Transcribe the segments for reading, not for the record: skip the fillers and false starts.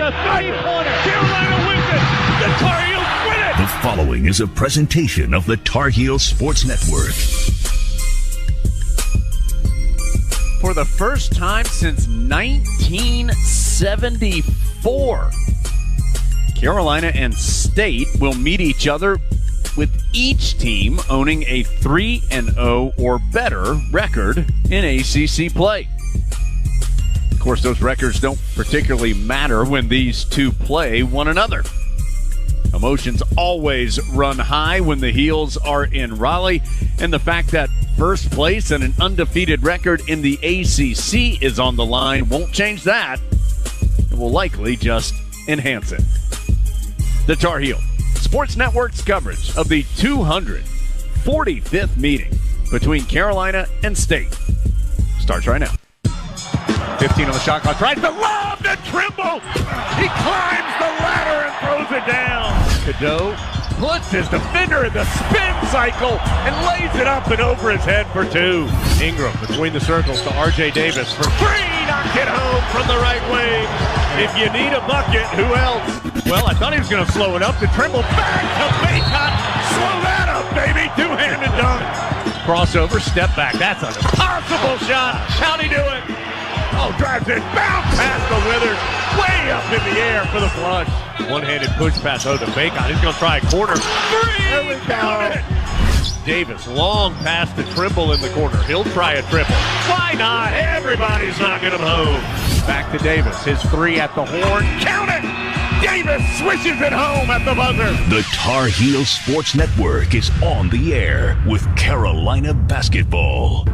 the three-pointer. Carolina wins it. The Tar Heels win it. The following is a presentation of the Tar Heel Sports Network. For the first time since 1974, Carolina and State will meet each other with each team owning a 3-0 or better record in ACC play. Of course, those records don't particularly matter when these two play one another. Emotions always run high when the Heels are in Raleigh, and the fact that first place and an undefeated record in the ACC is on the line won't change that. It will likely just enhance it. The Tar Heel Sports Network's coverage of the 245th meeting between Carolina and State starts right now. 15 on the shot clock. Tries to lob to Trimble. He climbs the ladder and throws it down. Cadeau puts his defender in the spin cycle and lays it up and over his head for two. Ingram between the circles to R.J. Davis for three. Knocked it home from the right wing. If you need a bucket, who else? Well, I thought he was going to slow it up to Trimble. Back to Baycott. Slow that up, baby. Two-handed dunk. Crossover, step back. That's an impossible shot. How'd he do it? Oh, drives it, bounce past the Withers, way up in the air for the flush. One-handed push pass to Bacon. He's going to try a corner. Three! There we go. Davis, long pass to Trimble in the corner. He'll try a triple. Why not? Everybody's knocking him home. Back to Davis. His three at the horn. Count it! Davis swishes it home at the buzzer. The Tar Heel Sports Network is on the air with Carolina basketball.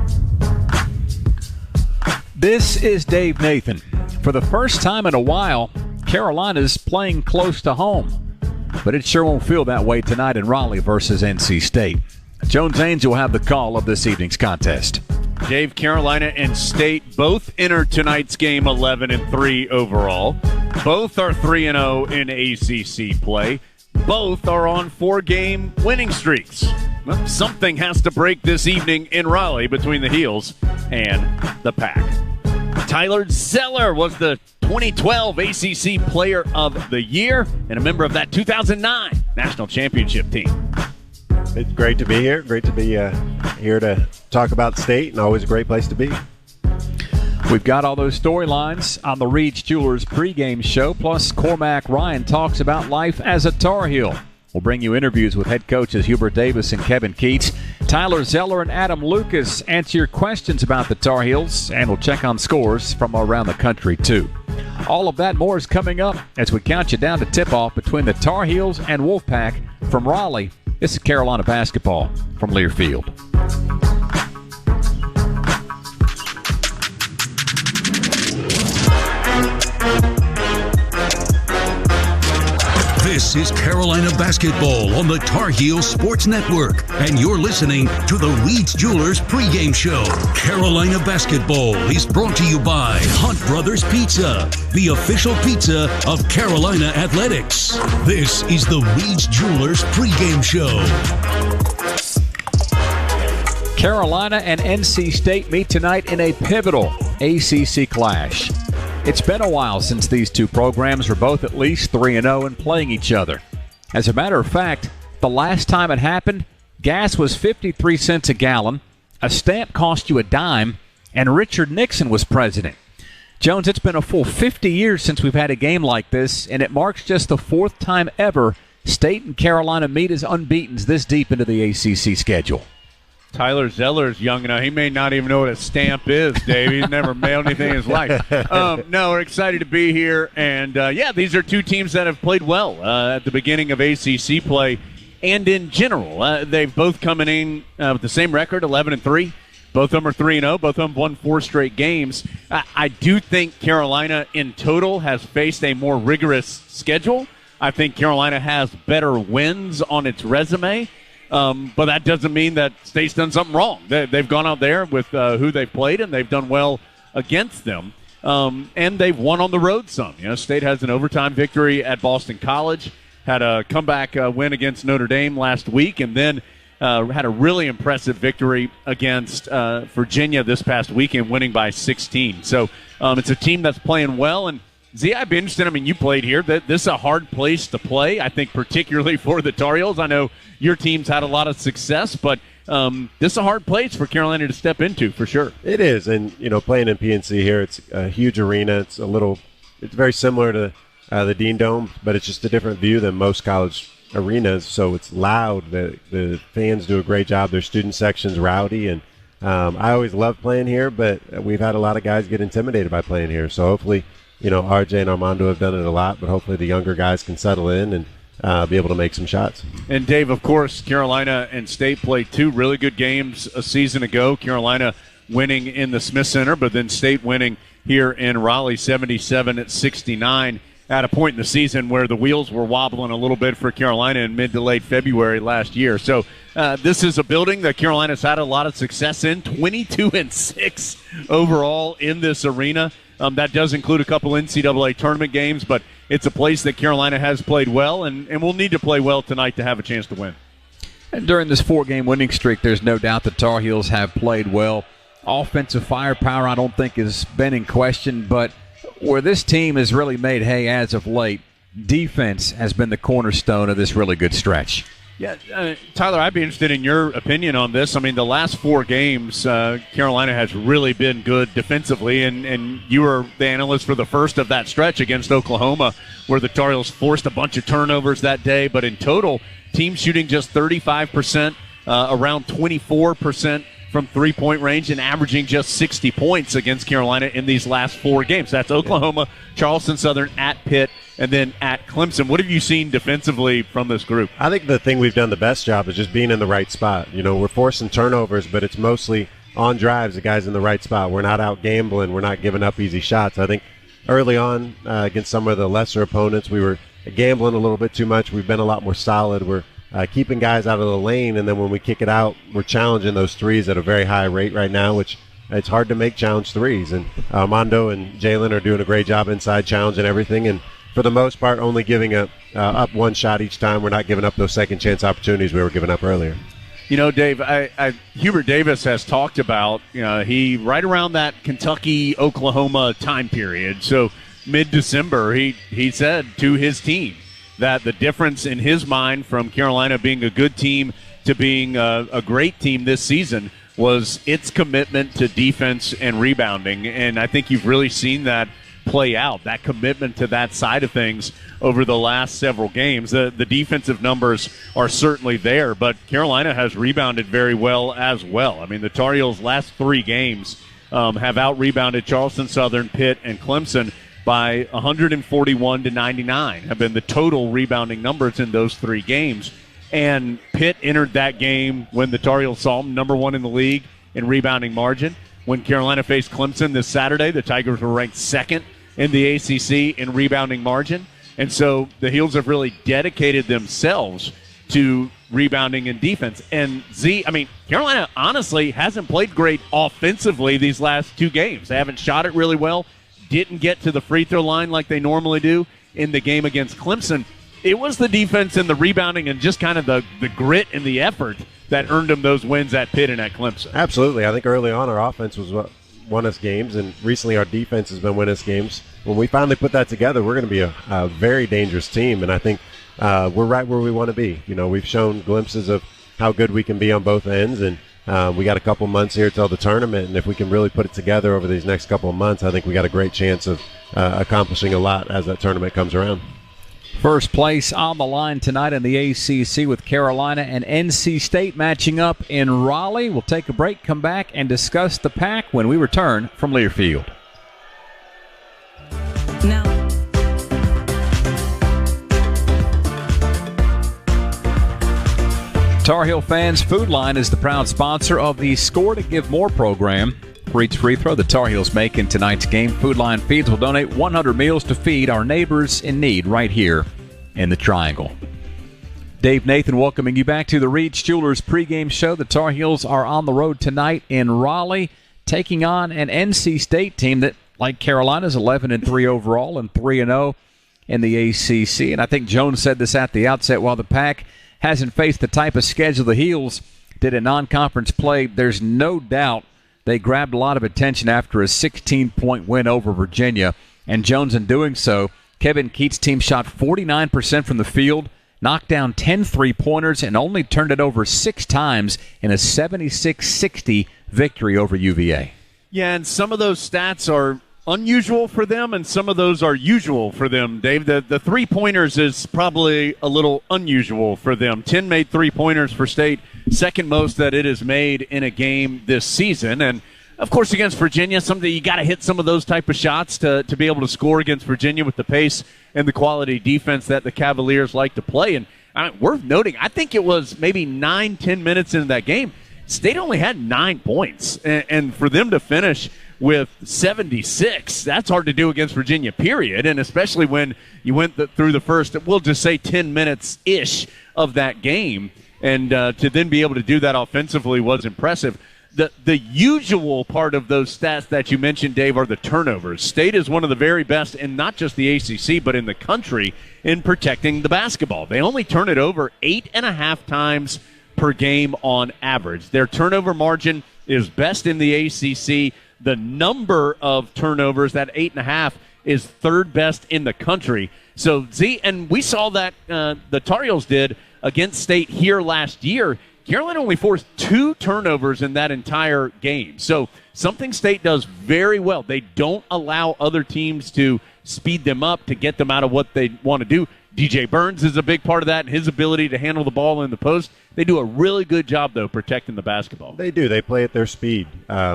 This is Dave Nathan. For the first time in a while, Carolina's playing close to home. But it sure won't feel that way tonight in Raleigh versus NC State. Jones Ains will have the call of this evening's contest. Dave, Carolina and State both enter tonight's game 11-3 overall. Both are 3-0 in ACC play. Both are on 4-game winning streaks. Well, something has to break this evening in Raleigh between the Heels and the Pack. Tyler Zeller was the 2012 ACC Player of the Year and a member of that 2009 National Championship team. It's great to be here. Great to be here to talk about State, and always a great place to be. We've got all those storylines on the Reed's Jewelers pregame show, plus Cormac Ryan talks about life as a Tar Heel. We'll bring you interviews with head coaches Hubert Davis and Kevin Keats. Tyler Zeller and Adam Lucas answer your questions about the Tar Heels, and we'll check on scores from around the country, too. All of that more is coming up as we count you down to tip-off between the Tar Heels and Wolfpack from Raleigh. This is Carolina basketball from Learfield. This is Carolina basketball on the Tar Heel Sports Network, and you're listening to the Reed's Jewelers pregame show. Carolina basketball is brought to you by Hunt Brothers Pizza, the official pizza of Carolina Athletics. This is the Reed's Jewelers pregame show. Carolina and NC State meet tonight in a pivotal ACC clash. It's been a while since these two programs were both at least 3-0 and playing each other. As a matter of fact, the last time it happened, gas was 53 cents a gallon, a stamp cost you a dime, and Richard Nixon was president. Jones, it's been a full 50 years since we've had a game like this, and it marks just the fourth time ever State and Carolina meet as unbeatens this deep into the ACC schedule. Tyler Zeller's young enough. He may not even know what a stamp is, Dave. He's never mailed anything in his life. No, we're excited to be here. And, these are two teams that have played well at the beginning of ACC play and in general. They've both coming in with the same record, 11-3. Both of them are 3-0. Both of them won 4 straight games. I do think Carolina in total has faced a more rigorous schedule. I think Carolina has better wins on its resume. But that doesn't mean that State's done something wrong. They've gone out there with who they've played, and they've done well against them. And they've won on the road some. You know, State has an overtime victory at Boston College, had a comeback win against Notre Dame last week, and then had a really impressive victory against Virginia this past weekend, winning by 16. So it's a team that's playing well, and Z, I've been interested. I mean, you played here. This is a hard place to play, I think, particularly for the Tar Heels. I know your team's had a lot of success, but this is a hard place for Carolina to step into, for sure. It is, and, playing in PNC here, it's a huge arena. It's very similar to the Dean Dome, but it's just a different view than most college arenas, so it's loud. The fans do a great job. Their student section's rowdy, and I always love playing here, but we've had a lot of guys get intimidated by playing here. So hopefully, RJ and Armando have done it a lot, but hopefully the younger guys can settle in and be able to make some shots. And Dave, of course, Carolina and State played 2 really good games a season ago. Carolina winning in the Smith Center, but then State winning here in Raleigh 77-69 at a point in the season where the wheels were wobbling a little bit for Carolina in mid to late February last year. So this is a building that Carolina's had a lot of success in, 22-6 overall in this arena. That does include a couple NCAA tournament games, but it's a place that Carolina has played well and will need to play well tonight to have a chance to win. And during this 4-game winning streak, there's no doubt the Tar Heels have played well. Offensive firepower, I don't think, has been in question, but where this team has really made hay as of late, defense has been the cornerstone of this really good stretch. Yeah, Tyler, I'd be interested in your opinion on this. I mean, the last 4 games, Carolina has really been good defensively, and you were the analyst for the first of that stretch against Oklahoma, where the Tar Heels forced a bunch of turnovers that day. But in total, team shooting just 35%, around 24% from three-point range, and averaging just 60 points against Carolina in these last 4 games. That's Oklahoma, Charleston Southern, at Pitt, and then at Clemson. What have you seen defensively from this group? I think the thing we've done the best job is just being in the right spot. We're forcing turnovers, but it's mostly on drives, the guys in the right spot. We're not out gambling. We're not giving up easy shots. I think early on against some of the lesser opponents, we were gambling a little bit too much. We've been a lot more solid. We're keeping guys out of the lane, and then when we kick it out, we're challenging those threes at a very high rate right now, which it's hard to make challenge threes. And Armando and Jalen are doing a great job inside challenging everything, and for the most part, only giving up 1 shot each time. We're not giving up those second chance opportunities we were giving up earlier. Dave, Hubert Davis has talked about, he right around that Kentucky-Oklahoma time period, so mid-December, he said to his team that the difference in his mind from Carolina being a good team to being a great team this season was its commitment to defense and rebounding, and I think you've really seen that play out, that commitment to that side of things over the last several games. The defensive numbers are certainly there, but Carolina has rebounded very well as well. I mean, the Tar Heels' last 3 games have out-rebounded Charleston Southern, Pitt, and Clemson by 141-99 have been the total rebounding numbers in those 3 games. And Pitt entered that game when the Tar Heels saw them number 1 in the league in rebounding margin. When Carolina faced Clemson this Saturday, the Tigers were ranked 2nd in the ACC in rebounding margin. And so the Heels have really dedicated themselves to rebounding and defense. And Carolina honestly hasn't played great offensively these last 2 games. They haven't shot it really well, didn't get to the free throw line like they normally do in the game against Clemson. It was the defense and the rebounding and just kind of the grit and the effort that earned them those wins at Pitt and at Clemson. Absolutely. I think early on our offense was what won us games, and recently our defense has been winning us games. When we finally put that together, we're going to be a very dangerous team, and I think we're right where we want to be. We've shown glimpses of how good we can be on both ends, and we got a couple months here till the tournament, and if we can really put it together over these next couple of months, I think we got a great chance of accomplishing a lot as that tournament comes around. First place on the line tonight in the ACC with Carolina and NC State matching up in Raleigh. We'll take a break, come back, and discuss the pack when we return from Learfield. Now, Tar Heel fans, Food Line is the proud sponsor of the Score to Give More program. For each free throw the Tar Heels make in tonight's game, Food Line Feeds will donate 100 meals to feed our neighbors in need right here in the Triangle. Dave Nathan welcoming you back to the Reed's Jewelers pregame show. The Tar Heels are on the road tonight in Raleigh, taking on an NC State team that, like Carolina, is 11-3 overall and 3-0 in the ACC. And I think Jones said this at the outset, while the Pack hasn't faced the type of schedule the Heels did in non-conference play, there's no doubt they grabbed a lot of attention after a 16-point win over Virginia And Jones, in doing so, Kevin Keats' team shot 49% from the field, knocked down 10 3-pointers, and only turned it over 6 times in a 76-60 victory over UVA. Yeah, and some of those stats are unusual for them, and some of those are usual for them, Dave. The 3-pointers is probably a little unusual for them. 10 made 3-pointers for State, second most that it has made in a game this season. And, of course, against Virginia, something you got to hit some of those type of shots to be able to score against Virginia with the pace and the quality defense that the Cavaliers like to play. And worth noting, I think it was maybe 9-10 minutes into that game, State only had 9 points. And for them to finish with 76, that's hard to do against Virginia, period. And especially when you went through the first, we'll just say 10 minutes-ish of that game. And to then be able to do that offensively was impressive. The usual part of those stats that you mentioned, Dave, are the turnovers. State is one of the very best in not just the ACC, but in the country in protecting the basketball. They only turn it over 8.5 times per game on average. Their turnover margin is best in the ACC. The number of turnovers, that 8.5, is third best in the country. So, and we saw that the Tar Heels did against State here last year. Carolina only forced 2 turnovers in that entire game. So something State does very well. They don't allow other teams to speed them up to get them out of what they want to do. DJ Burns is a big part of that, and his ability to handle the ball in the post. They do a really good job, though, protecting the basketball. They do. They play at their speed,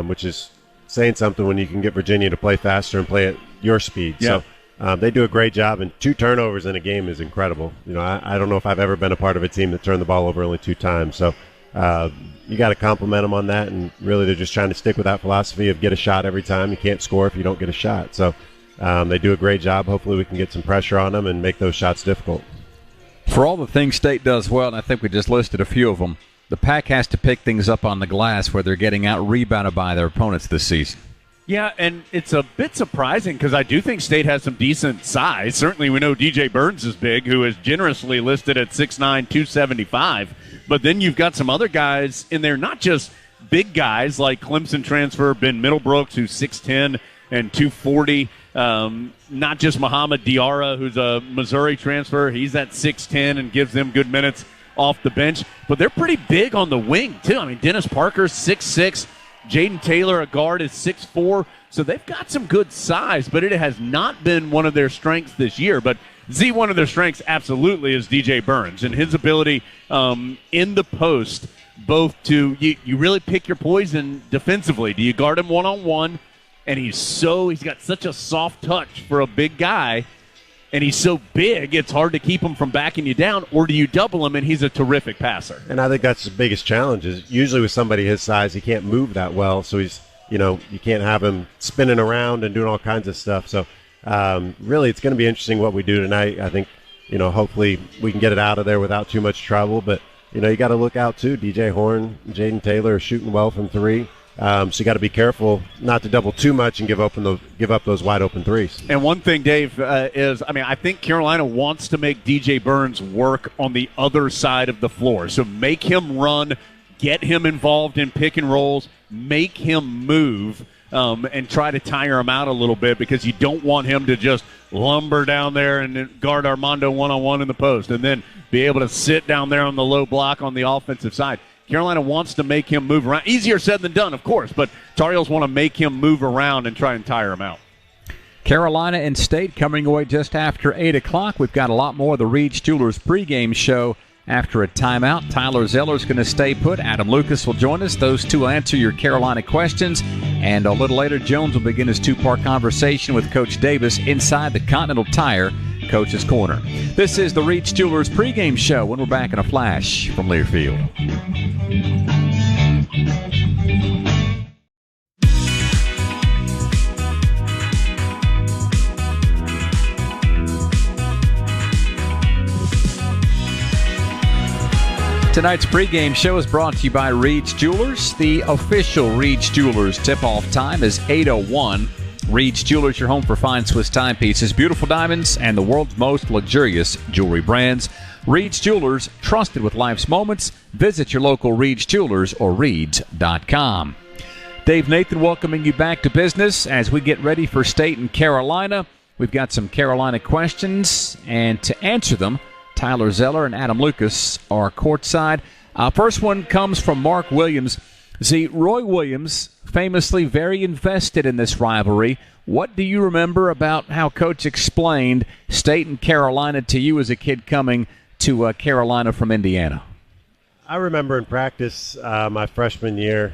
which is saying something when you can get Virginia to play faster and play at your speed. Yeah. So they do a great job, and 2 turnovers in a game is incredible. You know, I don't know if I've ever been a part of a team that turned the ball over only 2 times. So you got to compliment them on that, and really they're just trying to stick with that philosophy of get a shot every time. You can't score if you don't get a shot. So they do a great job. Hopefully we can get some pressure on them and make those shots difficult. For all the things State does well, and I think we just listed a few of them, the Pack has to pick things up on the glass where they're getting out-rebounded by their opponents this season. Yeah, and it's a bit surprising because I do think State has some decent size. Certainly we know DJ Burns is big, who is generously listed at 6'9", 275. But then you've got some other guys in there, not just big guys like Clemson transfer Ben Middlebrooks, who's 6'10", and 240. Not just Muhammad Diarra, who's a Missouri transfer. He's at 6'10" and gives them good minutes off the bench. But they're pretty big on the wing, too. I mean, Dennis Parker's 6'6". Jaden Taylor, a guard, is 6'4". So they've got some good size, but it has not been one of their strengths this year. But one of their strengths absolutely is DJ Burns and his ability in the post, both to you really pick your poison defensively. Do you guard him one-on-one? And he's got such a soft touch for a big guy, and he's so big it's hard to keep him from backing you down, or do you double him and he's a terrific passer? And I think that's the biggest challenge is usually with somebody his size, he can't move that well, so he's, you can't have him spinning around and doing all kinds of stuff. So really it's going to be interesting what we do tonight. I think, hopefully we can get it out of there without too much trouble, but, you got to look out too. DJ Horn, Jaden Taylor are shooting well from 3. So you got to be careful not to double too much and give up those wide open threes. And one thing, Dave, is I think Carolina wants to make DJ Burns work on the other side of the floor. So make him run, get him involved in pick and rolls, make him move, and try to tire him out a little bit because you don't want him to just lumber down there and guard Armando one-on-one in the post and then be able to sit down there on the low block on the offensive side. Carolina wants to make him move around. Easier said than done, of course, but Tar Heels want to make him move around and try and tire him out. Carolina and State coming away just after 8 o'clock. We've got a lot more of the Reed's Jewelers pregame show after a timeout. Tyler Zeller's going to stay put. Adam Lucas will join us. Those two will answer your Carolina questions. And a little later, Jones will begin his 2-part conversation with Coach Davis inside the Continental Tire Coach's Corner. This is the Reed's Jewelers pregame show when we're back in a flash from Learfield. Tonight's pregame show is brought to you by Reed's Jewelers. The official Reed's Jewelers tip-off time is 8:01. Reed's Jewelers, your home for fine Swiss timepieces, beautiful diamonds, and the world's most luxurious jewelry brands. Reed's Jewelers, trusted with life's moments. Visit your local Reed's Jewelers or Reeds.com. Dave Nathan welcoming you back to business as we get ready for State and Carolina. We've got some Carolina questions, and to answer them, Tyler Zeller and Adam Lucas are courtside. First one comes from Mark Williams. See, Roy Williams, famously very invested in this rivalry. What do you remember about how Coach explained State and Carolina to you as a kid coming to Carolina from Indiana? I remember in practice my freshman year,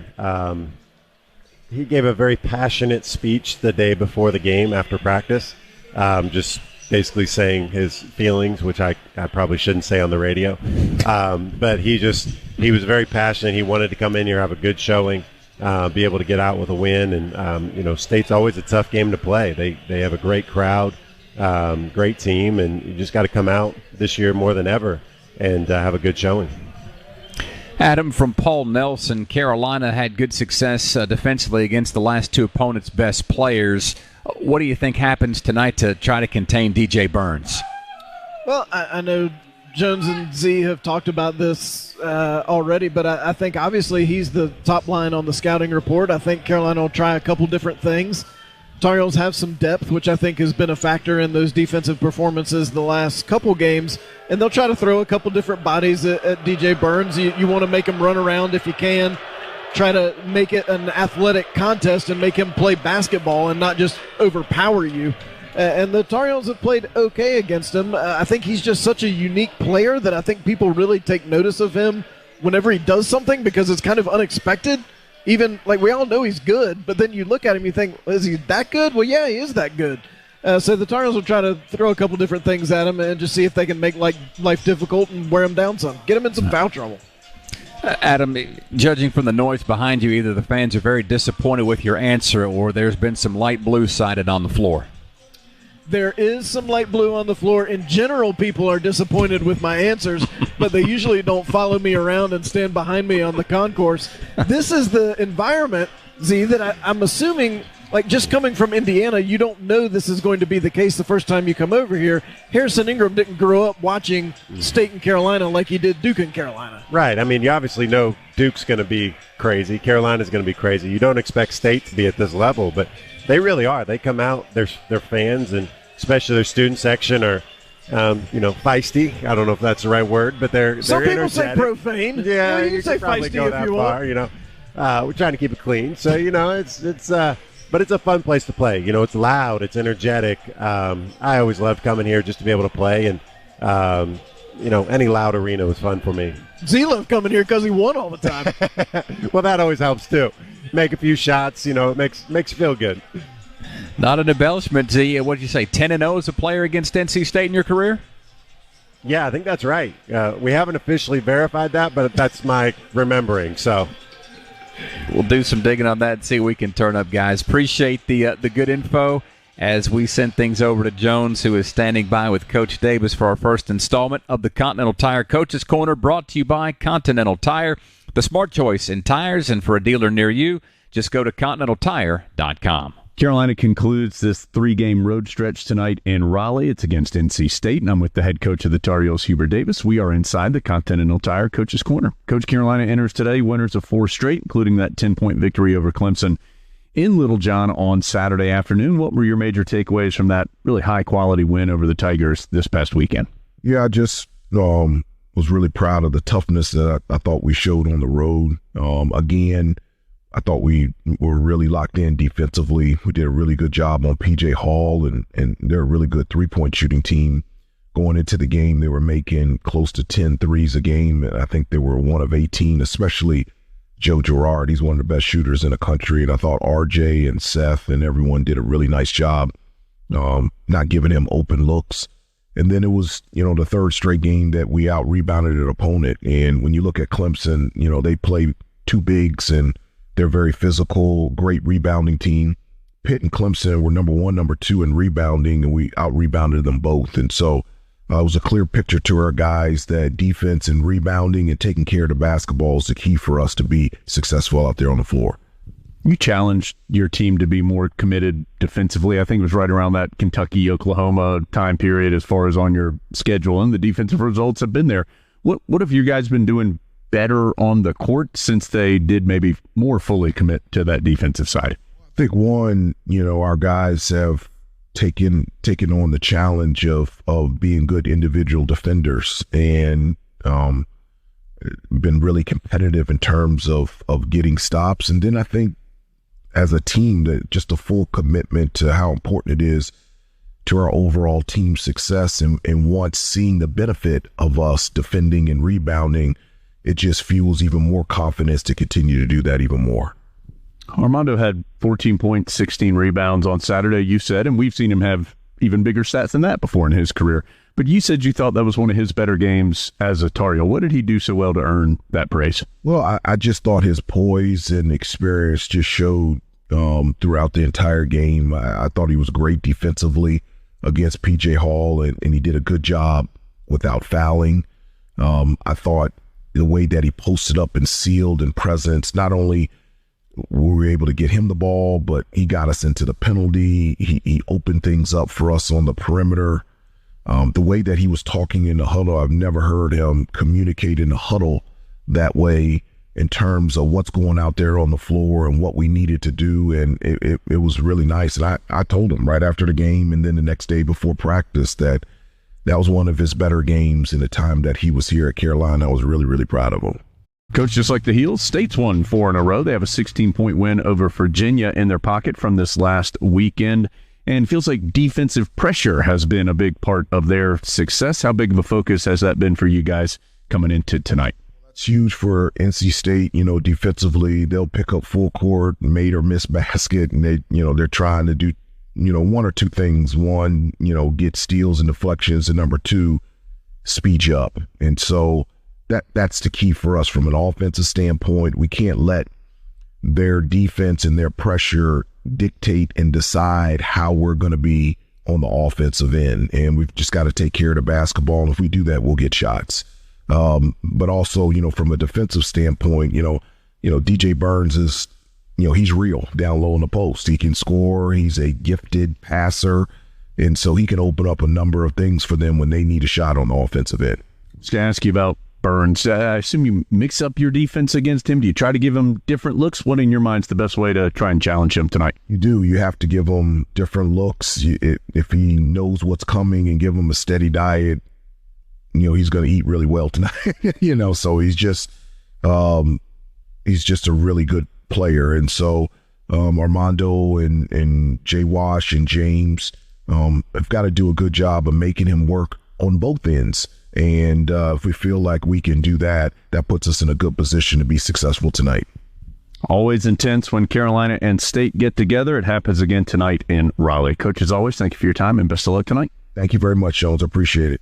he gave a very passionate speech the day before the game after practice, just basically saying his feelings, which I probably shouldn't say on the radio. But he was very passionate. He wanted to come in here, have a good showing, be able to get out with a win. And, State's always a tough game to play. They have a great crowd, great team, and you just got to come out this year more than ever and have a good showing. Adam, from Paul Nelson, Carolina had good success defensively against the last two opponents' best players. What do you think happens tonight to try to contain DJ Burns? Well, I know Jones and Z have talked about this already, but I think obviously he's the top line on the scouting report. I think Carolina will try a couple different things. Tar Heels have some depth, which I think has been a factor in those defensive performances the last couple games, and they'll try to throw a couple different bodies at DJ Burns. You want to make him run around if you can. Try to make it an athletic contest and make him play basketball and not just overpower you. And the Tar Heels have played okay against him. I think he's just such a unique player that I think people really take notice of him whenever he does something because it's kind of unexpected. Even, like, we all know he's good, but then you look at him, you think, is he that good? Well, yeah, he is that good. So the Tar Heels will try to throw a couple different things at him and just see if they can make life difficult and wear him down some. Get him in some foul trouble. Adam, judging from the noise behind you, either the fans are very disappointed with your answer or there's been some light blue sighted on the floor. There is some light blue on the floor. In general, people are disappointed with my answers, but they usually don't follow me around and stand behind me on the concourse. This is the environment, Z, that I'm assuming, like, just coming from Indiana, you don't know this is going to be the case the first time you come over here. Harrison Ingram didn't grow up watching State and Carolina like he did Duke and Carolina. Right. I mean, you obviously know Duke's going to be crazy. Carolina's going to be crazy. You don't expect State to be at this level, but they really are. They come out, their fans, and especially their student section are, feisty. I don't know if that's the right word, but they're some people energetic. Say profane. Yeah, you can say probably feisty go if that you far, want. We're trying to keep it clean, so but it's a fun place to play. It's loud, it's energetic. I always loved coming here just to be able to play, and any loud arena was fun for me. Z loved coming here because he won all the time. Well, that always helps too. Make a few shots, it makes you feel good. Not an embellishment, Z. What did you say, 10-0 as a player against NC State in your career? Yeah, I think that's right. We haven't officially verified that, but that's my remembering. So we'll do some digging on that and see what we can turn up, guys. Appreciate the good info as we send things over to Jones, who is standing by with Coach Davis for our first installment of the Continental Tire Coach's Corner, brought to you by Continental Tire, the smart choice in tires. And for a dealer near you, just go to ContinentalTire.com. Carolina concludes this 3-game road stretch tonight in Raleigh. It's against NC State, and I'm with the head coach of the Tar Heels, Hubert Davis. We are inside the Continental Tire Coach's Corner. Coach, Carolina enters today winners of 4 straight, including that 10-point victory over Clemson in Littlejohn on Saturday afternoon. What were your major takeaways from that really high-quality win over the Tigers this past weekend? Yeah, I just was really proud of the toughness that I thought we showed on the road. Again, I thought we were really locked in defensively. We did a really good job on P.J. Hall, and they're a really good three-point shooting team. Going into the game, they were making close to 10 threes a game, and I think they were one of 18, especially Joe Girard. He's one of the best shooters in the country, and I thought R.J. and Seth and everyone did a really nice job not giving him open looks. And then it was, the third straight game that we out-rebounded an opponent. And when you look at Clemson, they play 2 bigs, and they're very physical, great rebounding team. Pitt and Clemson were number 1, number 2 in rebounding, and we out-rebounded them both. And so it was a clear picture to our guys that defense and rebounding and taking care of the basketball is the key for us to be successful out there on the floor. You challenged your team to be more committed defensively. I think it was right around that Kentucky-Oklahoma time period as far as on your schedule, and the defensive results have been there. What have you guys been doing better on the court since they did maybe more fully commit to that defensive side? I think one, our guys have taking on the challenge of being good individual defenders and been really competitive in terms of getting stops. And then I think as a team, that just a full commitment to how important it is to our overall team success, and once seeing the benefit of us defending and rebounding, it just fuels even more confidence to continue to do that even more. Armando had 14 points, 16 rebounds on Saturday, you said, and we've seen him have even bigger stats than that before in his career. But you said you thought that was one of his better games as a Tar Heel. What did he do so well to earn that praise? Well, I just thought his poise and experience just showed throughout the entire game. I thought he was great defensively against P.J. Hall, and he did a good job without fouling. I thought the way that he posted up and sealed in presence, not only were we able to get him the ball, but he got us into the penalty. He opened things up for us on the perimeter. The way that he was talking in the huddle, I've never heard him communicate in the huddle that way in terms of what's going out there on the floor and what we needed to do. And it was really nice. And I told him right after the game and then the next day before practice that was one of his better games in the time that he was here at Carolina. I was really, really proud of him. Coach, just like the Heels, State's won 4 in a row. They have a 16-point win over Virginia in their pocket from this last weekend. And feels like defensive pressure has been a big part of their success. How big of a focus has that been for you guys coming into tonight? It's huge for NC State. Defensively, they'll pick up full court, made or miss basket, and they're trying to do, one or two things. One, get steals and deflections, and number two, speed you up. And so that's the key for us from an offensive standpoint. We can't let their defense and their pressure dictate and decide how we're going to be on the offensive end. And we've just got to take care of the basketball. And if we do that, we'll get shots. But also, from a defensive standpoint, DJ Burns is, he's real down low in the post. He can score. He's a gifted passer. And so he can open up a number of things for them when they need a shot on the offensive end. I was going to ask you about Burns. I assume you mix up your defense against him. Do you try to give him different looks? What in your mind is the best way to try and challenge him tonight? You do. You have to give him different looks. If he knows what's coming and give him a steady diet, he's going to eat really well tonight. So he's just a really good player. And so Armando and Jay Wash and James have got to do a good job of making him work on both ends. And if we feel like we can do that, that puts us in a good position to be successful tonight. Always intense when Carolina and State get together. It happens again tonight in Raleigh. Coach, as always, thank you for your time and best of luck tonight. Thank you very much, Jones. I appreciate it.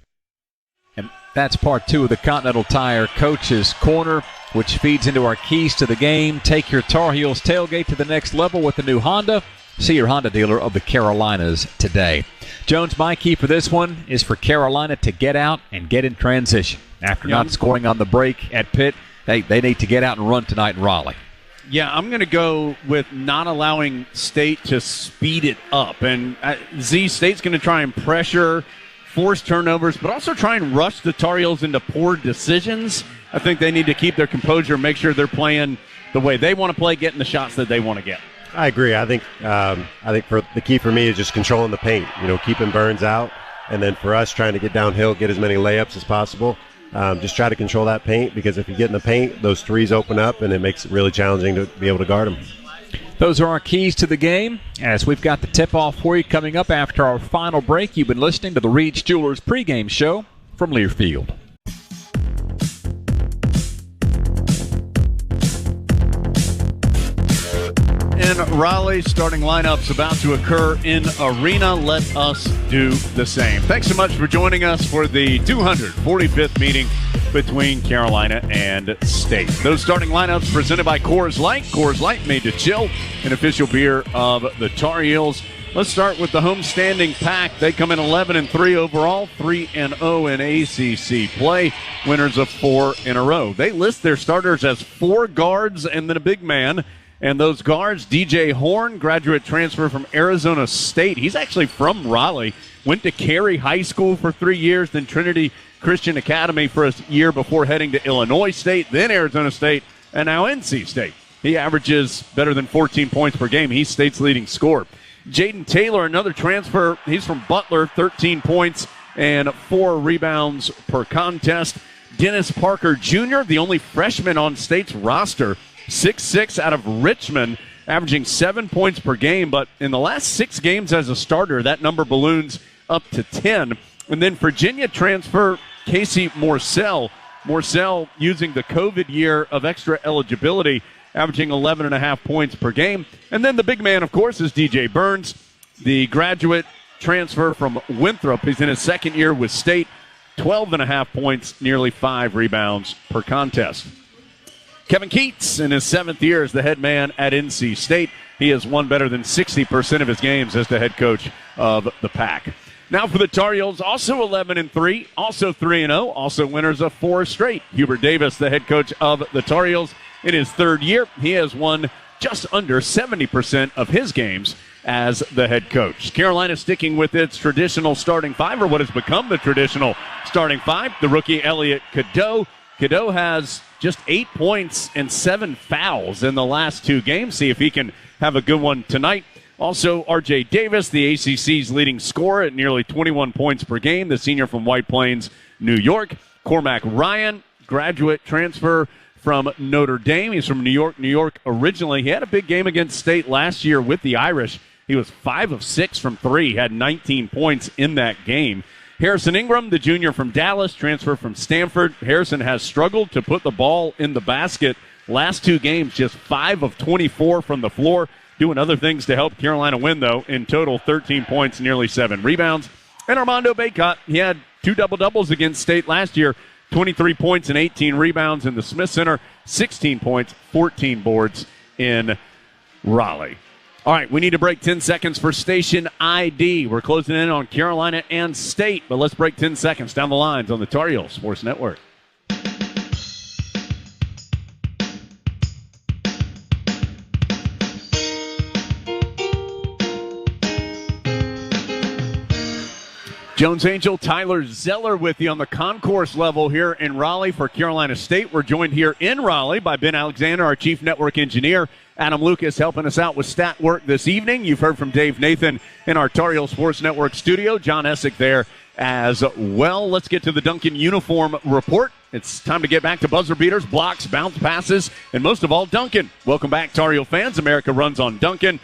And that's part 2 of the Continental Tire Coach's Corner, which feeds into our keys to the game. Take your Tar Heels tailgate to the next level with the new Honda. See your Honda dealer of the Carolinas today. Jones, my key for this one is for Carolina to get out and get in transition. After not scoring on the break at Pitt, they need to get out and run tonight in Raleigh. Yeah, I'm going to go with not allowing State to speed it up. And State's going to try and pressure, force turnovers, but also try and rush the Tar Heels into poor decisions. I think they need to keep their composure, make sure they're playing the way they want to play, getting the shots that they want to get. I agree. I think for the key for me is just controlling the paint, keeping Burns out, and then for us trying to get downhill, get as many layups as possible. Just try to control that paint, because if you get in the paint, those threes open up, and it makes it really challenging to be able to guard them. Those are our keys to the game, as we've got the tip-off for you coming up after our final break. You've been listening to the Reed's Jewelers pregame show from Learfield. In Raleigh, starting lineups about to occur in Arena. Let us do the same. Thanks so much for joining us for the 245th meeting between Carolina and State. Those starting lineups presented by Coors Light. Coors Light, made to chill, an official beer of the Tar Heels. Let's start with the homestanding pack. They come in 11-3 overall, 3-0 in ACC play, winners of 4 in a row. They list their starters as 4 guards and then a big man. And those guards, DJ Horn, graduate transfer from Arizona State. He's actually from Raleigh. Went to Cary High School for 3 years, then Trinity Christian Academy for a year before heading to Illinois State, then Arizona State, and now NC State. He averages better than 14 points per game. He's State's leading scorer. Jaden Taylor, another transfer. He's from Butler, 13 points and 4 rebounds per contest. Dennis Parker Jr., the only freshman on State's roster, 6'6" out of Richmond, averaging 7 points per game. But in the last 6 games as a starter, that number balloons up to 10. And then Virginia transfer Casey Morsell. Morsell using the COVID year of extra eligibility, averaging 11.5 points per game. And then the big man, of course, is DJ Burns, the graduate transfer from Winthrop. He's in his second year with State, 12.5 points, nearly 5 rebounds per contest. Kevin Keats in his 7th year as the head man at NC State. He has won better than 60% of his games as the head coach of the Pack. Now for the Tar Heels, also 11-3, also 3-0, also winners of 4 straight. Hubert Davis, the head coach of the Tar Heels, in his 3rd year, he has won just under 70% of his games as the head coach. Carolina sticking with its traditional starting 5, or what has become the traditional starting 5. The rookie Elliot Cadeau. Cadeau has just 8 points and 7 fouls in the last 2 games. See if he can have a good one tonight. Also, R.J. Davis, the ACC's leading scorer at nearly 21 points per game, the senior from White Plains, New York. Cormac Ryan, graduate transfer from Notre Dame. He's from New York originally. He had a big game against State last year with the Irish. He was 5 of 6 from 3, had 19 points in that game. Harrison Ingram, the junior from Dallas, transfer from Stanford. Harrison has struggled to put the ball in the basket. Last 2 games, just 5 of 24 from the floor. Doing other things to help Carolina win, though. In total, 13 points, nearly 7 rebounds. And Armando Bacot, he had 2 double-doubles against State last year. 23 points and 18 rebounds in the Smith Center. 16 points, 14 boards in Raleigh. All right, we need to break 10 seconds for station ID. We're closing in on Carolina and State, but let's break 10 seconds down the lines on the Tar Heels Sports Network. Jones Angel, Tyler Zeller with you on the concourse level here in Raleigh for Carolina State. We're joined here in Raleigh by Ben Alexander, our chief network engineer. Adam Lucas helping us out with stat work this evening. You've heard from Dave Nathan in our Tar Heel Sports Network studio. John Essick there as well. Let's get to the Duncan uniform report. It's time to get back to buzzer beaters, blocks, bounce passes, and most of all, Duncan. Welcome back, Tar Heel fans. America runs on Duncan.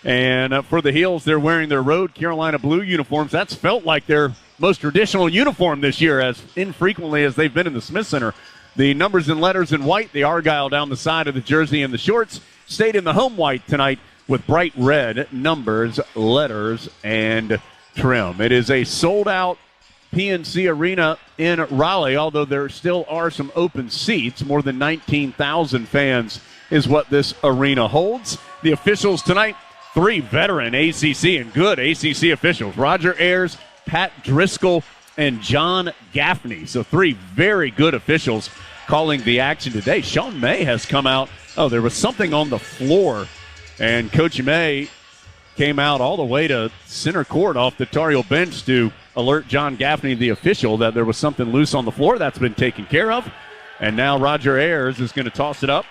And for the Heels, they're wearing their road Carolina blue uniforms. That's felt like their most traditional uniform this year, as infrequently as they've been in the Smith Center. The numbers and letters in white, the Argyle down the side of the jersey and the shorts. Stayed in the home white tonight with bright red numbers, letters, and trim. It is a sold-out PNC Arena in Raleigh, although there still are some open seats. More than 19,000 fans is what this arena holds. The officials tonight, 3 veteran ACC and good ACC officials. Roger Ayers, Pat Driscoll, and John Gaffney. So 3 very good officials calling the action today. Sean May has come out. Oh, there was something on the floor, and Coach May came out all the way to center court off the Tar Heel bench to alert John Gaffney, the official, that there was something loose on the floor. That's been taken care of. And now Roger Ayers is going to toss it up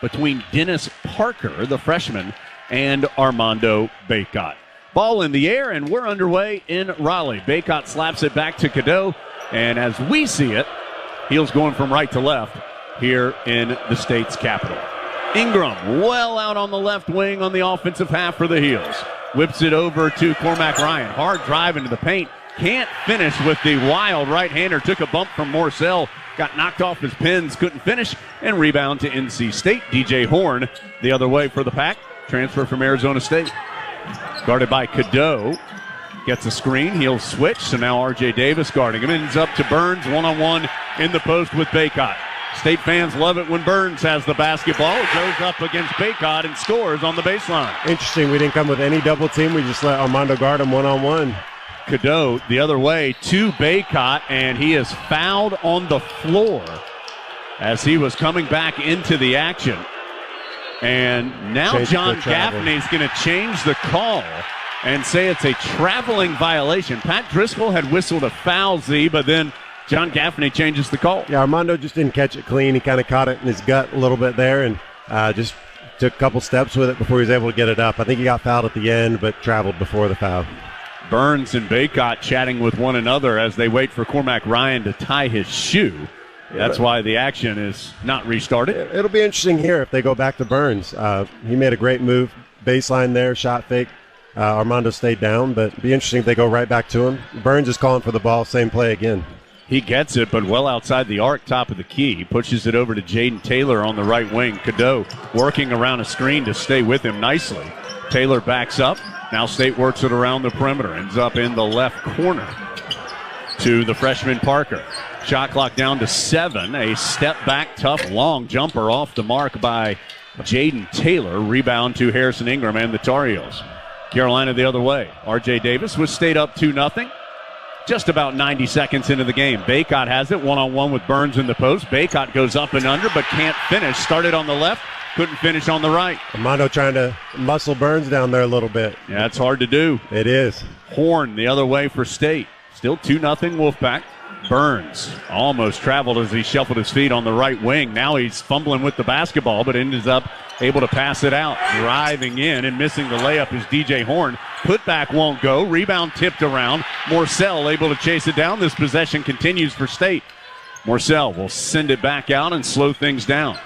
between Dennis Parker, the freshman, and Armando Bacot. Ball in the air, and we're underway in Raleigh. Bacot slaps it back to Cadeau, and as we see it, Heels going from right to left here in the state's capital. Ingram well out on the left wing on the offensive half for the Heels. Whips it over to Cormac Ryan. Hard drive into the paint. Can't finish with the wild right-hander. Took a bump from Morsell. Got knocked off his pins. Couldn't finish. And rebound to NC State. DJ Horn the other way for the Pack. Transfer from Arizona State. Guarded by Cadeau. Gets a screen. He'll switch. So now R.J. Davis guarding him. Ends up to Burns. One-on-one in the post with Bacot. State fans love it when Burns has the basketball. It goes up against Bacot and scores on the baseline. Interesting. We didn't come with any double team. We just let Armando guard him one-on-one. Cadeau the other way to Bacot, and he is fouled on the floor as he was coming back into the action. And now John Gaffney is going to change the call and say it's a traveling violation. Pat Driscoll had whistled a foul, Z, but then John Gaffney changes the call. Yeah, Armando just didn't catch it clean. He kind of caught it in his gut a little bit there and just took a couple steps with it before he was able to get it up. I think he got fouled at the end, but traveled before the foul. Burns and Baycott chatting with one another as they wait for Cormac Ryan to tie his shoe. That's why the action is not restarted. It'll be interesting here if they go back to Burns. He made a great move. Baseline there, shot fake. Armando stayed down, but it'd be interesting if they go right back to him. Burns is calling for the ball, same play again. He gets it, but well outside the arc, top of the key. He pushes it over to Jaden Taylor on the right wing. Cadeau working around a screen to stay with him nicely. Taylor backs up. Now State works it around the perimeter. Ends up in the left corner to the freshman Parker. Shot clock down to 7. A step back, tough, long jumper off the mark by Jaden Taylor. Rebound to Harrison Ingram and the Tar Heels. Carolina the other way. R.J. Davis with State up 2-0. Just about 90 seconds into the game. Baycott has it one-on-one with Burns in the post. Baycott goes up and under but can't finish. Started on the left, couldn't finish on the right. Armando trying to muscle Burns down there a little bit. Yeah, it's hard to do. It is. Horn the other way for State. Still 2-0 Wolfpack. Burns almost traveled as he shuffled his feet on the right wing. Now he's fumbling with the basketball, but ends up able to pass it out. Driving in and missing the layup is DJ Horn. Putback won't go. Rebound tipped around. Morcell able to chase it down. This possession continues for State. Morcell will send it back out and slow things down.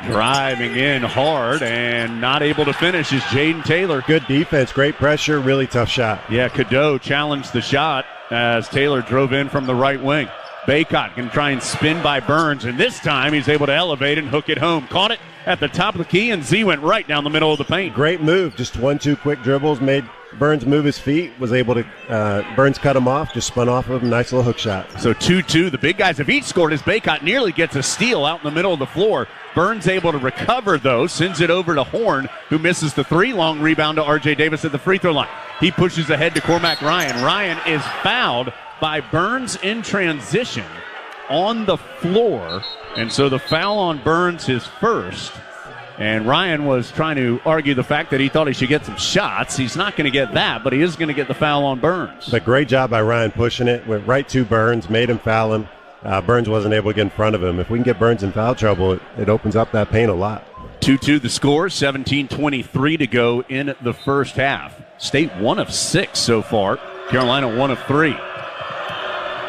Driving in hard and not able to finish is Jaden Taylor. Good defense, great pressure, really tough shot. Yeah, Cadeau challenged the shot as Taylor drove in from the right wing. Baycott can try and spin by Burns, and this time he's able to elevate and hook it home. Caught it at the top of the key, and Z went right down the middle of the paint. Great move, just 1-2 quick dribbles, made Burns move his feet, was able to, Burns cut him off, just spun off of him, nice little hook shot. So 2-2, the big guys have each scored as Baycott nearly gets a steal out in the middle of the floor. Burns able to recover, though, sends it over to Horn, who misses the 3. Long rebound to R.J. Davis at the free throw line. He pushes ahead to Cormac Ryan. Ryan is fouled by Burns in transition on the floor, and so the foul on Burns is first. And Ryan was trying to argue the fact that he thought he should get some shots. He's not going to get that, but he is going to get the foul on Burns. But great job by Ryan pushing it. Went right to Burns, made him foul him. Burns wasn't able to get in front of him. If we can get Burns in foul trouble, it opens up that paint a lot. 2-2 the score, 17:23 to go in the first half. State 1 of 6 so far. Carolina 1 of 3.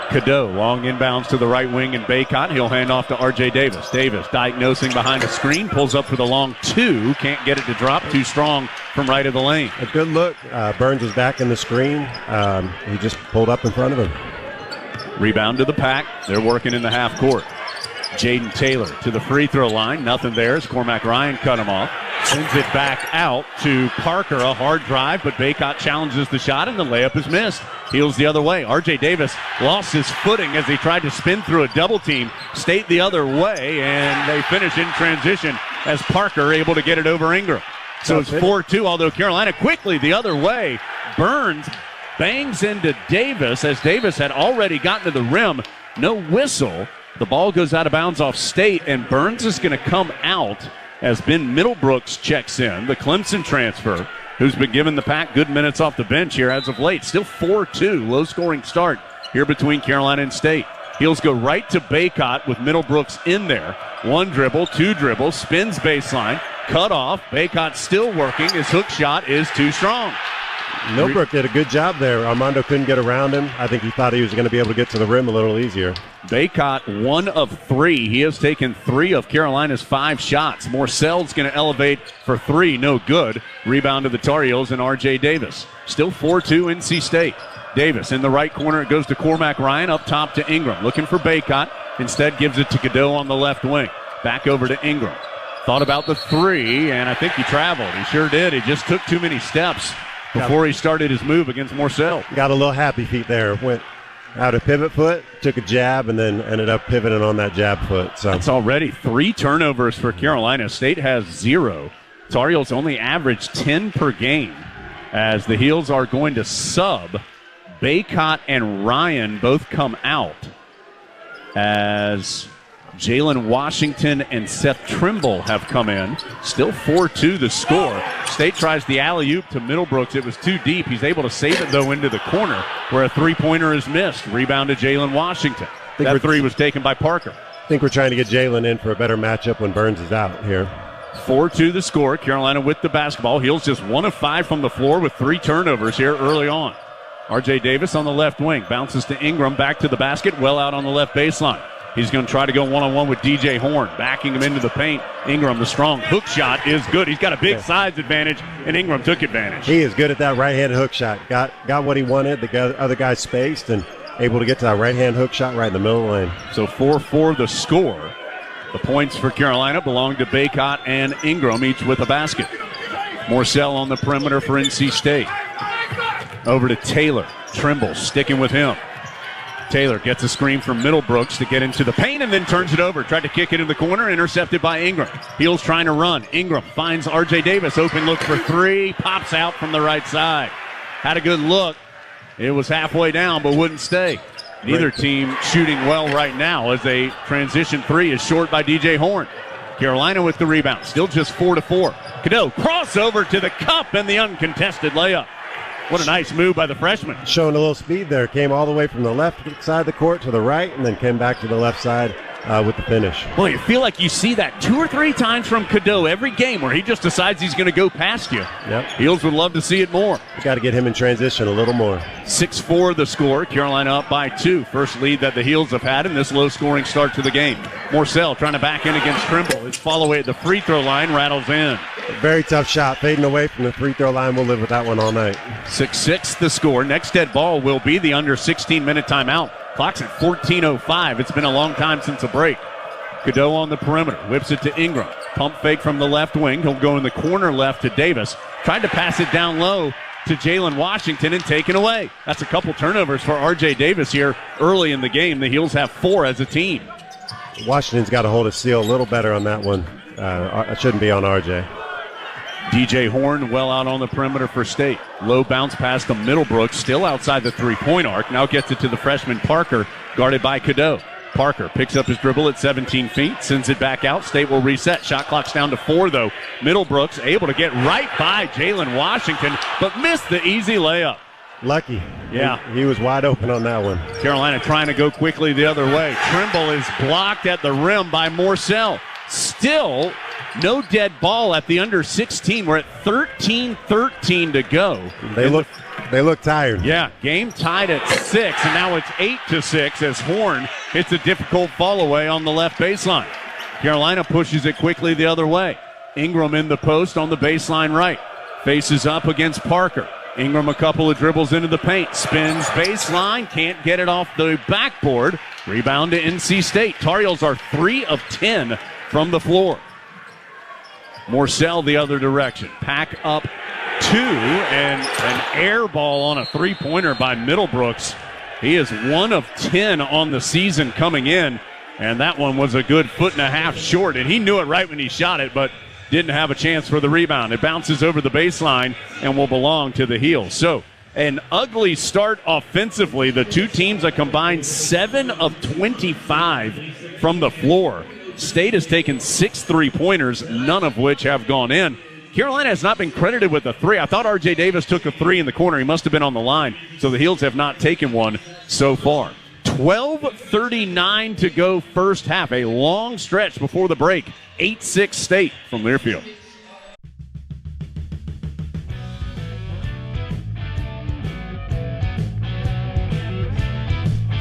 Cadeau, long inbounds to the right wing, and Baycott. He'll hand off to R.J. Davis. Davis diagnosing behind a screen, pulls up for the long 2. Can't get it to drop, too strong from right of the lane. A good look. Burns was back in the screen. He just pulled up in front of him. Rebound to the pack. They're working in the half court. Jaden Taylor to the free throw line. Nothing there as Cormac Ryan cut him off. Sends it back out to Parker. A hard drive, but Baycott challenges the shot, and the layup is missed. Heels the other way. R.J. Davis lost his footing as he tried to spin through a double team. State the other way, and they finish in transition as Parker able to get it over Ingram. So it's 4-2, although Carolina quickly the other way. Burns bangs into Davis as Davis had already gotten to the rim. No whistle. The ball goes out of bounds off State, and Burns is going to come out as Ben Middlebrooks checks in, the Clemson transfer, who's been given the pack good minutes off the bench here as of late. Still 4-2, low-scoring start here between Carolina and State. Heels go right to Baycott with Middlebrooks in there. 1 dribble, 2 dribbles, spins baseline, cut off. Baycott still working. His hook shot is too strong. Millbrook did a good job there. Armando couldn't get around him. I think he thought he was going to be able to get to the rim a little easier. Baycott 1 of 3. He has taken 3 of Carolina's 5 shots. Morcell's going to elevate for 3. No good. Rebound to the Tar Heels and R.J. Davis. Still 4-2 NC State. Davis in the right corner. It goes to Cormac Ryan up top to Ingram. Looking for Baycott. Instead gives it to Cadeau on the left wing. Back over to Ingram. Thought about the 3, and I think he traveled. He sure did. He just took too many steps before he started his move against Morcell. Got a little happy feet there. Went out a pivot foot, took a jab, and then ended up pivoting on that jab foot. So it's already 3 turnovers for Carolina. State has 0. Tar Heels only average 10 per game as the Heels are going to sub. Baycott and Ryan both come out as Jalen Washington and Seth Trimble have come in. Still 4-2 the score. State tries the alley-oop to Middlebrooks. It was too deep. He's able to save it, though, into the corner where a 3-pointer is missed. Rebound to Jalen Washington. That 3 was taken by Parker. I think we're trying to get Jalen in for a better matchup when Burns is out here. 4-2 the score. Carolina with the basketball. Heels just 1 of 5 from the floor with 3 turnovers here early on. R.J. Davis on the left wing. Bounces to Ingram. Back to the basket. Well out on the left baseline. He's going to try to go one-on-one with DJ Horn. Backing him into the paint. Ingram, the strong hook shot is good. He's got a big size advantage, and Ingram took advantage. He is good at that right-hand hook shot. Got what he wanted. The other guy spaced and able to get to that right-hand hook shot right in the middle of the lane. So 4-4 the score. The points for Carolina belong to Baycott and Ingram, each with a basket. Morcell on the perimeter for NC State. Over to Taylor. Trimble sticking with him. Taylor gets a screen from Middlebrooks to get into the paint and then turns it over. Tried to kick it in the corner, intercepted by Ingram. Heels trying to run. Ingram finds R.J. Davis. Open look for 3. Pops out from the right side. Had a good look. It was halfway down, but wouldn't stay. Neither team shooting well right now as a transition 3 is short by DJ Horn. Carolina with the rebound. Still just 4-4. Cadeau crossover to the cup and the uncontested layup. What a nice move by the freshman. Showing a little speed there. Came all the way from the left side of the court to the right and then came back to the left side with the finish. Boy, you feel like you see that 2 or 3 times from Cadeau every game where he just decides he's going to go past you. Yep. Heels would love to see it more. Got to get him in transition a little more. 6-4 the score. Carolina up by 2. First lead that the Heels have had in this low-scoring start to the game. Morcell trying to back in against Trimble. His follow-away at the free throw line rattles in. Very tough shot. Fading away from the free throw line. We'll live with that one all night. 6-6 the score. Next dead ball will be the under 16-minute timeout. Clock's at 14:05. It's been a long time since a break. Cadeau on the perimeter. Whips it to Ingram. Pump fake from the left wing. He'll go in the corner left to Davis. Tried to pass it down low to Jalen Washington and taken away. That's a couple turnovers for R.J. Davis here early in the game. The Heels have 4 as a team. Washington's got to hold his seal a little better on that one. It shouldn't be on R.J. DJ Horn well out on the perimeter for State. Low bounce pass to Middlebrooks, still outside the three-point arc. Now gets it to the freshman Parker, guarded by Cadeau. Parker picks up his dribble at 17 feet, sends it back out. State will reset. Shot clock's down to 4, though. Middlebrooks able to get right by Jalen Washington, but missed the easy layup. Lucky. Yeah. He was wide open on that one. Carolina trying to go quickly the other way. Trimble is blocked at the rim by Morcell. Still no dead ball at the under 16. We're at 13-13 to go. They look tired. Yeah, game tied at 6, and now it's 8-6 as Horn hits a difficult fall away on the left baseline. Carolina pushes it quickly the other way. Ingram in the post on the baseline right. Faces up against Parker. Ingram a couple of dribbles into the paint. Spins baseline, can't get it off the backboard. Rebound to NC State. Tar Heels are 3 of 10 from the floor. Morcell the other direction. Pack up 2 and an air ball on a three-pointer by Middlebrooks. He is 1 of 10 on the season coming in, and that one was a good 1.5 feet short, and he knew it right when he shot it, but didn't have a chance for the rebound. It bounces over the baseline and will belong to the Heels. So an ugly start offensively. The two teams are combined 7 of 25 from the floor. State has taken 6 3-pointers, none of which have gone in. Carolina has not been credited with a 3. I thought R.J. Davis took a 3 in the corner. He must have been on the line. So the Heels have not taken one so far. 12:39 to go first half. A long stretch before the break. 8-6 State from Learfield.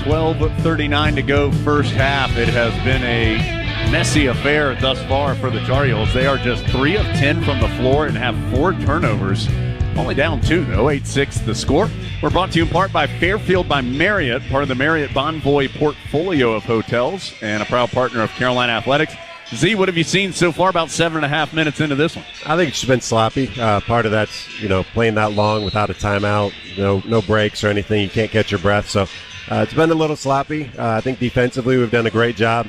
$12:39 to go first half. It has been a messy affair thus far for the Tar Heels. They are just 3 of 10 from the floor and have 4 turnovers. Only down 2, though. 8-6 the score. We're brought to you in part by Fairfield by Marriott, part of the Marriott Bonvoy portfolio of hotels and a proud partner of Carolina Athletics. Z, what have you seen so far about 7.5 minutes into this one? I think it's been sloppy. Part of that's, playing that long without a timeout, no breaks or anything. You can't catch your breath. So it's been a little sloppy. I think defensively we've done a great job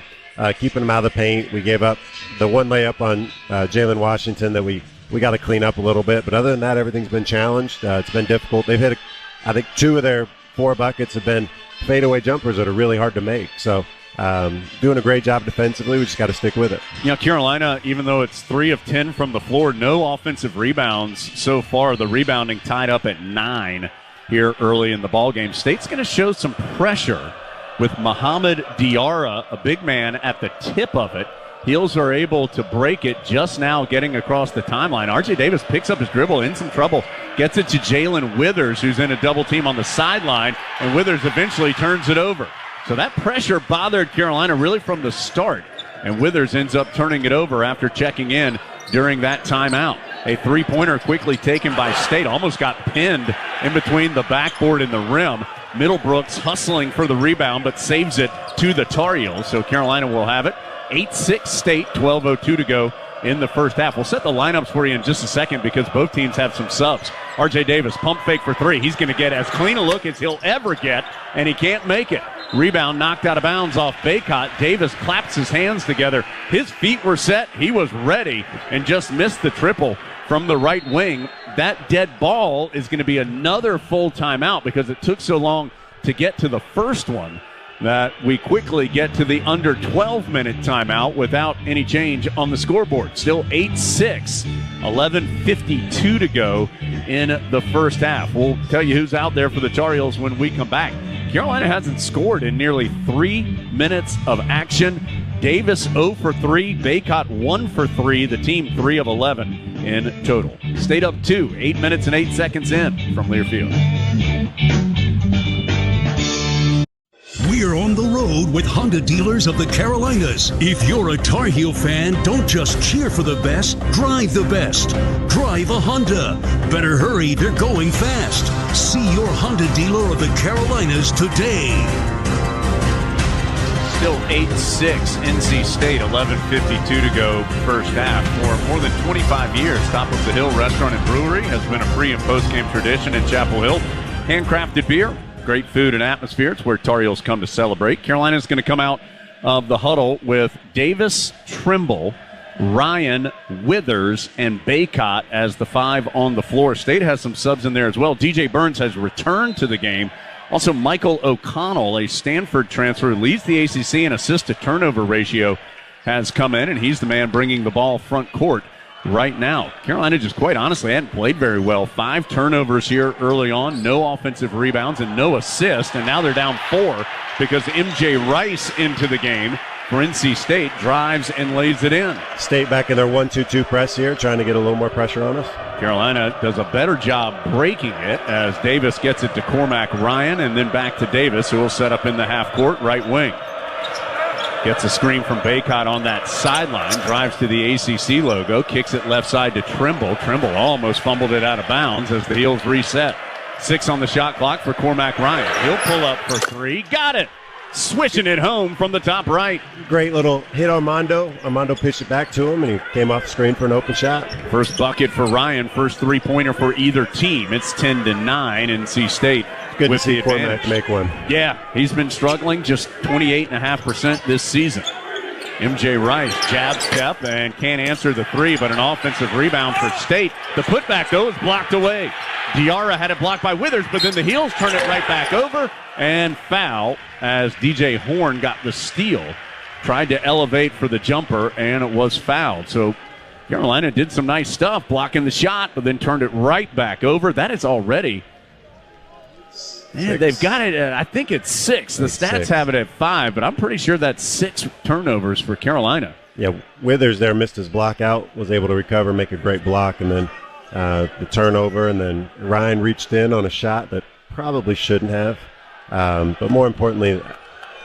keeping them out of the paint. We gave up the one layup on Jalen Washington that we got to clean up a little bit. But other than that, everything's been challenged. It's been difficult. They've hit, I think, 2 of their 4 buckets have been fadeaway jumpers that are really hard to make. So doing a great job defensively. We just got to stick with it. Carolina, even though it's 3 of 10 from the floor, no offensive rebounds so far. The rebounding tied up at 9 here early in the ballgame. State's going to show some pressure with Mohamed Diarra, a big man, at the tip of it. Heels are able to break it just now getting across the timeline. R.J. Davis picks up his dribble, in some trouble, gets it to Jalen Withers, who's in a double team on the sideline, and Withers eventually turns it over. So that pressure bothered Carolina really from the start, and Withers ends up turning it over after checking in during that timeout. A three-pointer quickly taken by State, almost got pinned in between the backboard and the rim. Middlebrooks hustling for the rebound, but saves it to the Tar Heels, so Carolina will have it. 8-6 State, 12:02 to go in the first half. We'll set the lineups for you in just a second because both teams have some subs. R.J. Davis, pump fake for three. He's going to get as clean a look as he'll ever get, and he can't make it. Rebound knocked out of bounds off Baycott. Davis claps his hands together. His feet were set. He was ready and just missed the triple from the right wing. That dead ball is going to be another full timeout because it took so long to get to the first one that we quickly get to the under 12-minute timeout without any change on the scoreboard. Still 8-6, 11:52 to go in the first half. We'll tell you who's out there for the Tar Heels when we come back. Carolina hasn't scored in nearly 3 minutes of action. Davis 0 for 3, Baycott 1 for 3, the team 3 of 11 in total. State up 2, 8 minutes and 8 seconds in from Learfield. We're on the road with Honda dealers of the Carolinas. If you're a Tar Heel fan, don't just cheer for the best, drive the best. Drive a Honda. Better hurry, they're going fast. See your Honda dealer of the Carolinas today. Still 8-6 NC State, 11:52 to go first half. For more than 25 years, Top of the Hill Restaurant and Brewery has been a pre- and post-game tradition in Chapel Hill. Handcrafted beer, great food and atmosphere. It's where Tar Heels come to celebrate. Carolina's going to come out of the huddle with Davis, Trimble, Ryan, Withers, and Baycott as the 5 on the floor. State has some subs in there as well. DJ Burns has returned to the game. Also, Michael O'Connell, a Stanford transfer, leads the ACC in assist-to-turnover ratio, has come in, and he's the man bringing the ball front court right now. Carolina just quite honestly hadn't played very well. 5 turnovers here early on, no offensive rebounds, and no assists, and now they're down 4 because MJ Rice into the game for NC State, drives and lays it in. State back in their 1-2-2 press here, trying to get a little more pressure on us. Carolina does a better job breaking it as Davis gets it to Cormac Ryan and then back to Davis, who will set up in the half court right wing. Gets a screen from Baycott on that sideline, drives to the ACC logo, kicks it left side to Trimble. Trimble almost fumbled it out of bounds as the Heels reset. 6 on the shot clock for Cormac Ryan. He'll pull up for 3. Got it! Switching it home from the top right. Great little hit on Armando. Armando pitched it back to him, and he came off the screen for an open shot. First bucket for Ryan, first three-pointer for either team. It's 10-9, NC State. Good with to see the Cormac advantage. make one. Yeah, he's been struggling, just 28.5% this season. MJ Rice jab step and can't answer the 3, but an offensive rebound for State. The putback, though, is blocked away. Diarra had it blocked by Withers, but then the Heels turn it right back over and foul as DJ Horn got the steal. Tried to elevate for the jumper, and it was fouled. So Carolina did some nice stuff, blocking the shot, but then turned it right back over. That is already... Man, they've got it at, I think it's 6. The stats 6. have it at 5, but I'm pretty sure that's 6 turnovers for Carolina. Yeah, Withers there missed his block out, was able to recover, make a great block, and then the turnover, and then Ryan reached in on a shot that probably shouldn't have. But more importantly,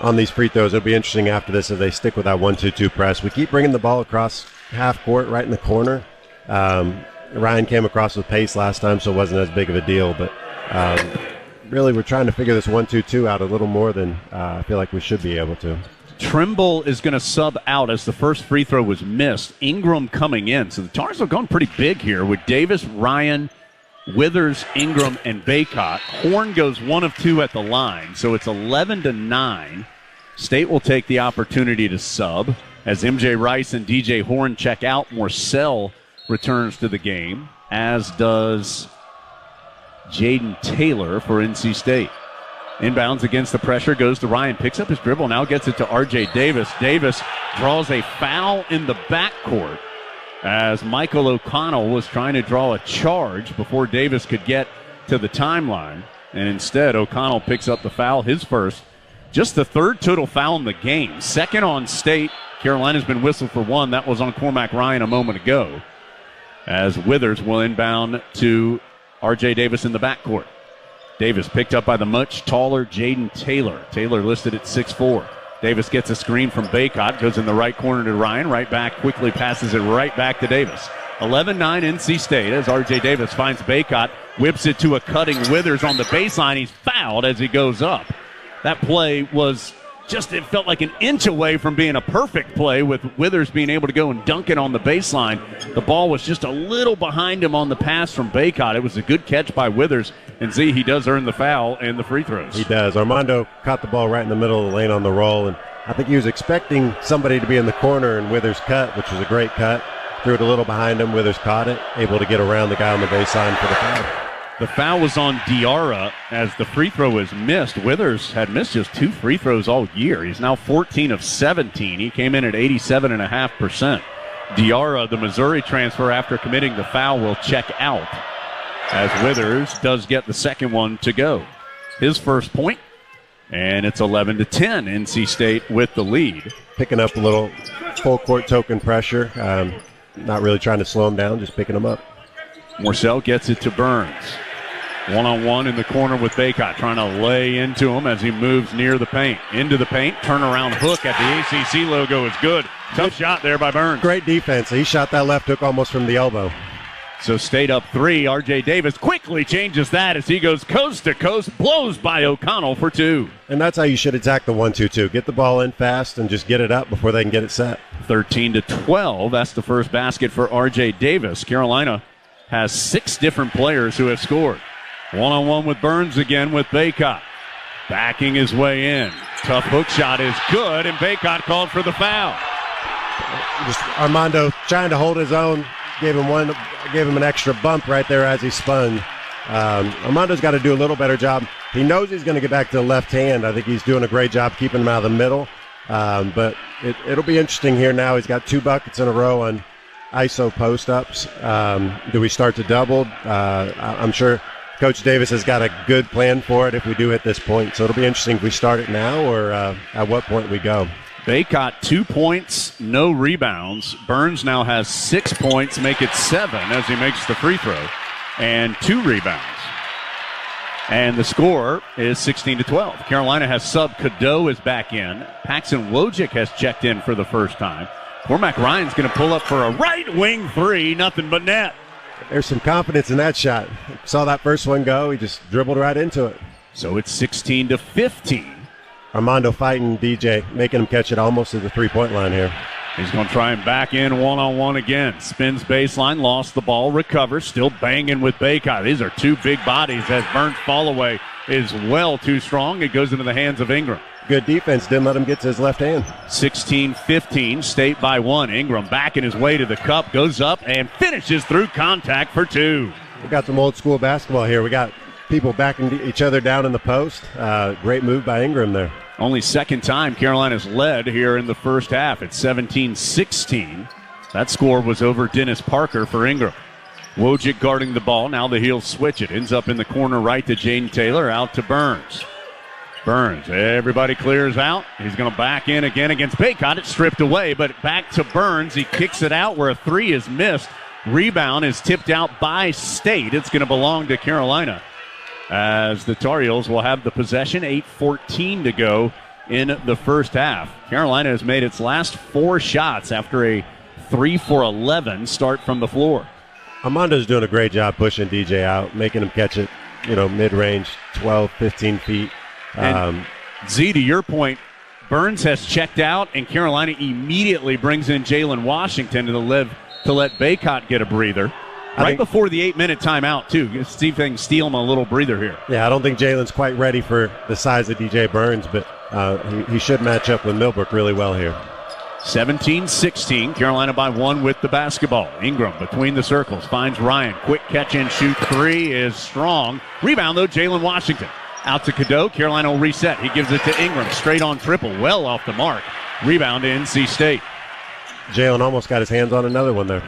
on these free throws, it'll be interesting after this if they stick with that 1-2-2 press. We keep bringing the ball across half court right in the corner. Ryan came across with pace last time, so it wasn't as big of a deal, but really we're trying to figure this 1-2-2 out a little more than I feel like we should be able to. Trimble is going to sub out as the first free throw was missed. Ingram coming in. So the Tars are going pretty big here with Davis, Ryan, Withers, Ingram, and Baycott. Horn goes 1 of 2 at the line, so it's 11-9. State will take the opportunity to sub as MJ Rice and DJ Horn check out. Morcell returns to the game, as does Jaden Taylor for NC State. Inbounds against the pressure, goes to Ryan, picks up his dribble, now gets it to R.J. Davis. Davis draws a foul in the backcourt as Michael O'Connell was trying to draw a charge before Davis could get to the timeline. And instead, O'Connell picks up the foul, his first. Just the 3rd total foul in the game. 2nd on State. Carolina's been whistled for one. That was on Cormac Ryan a moment ago, as Withers will inbound to R.J. Davis in the backcourt. Davis picked up by the much taller Jaden Taylor. Taylor listed at 6'4". Davis gets a screen from Baycott, goes in the right corner to Ryan, right back, quickly passes it right back to Davis. 11-9 NC State as R.J. Davis finds Baycott, whips it to a cutting Withers on the baseline. He's fouled as he goes up. That play was just, it felt like an inch away from being a perfect play, with Withers being able to go and dunk it on the baseline. The ball was just a little behind him on the pass from Baycott. It was a good catch by Withers, and he does earn the foul and the free throws. He does. Armando caught the ball right in the middle of the lane on the roll, and I think he was expecting somebody to be in the corner, and Withers cut, which was a great cut. Threw it a little behind him. Withers caught it, able to get around the guy on the baseline for the foul. The foul was on Diarra as the free throw was missed. Withers had missed just 2 free throws all year. He's now 14 of 17. He came in at 87.5%. Diarra, the Missouri transfer, after committing the foul, will check out, as Withers does get the second one to go. His first point, and it's 11-10. NC State with the lead. Picking up a little full court token pressure. Not really trying to slow him down, just picking him up. Morcell gets it to Burns. One-on-one in the corner with Baycott, trying to lay into him as he moves near the paint. Into the paint, turnaround hook at the ACC logo is good. Tough shot there by Burns. Great defense. He shot that left hook almost from the elbow. So State up 3. R.J. Davis quickly changes that as he goes coast to coast, blows by O'Connell for 2. And that's how you should attack the 1-2-2. Get the ball in fast and just get it up before they can get it set. 13-12. That's the first basket for R.J. Davis. Carolina has 6 different players who have scored. One-on-one with Burns again with Baycott. Backing his way in. Tough hook shot is good, and Baycott called for the foul. Just Armando trying to hold his own. Gave him an extra bump right there as he spun. Armando's got to do a little better job. He knows he's going to get back to the left hand. I think he's doing a great job keeping him out of the middle. But it'll be interesting here now. He's got 2 buckets in a row on ISO post-ups. Do we start to double? I'm sure Coach Davis has got a good plan for it if we do hit this point. So it'll be interesting if we start it now or at what point we go. Baycott 2 points, no rebounds. Burns now has 6 points, make it 7 as he makes the free throw, and 2 rebounds. And the score is 16-12. Carolina has sub. Cadeau is back in. Paxton Wojcik has checked in for the first time. Cormac Ryan's going to pull up for a right wing 3, nothing but net. There's some confidence in that shot. Saw that first one go. He just dribbled right into it. So it's 16-15. Armando fighting DJ, making him catch it almost at the 3-point line here. He's going to try and back in one-on-one again. Spins baseline, lost the ball, recovers, still banging with Baycott. These are 2 big bodies as Burns' fall away is well too strong. It goes into the hands of Ingram. Good defense, didn't let him get to his left hand. 16-15, State by 1. Ingram backing his way to the cup, goes up and finishes through contact for 2. We got some old school basketball here. We got people backing each other down in the post. Great move by Ingram there. Only second time Carolina's led here in the first half. It's 17-16. That score was over Dennis Parker for Ingram. Wojcik guarding the ball. Now the he'll switch it. Ends up in the corner right to Jaden Taylor. Out to Burns. Burns, everybody clears out. He's going to back in again against Baycott. It's stripped away, but back to Burns. He kicks it out where a 3 is missed. Rebound is tipped out by State. It's going to belong to Carolina, as the Tar Heels will have the possession. 8:14 to go in the first half. Carolina has made its last 4 shots after a 3-for-11 start from the floor. Armando's doing a great job pushing DJ out, making him catch it, mid-range, 12, 15 feet. And Z, to your point, Burns has checked out, and Carolina immediately brings in Jalen Washington to let Baycott get a breather. Right before the 8-minute timeout, too. See if they can steal him a little breather here. Yeah, I don't think Jalen's quite ready for the size of DJ Burns, but he should match up with Millbrook really well here. 17-16, Carolina by 1 with the basketball. Ingram between the circles, finds Ryan. Quick catch and shoot 3 is strong. Rebound, though, Jalen Washington. Out to Cadeau, Carolina will reset. He gives it to Ingram, straight on triple, well off the mark. Rebound to NC State. Jalen almost got his hands on another one there.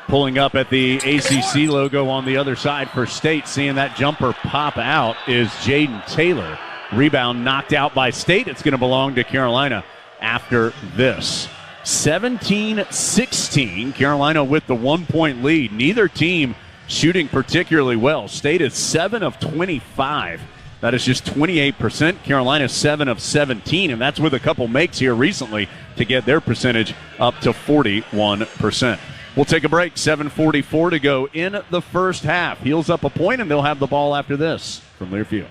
Pulling up at the ACC logo on the other side for State, seeing that jumper pop out is Jaden Taylor. Rebound knocked out by State. It's going to belong to Carolina after this. 17-16. Carolina with the 1-point lead. Neither team shooting particularly well. State is 7 of 25. That is just 28%. Carolina 7 of 17, and that's with a couple makes here recently to get their percentage up to 41%. We'll take a break. 7:44 to go in the first half. Heels up a point, and they'll have the ball after this from Learfield.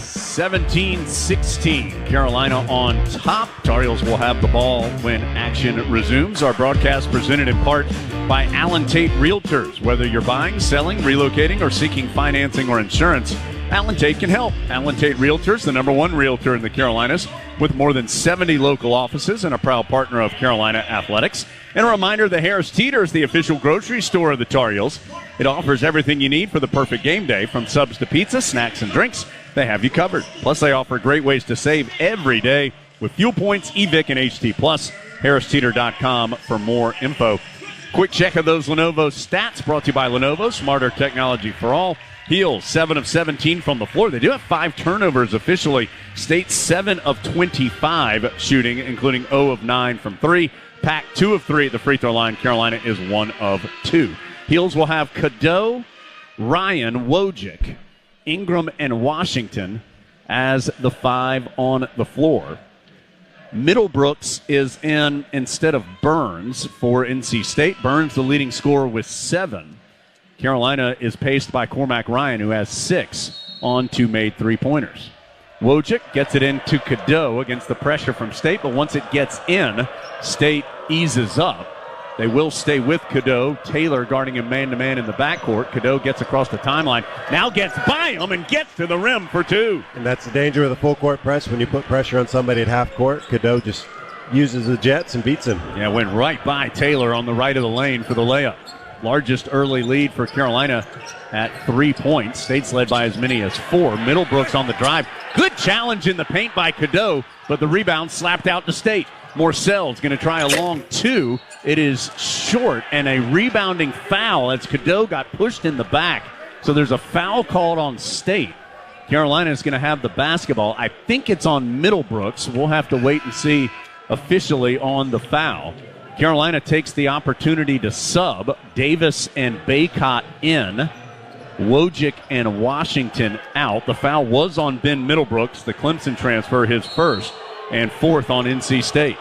(17-16). Carolina on top. Tar Heels will have the ball when action resumes. Our broadcast presented in part by Allen Tate Realtors. Whether you're buying, selling, relocating, or seeking financing or insurance, Allen Tate can help. Allen Tate Realtors, the #1 realtor in the Carolinas, with more than 70 local offices and a proud partner of Carolina Athletics. And a reminder, the Harris Teeter is the official grocery store of the Tar Heels. It offers everything you need for the perfect game day, from subs to pizza, snacks, and drinks. They have you covered. Plus, they offer great ways to save every day with fuel points, eVic, and HT+. HarrisTeeter.com for more info. Quick check of those Lenovo stats brought to you by Lenovo, smarter technology for all. Heels, 7 of 17 from the floor. They do have 5 turnovers officially. State 7 of 25 shooting, including 0 of 9 from 3. Pack 2 of 3 at the free throw line. Carolina is 1 of 2. Heels will have Cadeau, Ryan, Wojcik, Ingram, and Washington as the 5 on the floor. Middlebrooks is in instead of Burns for NC State. Burns, the leading scorer, with 7. Carolina is paced by Cormac Ryan, who has 6 on 2 made three-pointers. Wojcik gets it into Cadeau against the pressure from State, but once it gets in, State eases up. They will stay with Cadeau. Taylor guarding him man-to-man in the backcourt. Cadeau gets across the timeline. Now gets by him and gets to the rim for 2. And that's the danger of the full-court press. When you put pressure on somebody at half-court, Cadeau just uses the jets and beats him. Yeah, went right by Taylor on the right of the lane for the layup. Largest early lead for Carolina at 3 points. State's led by as many as 4. Middlebrooks on the drive. Good challenge in the paint by Cadeau, but the rebound slapped out to State. Morcell's going to try a long 2. It is short, and a rebounding foul as Cadeau got pushed in the back. So there's a foul called on State. Carolina is going to have the basketball. I think it's on Middlebrooks. We'll have to wait and see officially on the foul. Carolina takes the opportunity to sub. Davis and Baycott in. Wojcik and Washington out. The foul was on Ben Middlebrooks, the Clemson transfer, his first and 4th on NC State.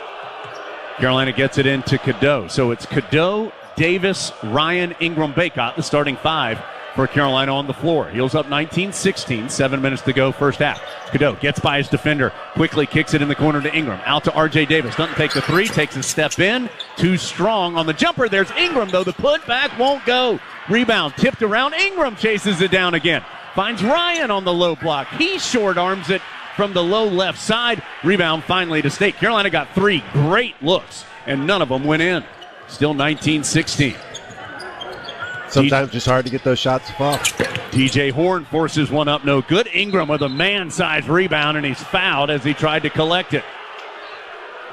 Carolina gets it into Cadeau. So it's Cadeau, Davis, Ryan, Ingram, Baycott, the starting 5 for Carolina on the floor. Heels up 19-16, 7 minutes to go first half. Cadeau gets by his defender, quickly kicks it in the corner to Ingram. Out to R.J. Davis, doesn't take the 3, takes a step in. Too strong on the jumper. There's Ingram, though. The putback won't go. Rebound tipped around. Ingram chases it down again. Finds Ryan on the low block. He short arms it from the low left side. Rebound finally to State. Carolina got 3 great looks, and none of them went in. Still 19-16. Sometimes just hard to get those shots to fall. TJ Horn forces one up, no good. Ingram with a man-sized rebound, and he's fouled as he tried to collect it.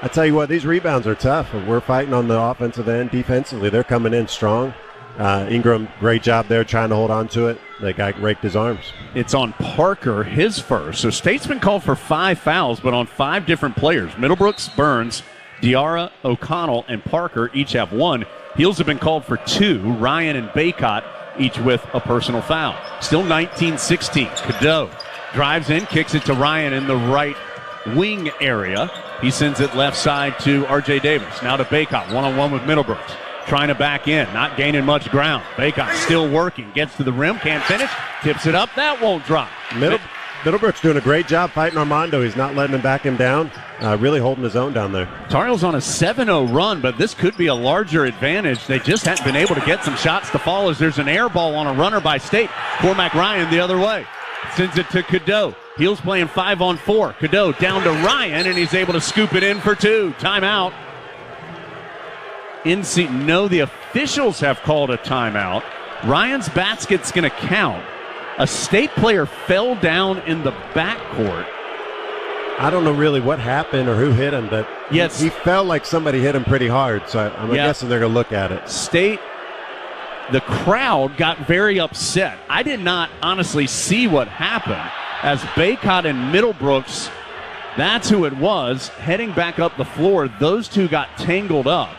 I tell you what, these rebounds are tough. We're fighting on the offensive end. Defensively, they're coming in strong. Ingram, great job there trying to hold on to it. That guy raked his arms. It's on Parker, his first. So State's been called for 5 fouls, but on 5 different players. Middlebrooks, Burns, Diarra, O'Connell, and Parker each have 1. Heels have been called for 2. Ryan and Baycott each with a personal foul. Still 19-16. Cadeau drives in, kicks it to Ryan in the right wing area. He sends it left side to R.J. Davis. Now to Baycott, one-on-one with Middlebrooks. Trying to back in, not gaining much ground. Baycott still working, gets to the rim, can't finish, tips it up, that won't drop. Middlebrooks doing a great job fighting Armando. He's not letting him back him down, really holding his own down there. Tar Heels on a 7-0 run, but this could be a larger advantage. They just haven't been able to get some shots to fall as there's an air ball on a runner by State. Cormac Ryan the other way. Sends it to Cadeau. Heels playing 5-on-4. Cadeau down to Ryan, and he's able to scoop it in for 2. Timeout. The officials have called a timeout. Ryan's basket's going to count. A State player fell down in the backcourt. I don't know really what happened or who hit him, but yes, he felt like somebody hit him pretty hard, so I'm guessing they're going to look at it. State, the crowd got very upset. I did not honestly see what happened, as Baycott and Middlebrooks, that's who it was, heading back up the floor. Those two got tangled up.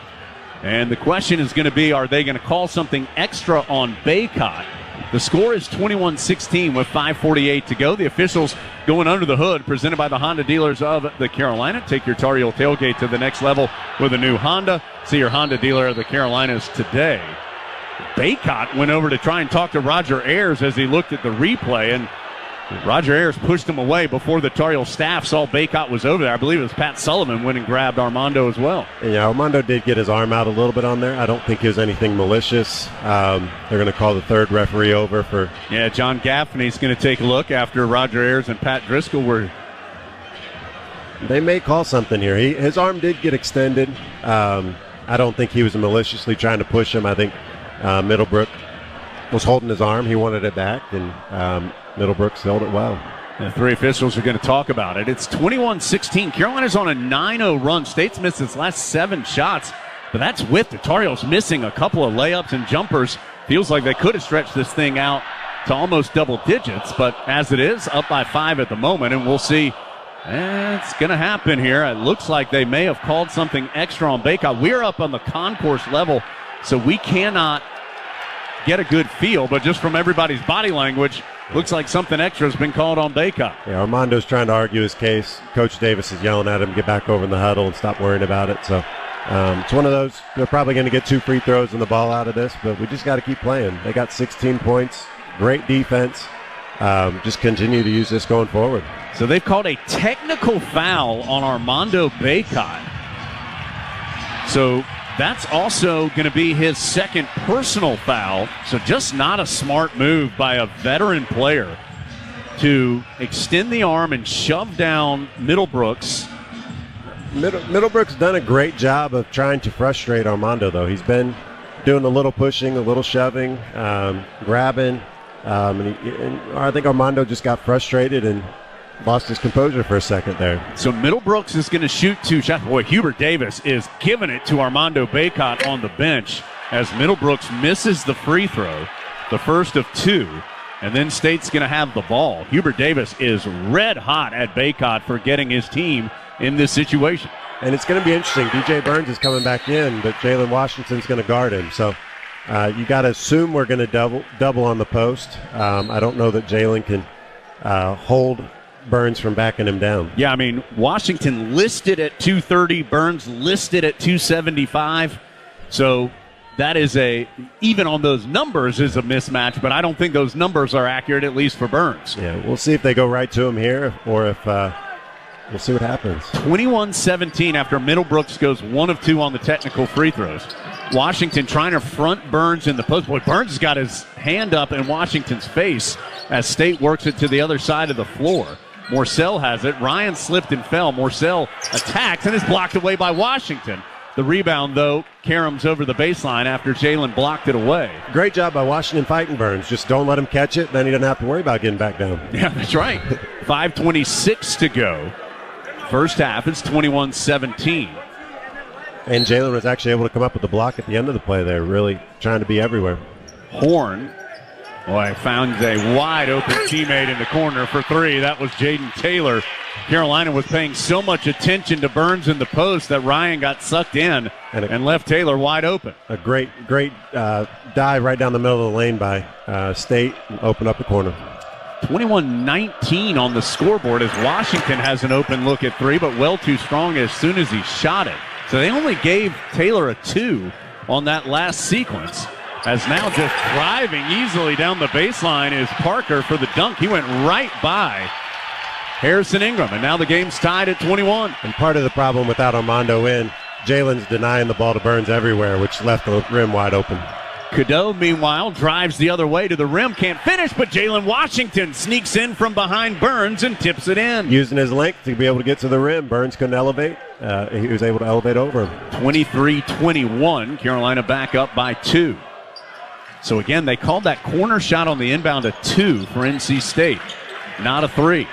And the question is going to be, are they going to call something extra on Baycott? The score is 21-16 with 5:48 to go. The officials going under the hood, presented by the Honda dealers of the Carolina. Take your Tar Heel tailgate to the next level with a new Honda. See your Honda dealer of the Carolinas today. Baycott went over to try and talk to Roger Ayers as he looked at the replay, and Roger Ayers pushed him away before the Tar Heel staff saw Baycott was over there. I believe it was Pat Sullivan went and grabbed Armando as well. Yeah, Armando did get his arm out a little bit on there. I don't think it was anything malicious. They're going to call the third referee over for... Yeah, John Gaffney's going to take a look after Roger Ayers and Pat Driscoll were... They may call something here. His arm did get extended. I don't think he was maliciously trying to push him. I think Middlebrook was holding his arm. He wanted it back, and Middlebrooks held it well. The three officials are going to talk about it. It's 21-16. Carolina's on a 9-0 run. State's missed its last 7 shots, but that's with the Tar Heels missing a couple of layups and jumpers. Feels like they could have stretched this thing out to almost double digits, but as it is, up by 5 at the moment, and we'll see. It's going to happen here. It looks like they may have called something extra on Baycott. We're up on the concourse level, so we cannot get a good feel, but just from everybody's body language, looks like something extra has been called on Baycott. Yeah, Armando's trying to argue his case. Coach Davis is yelling at him, get back over in the huddle and stop worrying about it. So it's one of those, they're probably going to get 2 free throws and the ball out of this, but we just got to keep playing. They got 16 points, great defense. Just continue to use this going forward. So they've called a technical foul on Armando Baycott. So that's also going to be his second personal foul. So just not a smart move by a veteran player to extend the arm and shove down Middlebrooks. Middlebrooks done a great job of trying to frustrate Armando, though. He's been doing a little pushing, a little shoving, grabbing. And I think Armando just got frustrated and lost his composure for a second there. So Middlebrooks is going to shoot 2 shots. Boy, Hubert Davis is giving it to Armando Baycott on the bench as Middlebrooks misses the free throw, the first of 2, and then State's going to have the ball. Hubert Davis is red hot at Baycott for getting his team in this situation. And it's going to be interesting. DJ Burns is coming back in, but Jalen Washington's going to guard him. So you got to assume we're going to double on the post. I don't know that Jalen can hold Burns from backing him down. Yeah, I mean, Washington listed at 230, Burns listed at 275. So that is even on those numbers is a mismatch, but I don't think those numbers are accurate, at least for Burns. Yeah, we'll see if they go right to him here or if we'll see what happens. 21-17 after Middlebrooks goes 1 of 2 on the technical free throws. Washington trying to front Burns in the post. Boy, Burns has got his hand up in Washington's face as State works it to the other side of the floor. Morcell has it. Ryan slipped and fell. Morcell attacks and is blocked away by Washington. The rebound, though, caroms over the baseline after Jalen blocked it away. Great job by Washington fighting Burns. Just don't let him catch it, then he doesn't have to worry about getting back down. Yeah, that's right. 5:26 to go. First half, it's 21-17. And Jalen was actually able to come up with the block at the end of the play there, really trying to be everywhere. Horn, boy, found a wide-open teammate in the corner for 3. That was Jaden Taylor. Carolina was paying so much attention to Burns in the post that Ryan got sucked in and left Taylor wide open. A great dive right down the middle of the lane by State and open up the corner. 21-19 on the scoreboard as Washington has an open look at 3, but well too strong as soon as he shot it. So they only gave Taylor a 2 on that last sequence. As now just driving easily down the baseline is Parker for the dunk. He went right by Harrison Ingram, and now the game's tied at 21. And part of the problem without Armando in, Jalen's denying the ball to Burns everywhere, which left the rim wide open. Cadeau, meanwhile, drives the other way to the rim. Can't finish, but Jalen Washington sneaks in from behind Burns and tips it in. Using his length to be able to get to the rim. Burns couldn't elevate. He was able to elevate over him. 23-21. Carolina back up by 2. So, again, they called that corner shot on the inbound a 2 for NC State, not a 3.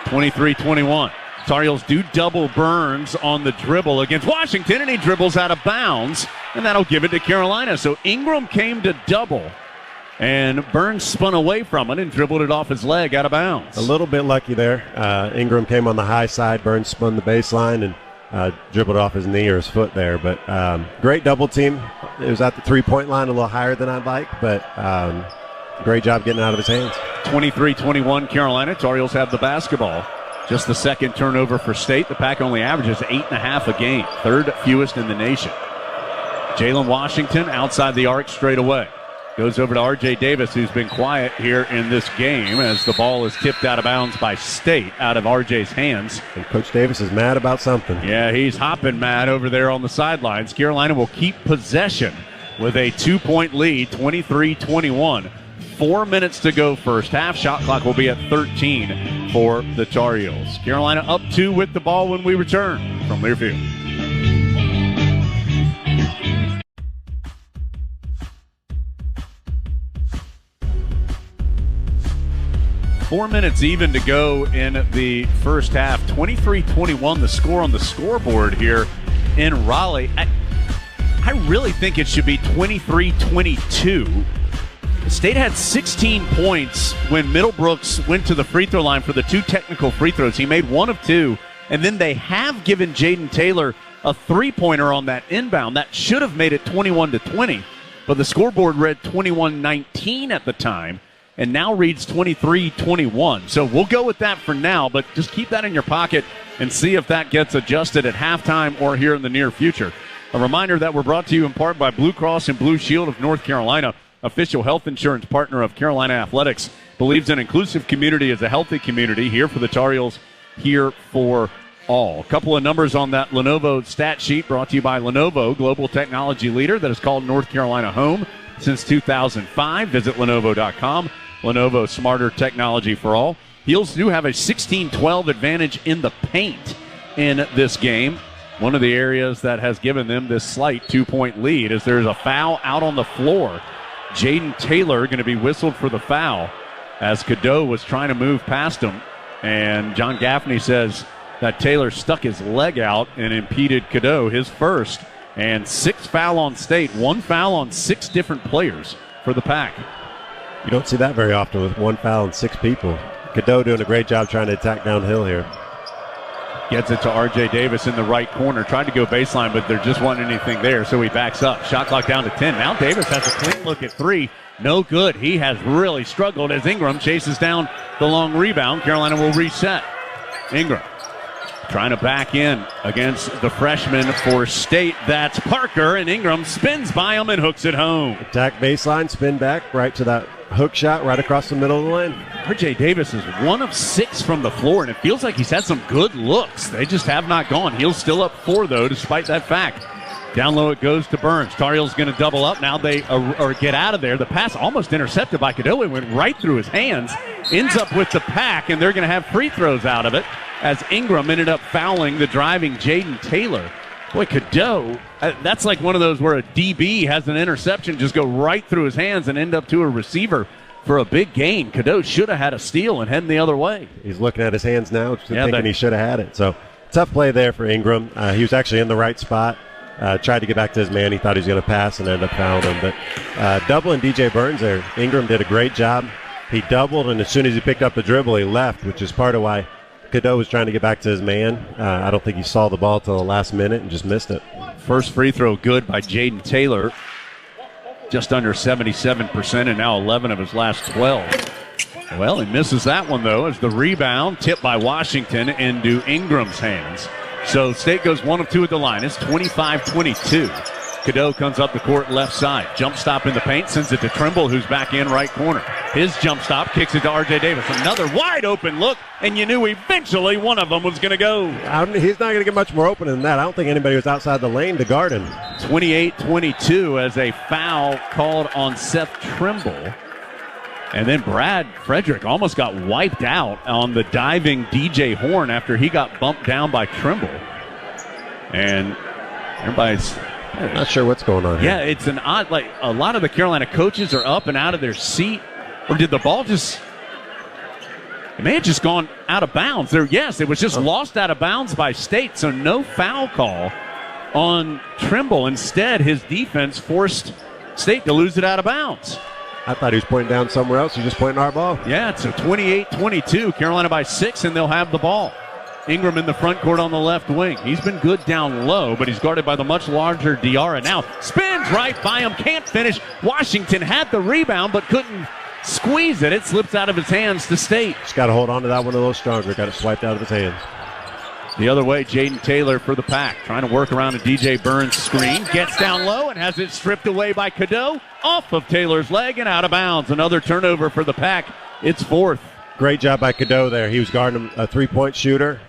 23-21. Tar Heels do double Burns on the dribble against Washington, and he dribbles out of bounds, and that'll give it to Carolina. So Ingram came to double And Burns spun away from it and dribbled it off his leg out of bounds. A little bit lucky there. Ingram came on the high side. Burns spun the baseline and dribbled off his knee or his foot there. But great double team. It was at the three-point line, a little higher than I'd like, but great job getting it out of his hands. 23-21 Carolina. Tar Heels have the basketball. Just the second turnover for State. The Pack only averages 8.5 a game, third fewest in the nation. Jalen Washington outside the arc straight away. Goes over to R.J. Davis, who's been quiet here in this game as the ball is tipped out of bounds by State, out of R.J.'s hands. And Coach Davis is mad about something. Yeah, he's hopping mad over there on the sidelines. Carolina will keep possession with a 2-point lead, 23-21. 4 minutes to go first half. Shot clock will be at 13 for the Tar Heels. Carolina up 2 with the ball when we return from Learfield. 4 minutes even to go in the first half. 23-21 the score on the scoreboard here in Raleigh. I really think it should be 23-22. State had 16 points when Middlebrooks went to the free throw line for the 2 technical free throws. He made 1 of 2, and then they have given Jaden Taylor a three-pointer on that inbound. That should have made it 21-20, but the scoreboard read 21-19 at the time, and now reads 23-21. So we'll go with that for now, but just keep that in your pocket and see if that gets adjusted at halftime or here in the near future. A reminder that we're brought to you in part by Blue Cross and Blue Shield of North Carolina, official health insurance partner of Carolina Athletics. Believes an inclusive community is a healthy community. Here for the Tar Heels, here for all. A couple of numbers on that Lenovo stat sheet brought to you by Lenovo, global technology leader that has called North Carolina home since 2005. Visit Lenovo.com. Lenovo, smarter technology for all. Heels do have a 16-12 advantage in the paint in this game. One of the areas that has given them this slight 2-point lead is there's a foul out on the floor. Jaden Taylor going to be whistled for the foul as Cadeau was trying to move past him. And John Gaffney says that Taylor stuck his leg out and impeded Cadeau, his first. And 6 foul on State, 1 foul on 6 different players for the Pack. You don't see that very often with 1 foul and 6 people. Cadeau doing a great job trying to attack downhill here. Gets it to R.J. Davis in the right corner. Tried to go baseline, but there just wasn't anything there, so he backs up. Shot clock down to 10. Now Davis has a clean look at 3. No good. He has really struggled as Ingram chases down the long rebound. Carolina will reset. Ingram trying to back in against the freshman for State. That's Parker, and Ingram spins by him and hooks it home. Attack baseline, spin back, right to that hook shot right across the middle of the lane. R.J. Davis is 1 of 6 from the floor, and it feels like he's had some good looks. They just have not gone. He's still up 4, though, despite that fact. Down low it goes to Burns. Tar Heels going to double up. Now they get out of there. The pass almost intercepted by Cadeau. It went right through his hands. Ends up with the Pack, and they're going to have free throws out of it as Ingram ended up fouling the driving Jaden Taylor. Boy, Cadeau, that's like one of those where a DB has an interception just go right through his hands and end up to a receiver for a big gain. Cadeau should have had a steal and heading the other way. He's looking at his hands now, thinking he should have had it. So tough play there for Ingram. He was actually in the right spot. Tried to get back to his man. He thought he was going to pass and ended up fouling him. But doubling DJ Burns there. Ingram did a great job. He doubled, and as soon as he picked up the dribble, he left, which is part of why Cadeau was trying to get back to his man. I don't think he saw the ball till the last minute and just missed it. First free throw good by Jaden Taylor. Just under 77%, and now 11 of his last 12. Well, he misses that one, though, as the rebound tipped by Washington into Ingram's hands. So State goes 1 of 2 at the line. It's 25-22. Cadeau comes up the court left side. Jump stop in the paint, sends it to Trimble, who's back in right corner. His jump stop kicks it to R.J. Davis. Another wide open look, and you knew eventually one of them was going to go. He's not going to get much more open than that. I don't think anybody was outside the lane to guard him. 28-22 as a foul called on Seth Trimble. And then Brad Frederick almost got wiped out on the diving DJ Horn after he got bumped down by Trimble. And everybody's not sure what's going on here. Yeah, it's an odd, like a lot of the Carolina coaches are up and out of their seat. Or did the ball it may have just gone out of bounds. It was just lost out of bounds by State, so no foul call on Trimble. Instead, his defense forced State to lose it out of bounds. I thought he was pointing down somewhere else. He's just pointing our ball. Yeah, it's a 28-22. Carolina by 6, and they'll have the ball. Ingram in the front court on the left wing. He's been good down low, but he's guarded by the much larger Diarra. Now spins right by him, can't finish. Washington had the rebound, but couldn't squeeze it. It slips out of his hands to State. Just got to hold on to that one a little stronger. Got it swiped out of his hands. The other way, Jaden Taylor for the Pack, trying to work around a DJ Burns screen. Gets down low and has it stripped away by Cadeau. Off of Taylor's leg and out of bounds. Another turnover for the Pack. It's 4th. Great job by Cadeau there. He was guarding a three-point shooter.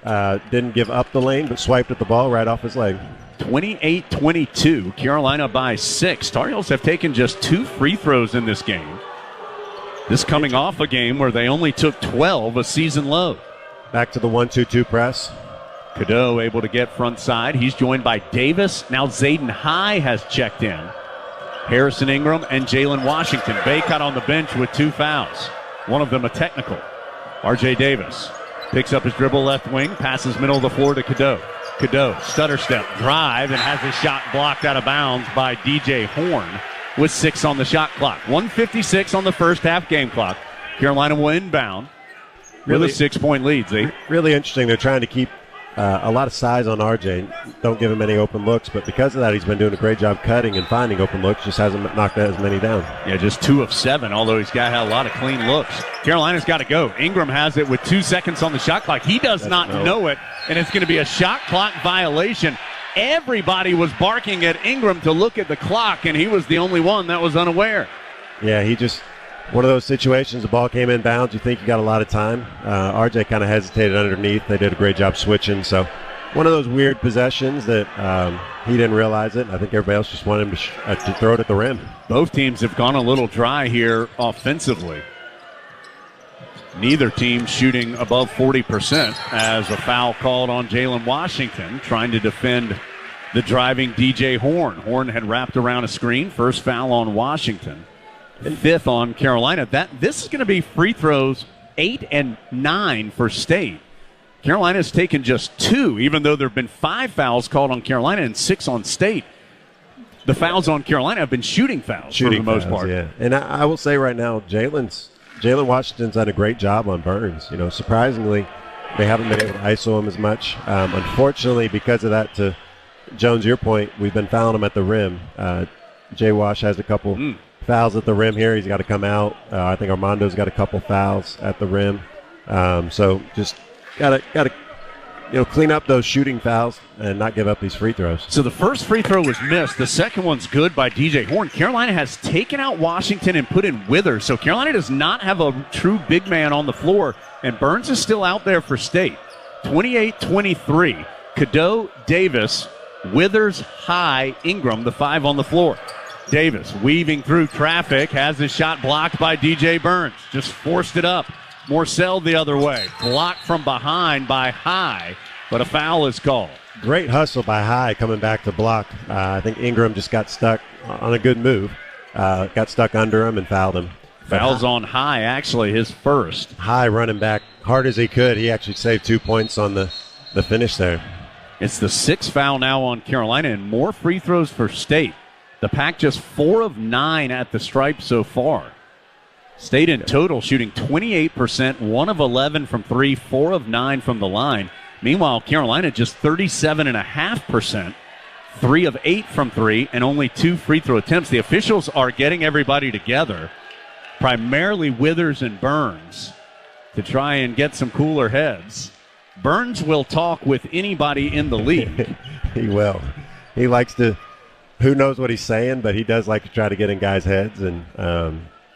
Didn't give up the lane, but swiped at the ball right off his leg. 28-22. Carolina by 6. Tar Heels have taken just 2 free throws in this game. This coming off a game where they only took 12, a season low. Back to the 1-2-2 press. Cadeau able to get front side. He's joined by Davis. Now Zayden High has checked in. Harrison Ingram and Jalen Washington. Baycott on the bench with 2 fouls. One of them a technical. R.J. Davis picks up his dribble left wing, passes middle of the floor to Cadeau. Cadeau, stutter step, drive, and has his shot blocked out of bounds by DJ Horn with 6 on the shot clock. 1:56 on the first half game clock. Carolina will inbound with a 6-point lead, Z. Really interesting. They're trying to keep a lot of size on RJ. Don't give him any open looks, but because of that, he's been doing a great job cutting and finding open looks. Just hasn't knocked as many down. Yeah, just 2 of 7, although he's got a lot of clean looks. Carolina's got to go. Ingram has it with 2 seconds on the shot clock. He does not know it, and it's going to be a shot clock violation. Everybody was barking at Ingram to look at the clock, and he was the only one that was unaware. Yeah, he just... One of those situations, the ball came in bounds. You think you got a lot of time. RJ kind of hesitated underneath. They did a great job switching. So one of those weird possessions that he didn't realize it. I think everybody else just wanted him to throw it at the rim. Both teams have gone a little dry here offensively. Neither team shooting above 40% as a foul called on Jalen Washington trying to defend the driving DJ Horn. Horn had wrapped around a screen. First foul on Washington. And 5th on Carolina. This is going to be free throws 8 and 9 for State. Carolina's taken just 2, even though there have been 5 fouls called on Carolina and 6 on State. The fouls on Carolina have been shooting fouls for the most part. Yeah, and I will say right now, Jalen Washington's done a great job on Burns. You know, surprisingly, they haven't been able to ISO him as much. Unfortunately, because of that, to Jones, your point, we've been fouling him at the rim. Jay Wash has a couple fouls at the rim here. He's got to come out. I think Armando's got a couple fouls at the rim. So just got to clean up those shooting fouls and not give up these free throws. So the first free throw was missed. The second one's good by DJ Horn. Carolina has taken out Washington and put in Withers. So Carolina does not have a true big man on the floor, and Burns is still out there for State. 28-23. Cadeau, Davis, Withers, High, Ingram, the 5 on the floor. Davis weaving through traffic, has his shot blocked by DJ Burns. Just forced it up. Morcell the other way. Blocked from behind by High, but a foul is called. Great hustle by High coming back to block. I think Ingram just got stuck on a good move. Got stuck under him and fouled him. Fouls on High, actually his first. High running back hard as he could. He actually saved 2 points on the finish there. It's the 6th foul now on Carolina and more free throws for State. The Pack just 4 of 9 at the stripe so far. State in total shooting 28%, 1 of 11 from 3, 4 of 9 from the line. Meanwhile, Carolina just 37.5%, 3 of 8 from 3, and only 2 free throw attempts. The officials are getting everybody together, primarily Withers and Burns, to try and get some cooler heads. Burns will talk with anybody in the league. He will. He likes to... Who knows what he's saying, but he does like to try to get in guys' heads, and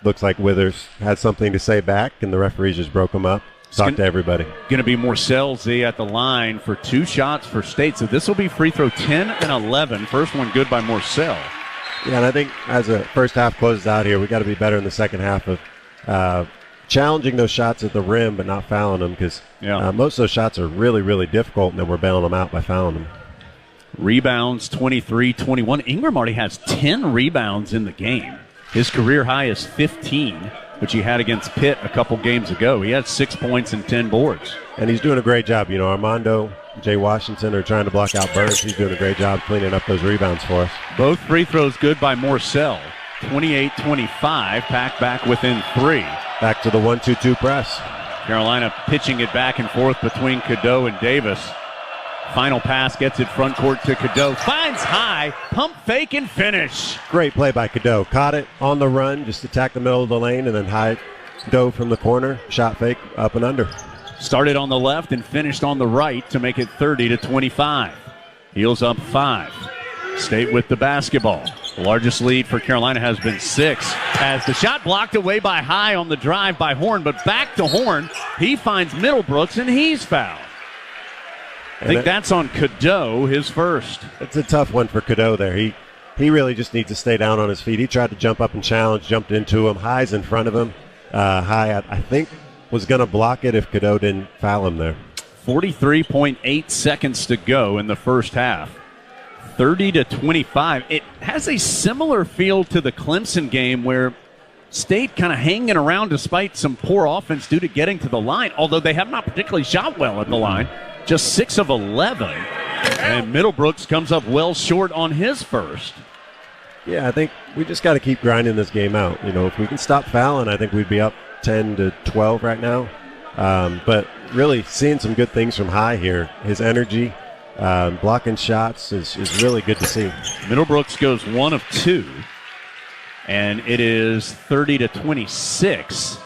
looks like Withers had something to say back, and the referees just broke him up. Talk to everybody. Going to be Morcell Z at the line for 2 shots for State, so this will be free throw 10 and 11. First one good by Morcell. Yeah, and I think as the first half closes out here, we got to be better in the second half of challenging those shots at the rim but not fouling them, because most of those shots are really, really difficult, and then we're bailing them out by fouling them. Rebounds 23-21. Ingram already has 10 rebounds in the game. His career high is 15, which he had against Pitt a couple games ago. He had 6 points and 10 boards. And he's doing a great job. You know, Armando, Jay Washington are trying to block out Burns. He's doing a great job cleaning up those rebounds for us. Both free throws good by Morcell. 28-25. Pack back within 3. Back to the 1-2-2 press. Carolina pitching it back and forth between Cadeau and Davis. Final pass gets it front court to Cadeau. Finds high, pump fake and finish. Great play by Cadeau. Caught it on the run, just attacked the middle of the lane, and then high dove from the corner. Shot fake, up and under. Started on the left and finished on the right to make it 30-25. Heels up 5. State with the basketball. The largest lead for Carolina has been 6. As the shot blocked away by High on the drive by Horn, but back to Horn. He finds Middlebrooks and he's fouled. I think that's on Cadeau, his first. It's a tough one for Cadeau there. He really just needs to stay down on his feet. He tried to jump up and challenge, jumped into him. High's in front of him. High, I think, was going to block it if Cadeau didn't foul him there. 43.8 seconds to go in the first half. 30-25. It has a similar feel to the Clemson game where State kind of hanging around despite some poor offense due to getting to the line, although they have not particularly shot well at the line. Just 6 of 11. And Middlebrooks comes up well short on his first. Yeah, I think we just got to keep grinding this game out. You know, if we can stop fouling, I think we'd be up 10-12 right now. But really seeing some good things from High here. His energy, blocking shots is really good to see. Middlebrooks goes 1 of 2. And it is 30-26.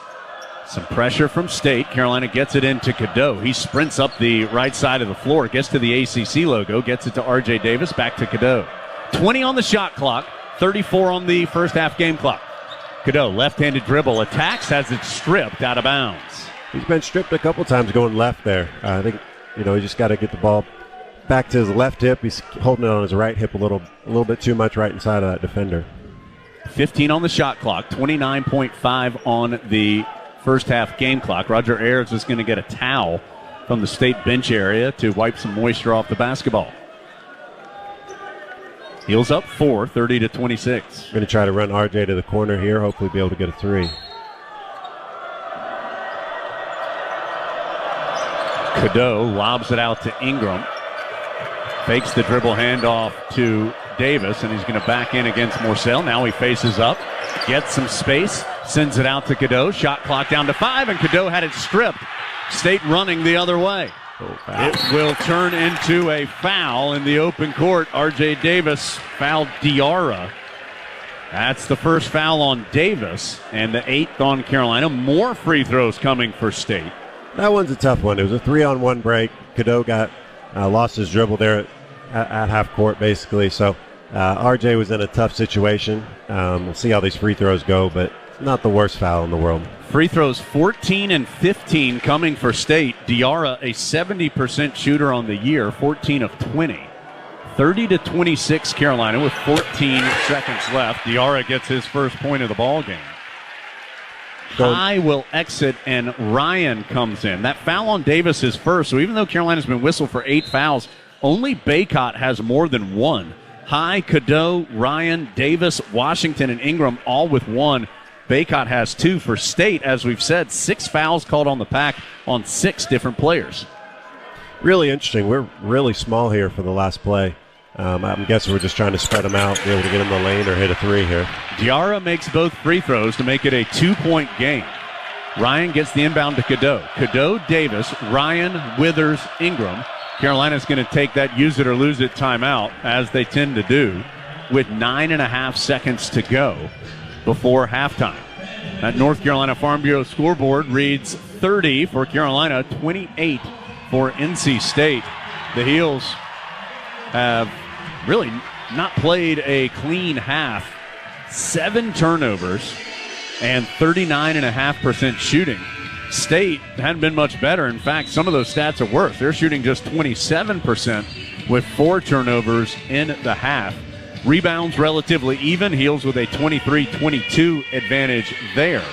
Some pressure from State. Carolina gets it into Cadeau. He sprints up the right side of the floor, gets to the ACC logo, gets it to R.J. Davis, back to Cadeau. 20 on the shot clock, 34 on the first half game clock. Cadeau, left-handed dribble, attacks, has it stripped out of bounds. He's been stripped a couple times going left there. I think, he just got to get the ball back to his left hip. He's holding it on his right hip a little bit too much right inside of that defender. 15 on the shot clock, 29.5 on the first half game clock. Roger Ayers is going to get a towel from the State bench area to wipe some moisture off the basketball. Heels up 4, 30-26. Going to try to run RJ to the corner here, hopefully be able to get a 3. Cadeau lobs it out to Ingram. Fakes the dribble handoff to Davis, and he's going to back in against Morcell. Now he faces up, gets some space, sends it out to Cadeau. Shot clock down to 5, and Cadeau had it stripped. State running the other way. It will turn into a foul in the open court. R.J. Davis fouled Diarra. That's the first foul on Davis, and the 8th on Carolina. More free throws coming for State. That one's a tough one. It was a 3-on-1 break. Cadeau lost his dribble there at half court, basically. So RJ was in a tough situation. We'll see how these free throws go, but not the worst foul in the world. Free throws 14 and 15 coming for State. Diarra, a 70% shooter on the year, 14 of 20. 30-26 Carolina with 14 seconds left. Diarra gets his first point of the ball game. High will exit, and Ryan comes in. That foul on Davis is first, so even though Carolina's been whistled for 8 fouls, only Baycott has more than 1. High, Cadeau, Ryan, Davis, Washington, and Ingram all with 1. Baycott has 2 for State. As we've said, 6 fouls called on the Pack on 6 different players. Really interesting. We're really small here for the last play. I'm guessing we're just trying to spread them out, be able to get in the lane or hit a 3 here. Diarra makes both free throws to make it a 2-point game. Ryan gets the inbound to Cadeau. Cadeau, Davis, Ryan, Withers, Ingram. Carolina's going to take that use it or lose it timeout, as they tend to do, with 9.5 seconds to go before halftime. That North Carolina Farm Bureau scoreboard reads 30 for Carolina, 28 for NC State. The Heels have really not played a clean half. 7 turnovers and 39.5% shooting. State hadn't been much better. In fact, some of those stats are worse. They're shooting just 27% with 4 turnovers in the half. Rebounds relatively even. Heels with a 23-22 advantage there.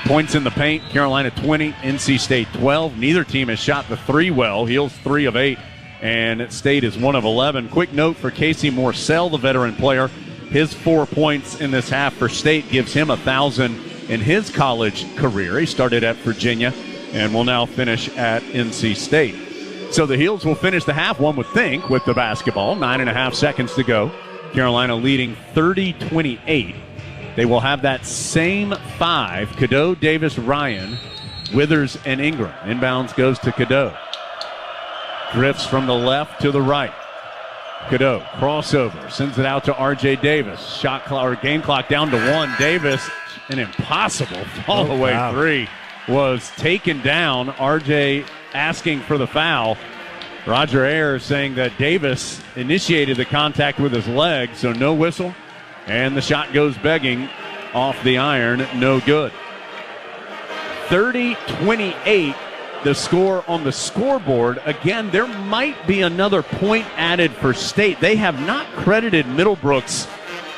Points in the paint, Carolina 20, NC State 12. Neither team has shot the 3 well. Heels 3 of 8, and State is 1 of 11. Quick note for Casey Morcell, the veteran player. His 4 points in this half for State gives him 1,000 in his college career. He started at Virginia and will now finish at NC State. So the Heels will finish the half, one would think, with the basketball. 9.5 seconds to go. Carolina leading 30-28. They will have that same 5, Cadeau, Davis, Ryan, Withers, and Ingram. Inbounds goes to Cadeau. Drifts from the left to the right. Cadeau, crossover, sends it out to R.J. Davis. Shot clock, or game clock down to 1. Davis, an impossible fall-away three, was taken down. R.J. asking for the foul. Roger Ayers saying that Davis initiated the contact with his leg, so no whistle. And the shot goes begging off the iron, no good. 30-28. The score on the scoreboard. Again, there might be another point added for State. They have not credited Middlebrooks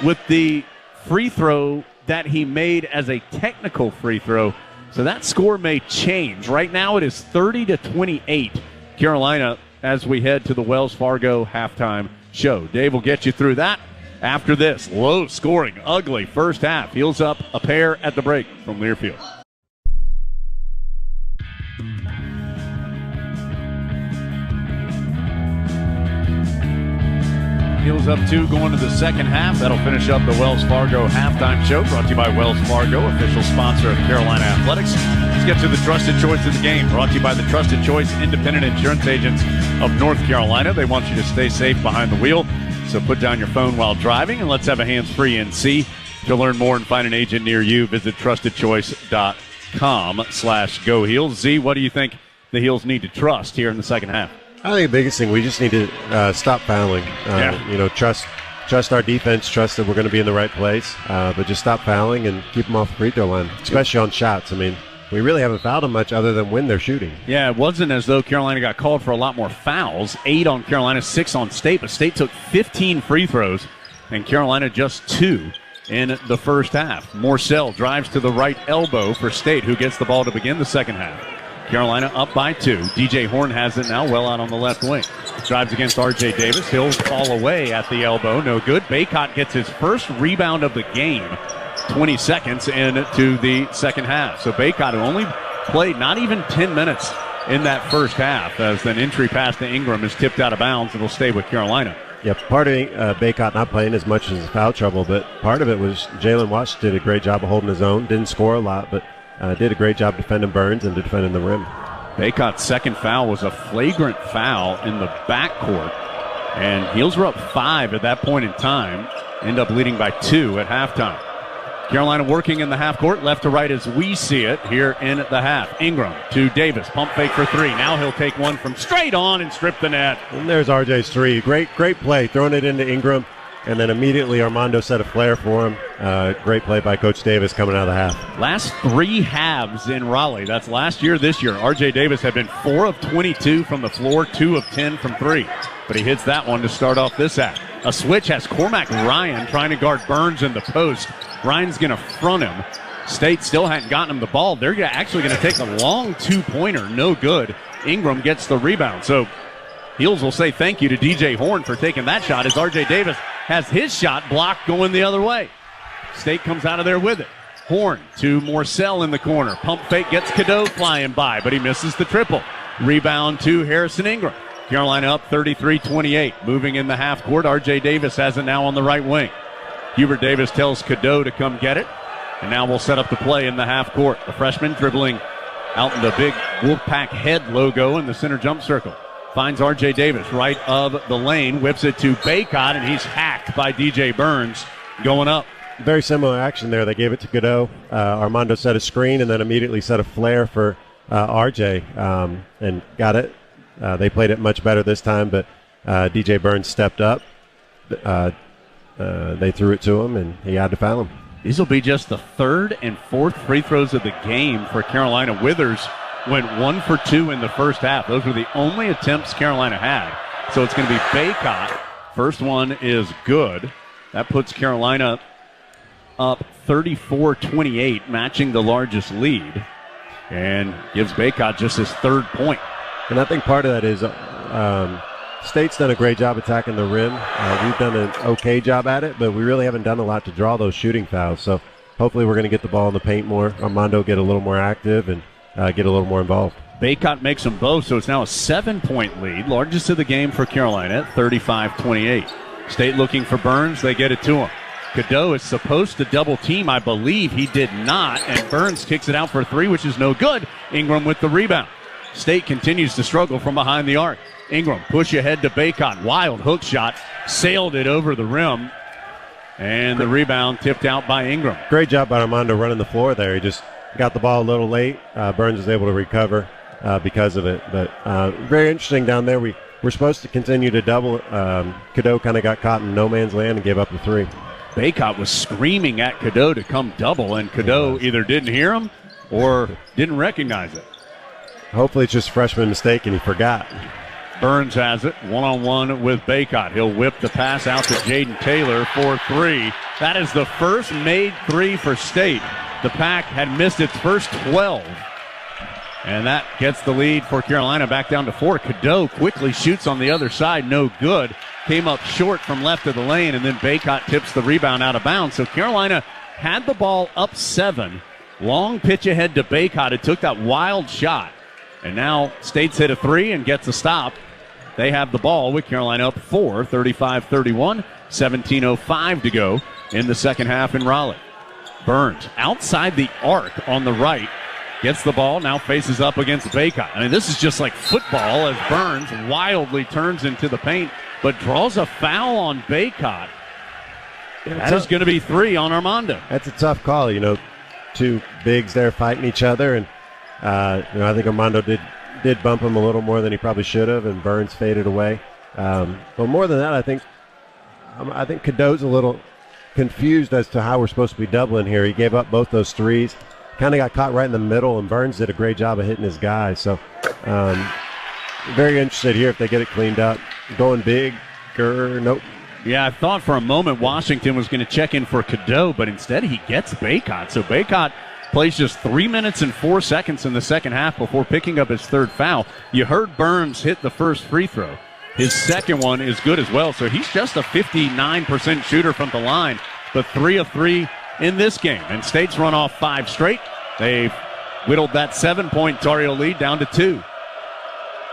with the free throw that he made as a technical free throw. So that score may change. Right now it is 30-28. Carolina as we head to the Wells Fargo halftime show. Dave will get you through that after this. Low scoring, ugly first half. Heels up a pair at the break from Learfield. Heels up 2 going to the second half. That'll finish up the Wells Fargo halftime show, brought to you by Wells Fargo, official sponsor of Carolina Athletics. Let's get to the trusted choice of the game, brought to you by the Trusted Choice Independent Insurance Agents of North Carolina. They want you to stay safe behind the wheel, so put down your phone while driving and let's have a hands-free NC. To learn more and find an agent near you, visit trustedchoice.com/go Heels. Z, what do you think the Heels need to trust here in the second half? I think the biggest thing, we just need to stop fouling. Trust our defense, trust that we're going to be in the right place, but just stop fouling and keep them off the free throw line, especially on shots. I mean, we really haven't fouled them much other than when they're shooting. Yeah, it wasn't as though Carolina got called for a lot more fouls. 8 on Carolina, 6 on State, but State took 15 free throws, and Carolina just 2 in the first half. Morcell drives to the right elbow for State, who gets the ball to begin the second half. Carolina up by 2. DJ Horn has it now, well out on the left wing. Drives against R.J. Davis. He'll fall away at the elbow. No good. Baycott gets his first rebound of the game. 20 seconds into the second half. So Baycott, who only played not even 10 minutes in that first half, as an entry pass to Ingram is tipped out of bounds and will stay with Carolina. Yeah, part of Baycott not playing as much as foul trouble, but part of it was Jalen Watts did a great job of holding his own. Didn't score a lot, but did a great job defending Burns and defending the rim. Baycott's second foul was a flagrant foul in the backcourt, and Heels were up 5 at that point in time. End up leading by 2 at halftime. Carolina working in the half court, left to right as we see it here in the half. Ingram to Davis, pump fake for 3. Now he'll take one from straight on and strip the net. And there's RJ's 3. Great play, throwing it into Ingram. And then immediately Armando set a flare for him. Great play by Coach Davis coming out of the half. Last 3 halves in Raleigh. That's last year, this year. R.J. Davis had been 4 of 22 from the floor, 2 of 10 from 3. But he hits that one to start off this half. A switch has Cormac Ryan trying to guard Burns in the post. Ryan's going to front him. State still hadn't gotten him the ball. They're actually going to take a long 2-pointer. No good. Ingram gets the rebound. So Heels will say thank you to DJ Horn for taking that shot as R.J. Davis has his shot blocked going the other way. State comes out of there with it. Horn to Morcell in the corner. Pump fake gets Cadeau flying by, but he misses the triple. Rebound to Harrison Ingram. Carolina up 33-28. Moving in the half court, R.J. Davis has it now on the right wing. Hubert Davis tells Cadeau to come get it. And now we'll set up the play in the half court. The freshman dribbling out in the big Wolfpack head logo in the center jump circle. Finds R.J. Davis right of the lane, whips it to Baycott, and he's hacked by DJ Burns going up. Very similar action there. They gave it to Cadeau. Armando set a screen and then immediately set a flare for R.J. And got it. They played it much better this time, but DJ Burns stepped up. They threw it to him, and he had to foul him. These will be just the 3rd and 4th free throws of the game for Carolina. Withers went 1 for 2 in the first half. Those were the only attempts Carolina had. So it's going to be Baycott. First one is good. That puts Carolina up 34-28, matching the largest lead, and gives Baycott just his 3rd point. And I think part of that is State's done a great job attacking the rim. We've done an okay job at it, but we really haven't done a lot to draw those shooting fouls. So hopefully we're going to get the ball in the paint more. Armando get a little more active and get a little more involved. Baycott makes them both, so it's now a 7-point lead, largest of the game for Carolina at 35-28. State looking for Burns. They get it to him. Cadeau is supposed to double team. I believe he did not, and Burns kicks it out for 3, which is no good. Ingram with the rebound. State continues to struggle from behind the arc. Ingram push ahead to Bacot. Wild hook shot. Sailed it over the rim. And the rebound tipped out by Ingram. Great job by Armando running the floor there. He just got the ball a little late. Burns was able to recover because of it. But very interesting down there. We're supposed to continue to double. Cadeau kind of got caught in no man's land and gave up the 3. Bacot was screaming at Cadeau to come double, and Cadeau either didn't hear him or didn't recognize it. Hopefully it's just a freshman mistake and he forgot. Burns has it, one-on-one with Bacot. He'll whip the pass out to Jaden Taylor for 3. That is the first made 3 for State. The Pack had missed its first 12. And that gets the lead for Carolina back down to 4. Cadeau quickly shoots on the other side, no good. Came up short from left of the lane, and then Bacot tips the rebound out of bounds. So Carolina had the ball up 7. Long pitch ahead to Bacot. It took that wild shot. And now State's hit a 3 and gets a stop. They have the ball with Carolina up 4, 35-31, 17:05 to go in the second half in Raleigh. Burns outside the arc on the right. Gets the ball, now faces up against Bacot. I mean, this is just like football as Burns wildly turns into the paint, but draws a foul on Bacot. That is going to be 3 on Armando. That's a tough call. Two bigs there fighting each other, and I think Armando did bump him a little more than he probably should have, and Burns faded away. But more than that, I think Cadeau's a little confused as to how we're supposed to be doubling here. He gave up both those 3s, kind of got caught right in the middle, and Burns did a great job of hitting his guy. So very interested here if they get it cleaned up. Going big, nope. Yeah, I thought for a moment Washington was going to check in for Cadeau, but instead he gets Bacot. So Bacot plays just 3 minutes and 4 seconds in the second half before picking up his 3rd foul. You heard Burns hit the first free throw. His second one is good as well, so he's just a 59% shooter from the line, but 3 of 3 in this game. And State's run off 5 straight. They've whittled that 7-point Tar Heel lead down to 2.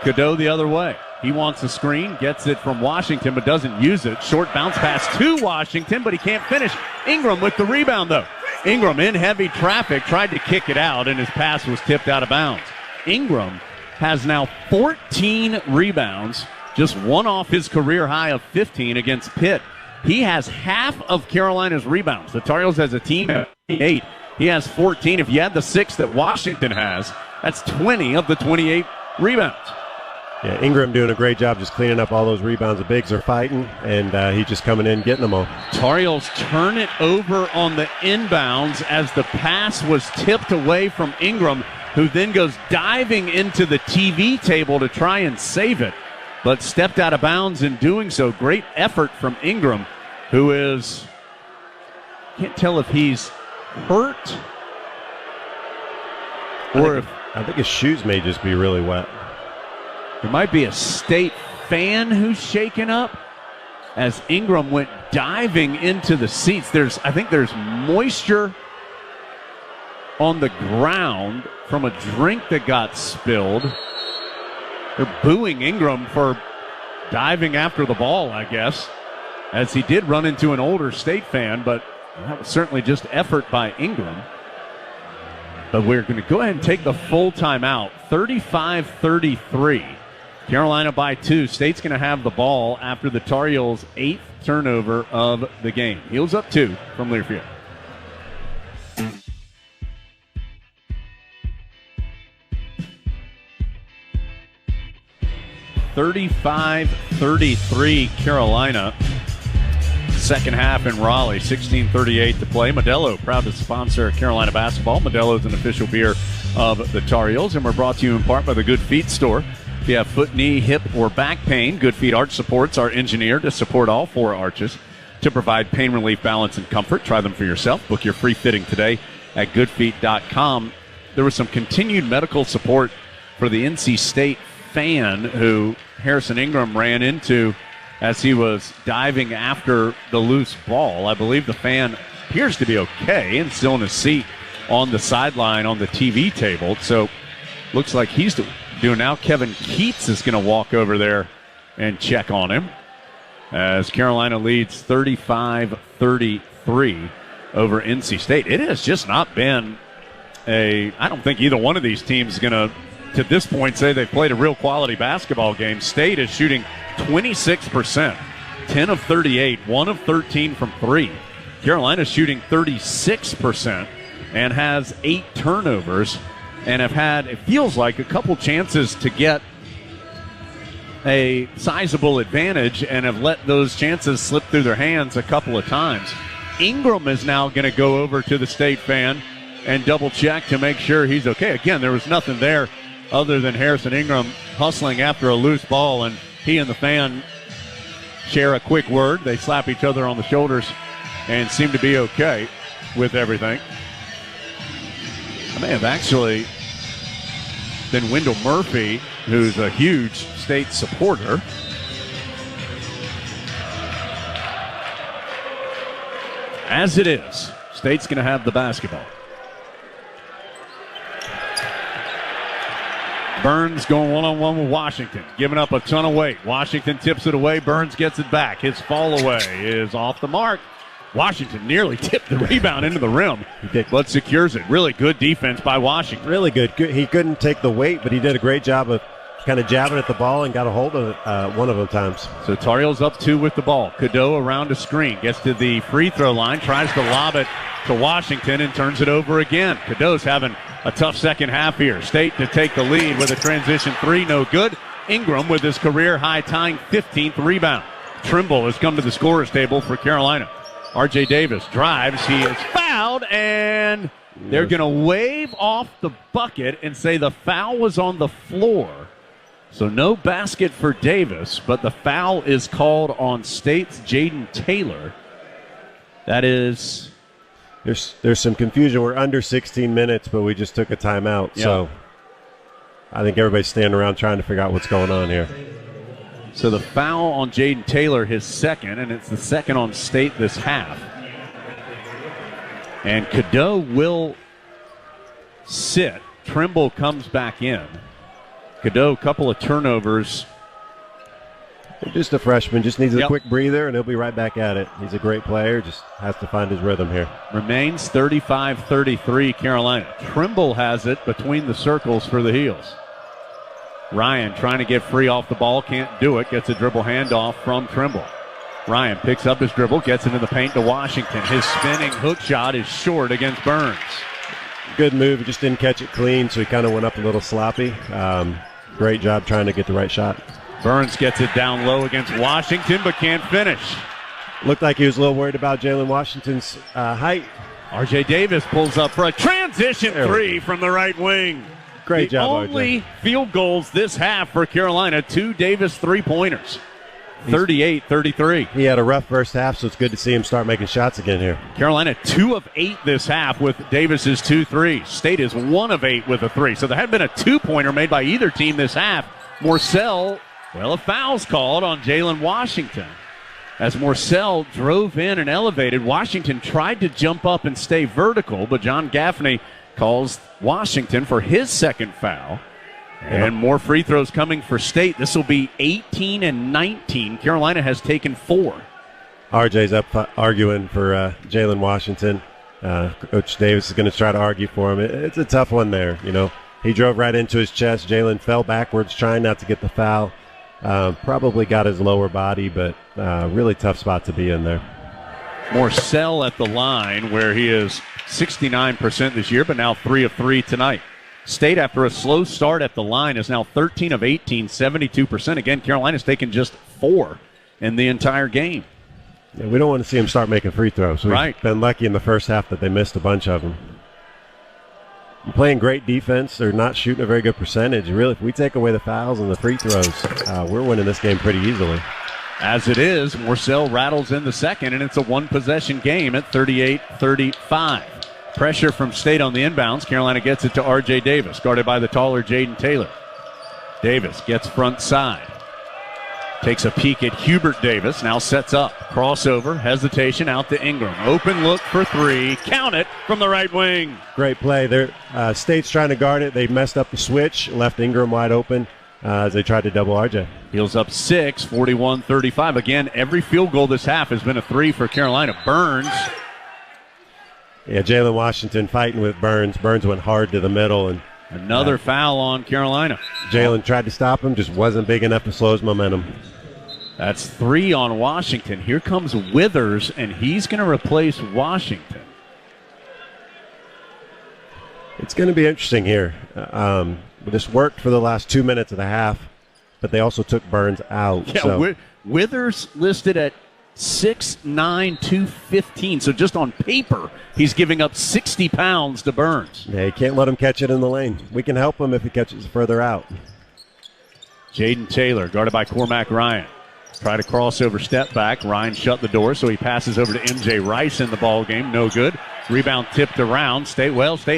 Cadeau the other way. He wants a screen, gets it from Washington, but doesn't use it. Short bounce pass to Washington, but he can't finish. Ingram with the rebound, though. Ingram in heavy traffic, tried to kick it out, and his pass was tipped out of bounds. Ingram has now 14 rebounds, just one off his career high of 15 against Pitt. He has half of Carolina's rebounds. The Tar Heels as a team have 8. He has 14. If you add the 6 that Washington has, that's 20 of the 28 rebounds. Yeah, Ingram doing a great job just cleaning up all those rebounds. The bigs are fighting, and he's just coming in getting them all. Tar Heels turn it over on the inbounds as the pass was tipped away from Ingram, who then goes diving into the TV table to try and save it, but stepped out of bounds in doing so. Great effort from Ingram, who is, can't tell if he's hurt or I think his shoes may just be really wet. There might be a State fan who's shaken up as Ingram went diving into the seats. I think there's moisture on the ground from a drink that got spilled. They're booing Ingram for diving after the ball, I guess, as he did run into an older State fan, but that was certainly just effort by Ingram. But we're going to go ahead and take the full timeout. 35-33. Carolina by 2. State's going to have the ball after the Tar Heels' 8th turnover of the game. Heels up 2 from Learfield. (35-33) Carolina. Second half in Raleigh, 16:38 to play. Modelo, proud to sponsor Carolina basketball. Modelo is an official beer of the Tar Heels, and we're brought to you in part by the Good Feet store. If you have foot, knee, hip, or back pain, Good Feet Arch Supports are engineered to support all 4 arches to provide pain relief, balance, and comfort. Try them for yourself. Book your free fitting today at goodfeet.com. There was some continued medical support for the NC State fan who Harrison Ingram ran into as he was diving after the loose ball. I believe the fan appears to be okay and still in his seat on the sideline on the TV table. So looks like he's doing now. Kevin Keats is going to walk over there and check on him as Carolina leads 35-33 over NC State. It has just not been I don't think either one of these teams is going to this point, say they've played a real quality basketball game. State is shooting 26%, 10 of 38, 1 of 13 from 3. Carolina's shooting 36% and has 8 turnovers and have had, it feels like, a couple chances to get a sizable advantage and have let those chances slip through their hands a couple of times. Ingram is now going to go over to the State fan and double check to make sure he's okay. Again, there was nothing there other than Harrison Ingram hustling after a loose ball, and he and the fan share a quick word. They slap each other on the shoulders and seem to be okay with everything. I may have actually been Wendell Murphy, who's a huge State supporter. As it is, State's going to have the basketball. Burns going one-on-one with Washington, giving up a ton of weight. Washington tips it away. Burns gets it back. His fall away is off the mark. Washington nearly tipped the rebound into the rim, but secures it. Really good defense by Washington. Really good. He couldn't take the weight, but he did a great job of kind of jabbing at the ball and got a hold of it one of them times. So Tar Heels up 2 with the ball. Cadeau around a screen, gets to the free throw line, tries to lob it to Washington and turns it over again. Cadeau's having a tough second half here. State to take the lead with a transition 3, no good. Ingram with his career-high tying 15th rebound. Trimble has come to the scorer's table for Carolina. R.J. Davis drives. He is fouled, and they're going to wave off the bucket and say the foul was on the floor. So no basket for Davis, but the foul is called on State's Jaden Taylor. That is... There's some confusion. We're under 16 minutes, but we just took a timeout. Yep. So I think everybody's standing around trying to figure out what's going on here. So the foul on Jaden Taylor, his second, and it's the second on State this half. And Cadeau will sit. Trimble comes back in. Cadeau, a couple of turnovers. Just a freshman, just needs a quick breather, and he'll be right back at it. He's a great player, just has to find his rhythm here. Remains 35-33 Carolina. Trimble has it between the circles for the Heels. Ryan trying to get free off the ball, can't do it. Gets a dribble handoff from Trimble. Ryan picks up his dribble, gets into the paint to Washington. His spinning hook shot is short against Burns. Good move, he just didn't catch it clean, so he kind of went up a little sloppy. Great job trying to get the right shot. Burns gets it down low against Washington, but can't finish. Looked like he was a little worried about Jalen Washington's height. R.J. Davis pulls up for a transition 3 from the right wing. Great job, RJ. Only field goals this half for Carolina, 2 Davis three-pointers. 38-33. He had a rough first half, so it's good to see him start making shots again here. Carolina 2 of 8 this half with Davis's 2 threes. State is 1 of 8 with a 3. So there hadn't been a 2-pointer made by either team this half. Morcell, a foul's called on Jalen Washington. As Morcell drove in and elevated, Washington tried to jump up and stay vertical, but John Gaffney calls Washington for his second foul. And more free throws coming for State. This will be 18 and 19. Carolina has taken 4. RJ's up arguing for Jalen Washington. Coach Davis is going to try to argue for him. It's a tough one there. You know, he drove right into his chest. Jalen fell backwards trying not to get the foul. Probably got his lower body, but really tough spot to be in there. Morcell at the line where he is 69% this year, but now 3 of 3 tonight. State, after a slow start at the line, is now 13 of 18, 72%. Again, Carolina's taken just 4 in the entire game. Yeah, we don't want to see him start making free throws. We've been lucky in the first half that they missed a bunch of them. You're playing great defense. They're not shooting a very good percentage. Really, if we take away the fouls and the free throws, we're winning this game pretty easily. As it is, Morcell rattles in the second, and it's a one-possession game at 38-35. Pressure from State on the inbounds. Carolina gets it to R.J. Davis, guarded by the taller Jaden Taylor. Davis gets front side. Takes a peek at Hubert Davis, now sets up. Crossover, hesitation, out to Ingram. Open look for 3. Count it from the right wing. Great play. State's trying to guard it. They messed up the switch, left Ingram wide open. as they tried to double RJ. Heels up 6, 41-35. Again, every field goal this half has been a 3 for Carolina. Burns. Yeah, Jalen Washington fighting with Burns. Burns went hard to the middle, and another foul on Carolina. Jalen tried to stop him, just wasn't big enough to slow his momentum. That's 3 on Washington. Here comes Withers, and he's going to replace Washington. It's going to be interesting here. This worked for the last 2 minutes of the half, but they also took Burns out. Yeah, so. Withers listed at 6'9", 215. So just on paper, he's giving up 60 pounds to Burns. Yeah, you can't let him catch it in the lane. We can help him if he catches it further out. Jaden Taylor, guarded by Cormac Ryan. Try to crossover step back. Ryan shut the door, so he passes over to MJ Rice in the ball game. No good. Rebound tipped around. State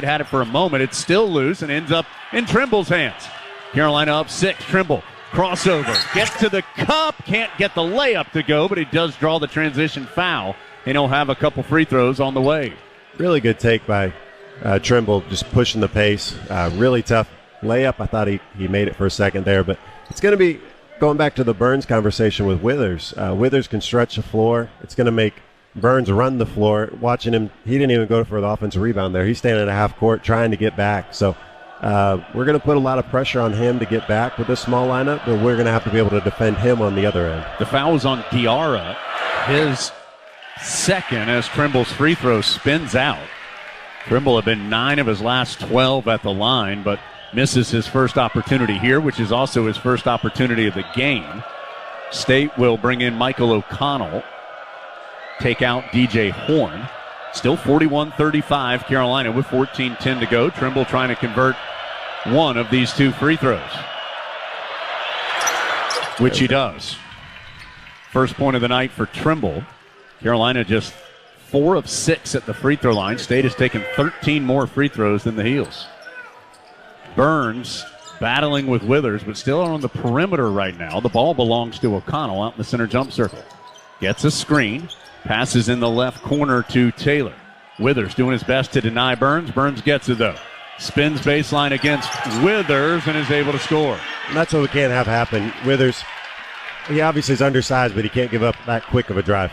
had it for a moment. It's still loose and ends up in Trimble's hands. Carolina up 6. Trimble, crossover, gets to the cup. Can't get the layup to go, but he does draw the transition foul. And he'll have a couple free throws on the way. Really good take by Trimble, just pushing the pace. Really tough layup. I thought he made it for a second there, but it's going to be going back to the Burns conversation with Withers. Withers can stretch the floor. It's going to make Burns run the floor. Watching him, he didn't even go for the offensive rebound there. He's standing at half court trying to get back. So we're going to put a lot of pressure on him to get back with this small lineup, but we're going to have to be able to defend him on the other end. The foul was on Diarra, his second, as Trimble's free throw spins out. Trimble had been 9 of his last 12 at the line, but misses his first opportunity here, which is also his first opportunity of the game. State will bring in Michael O'Connell, take out DJ Horn. Still 41-35, Carolina with 14:10 to go. Trimble trying to convert one of these 2 free throws, which he does. First point of the night for Trimble. Carolina just 4 of 6 at the free throw line. State has taken 13 more free throws than the Heels. Burns battling with Withers, but still on the perimeter right now. The ball belongs to O'Connell out in the center jump circle. Gets a screen. Passes in the left corner to Taylor. Withers doing his best to deny Burns. Burns gets it, though. Spins baseline against Withers and is able to score. And that's what we can't have happen. Withers, he obviously is undersized, but he can't give up that quick of a drive.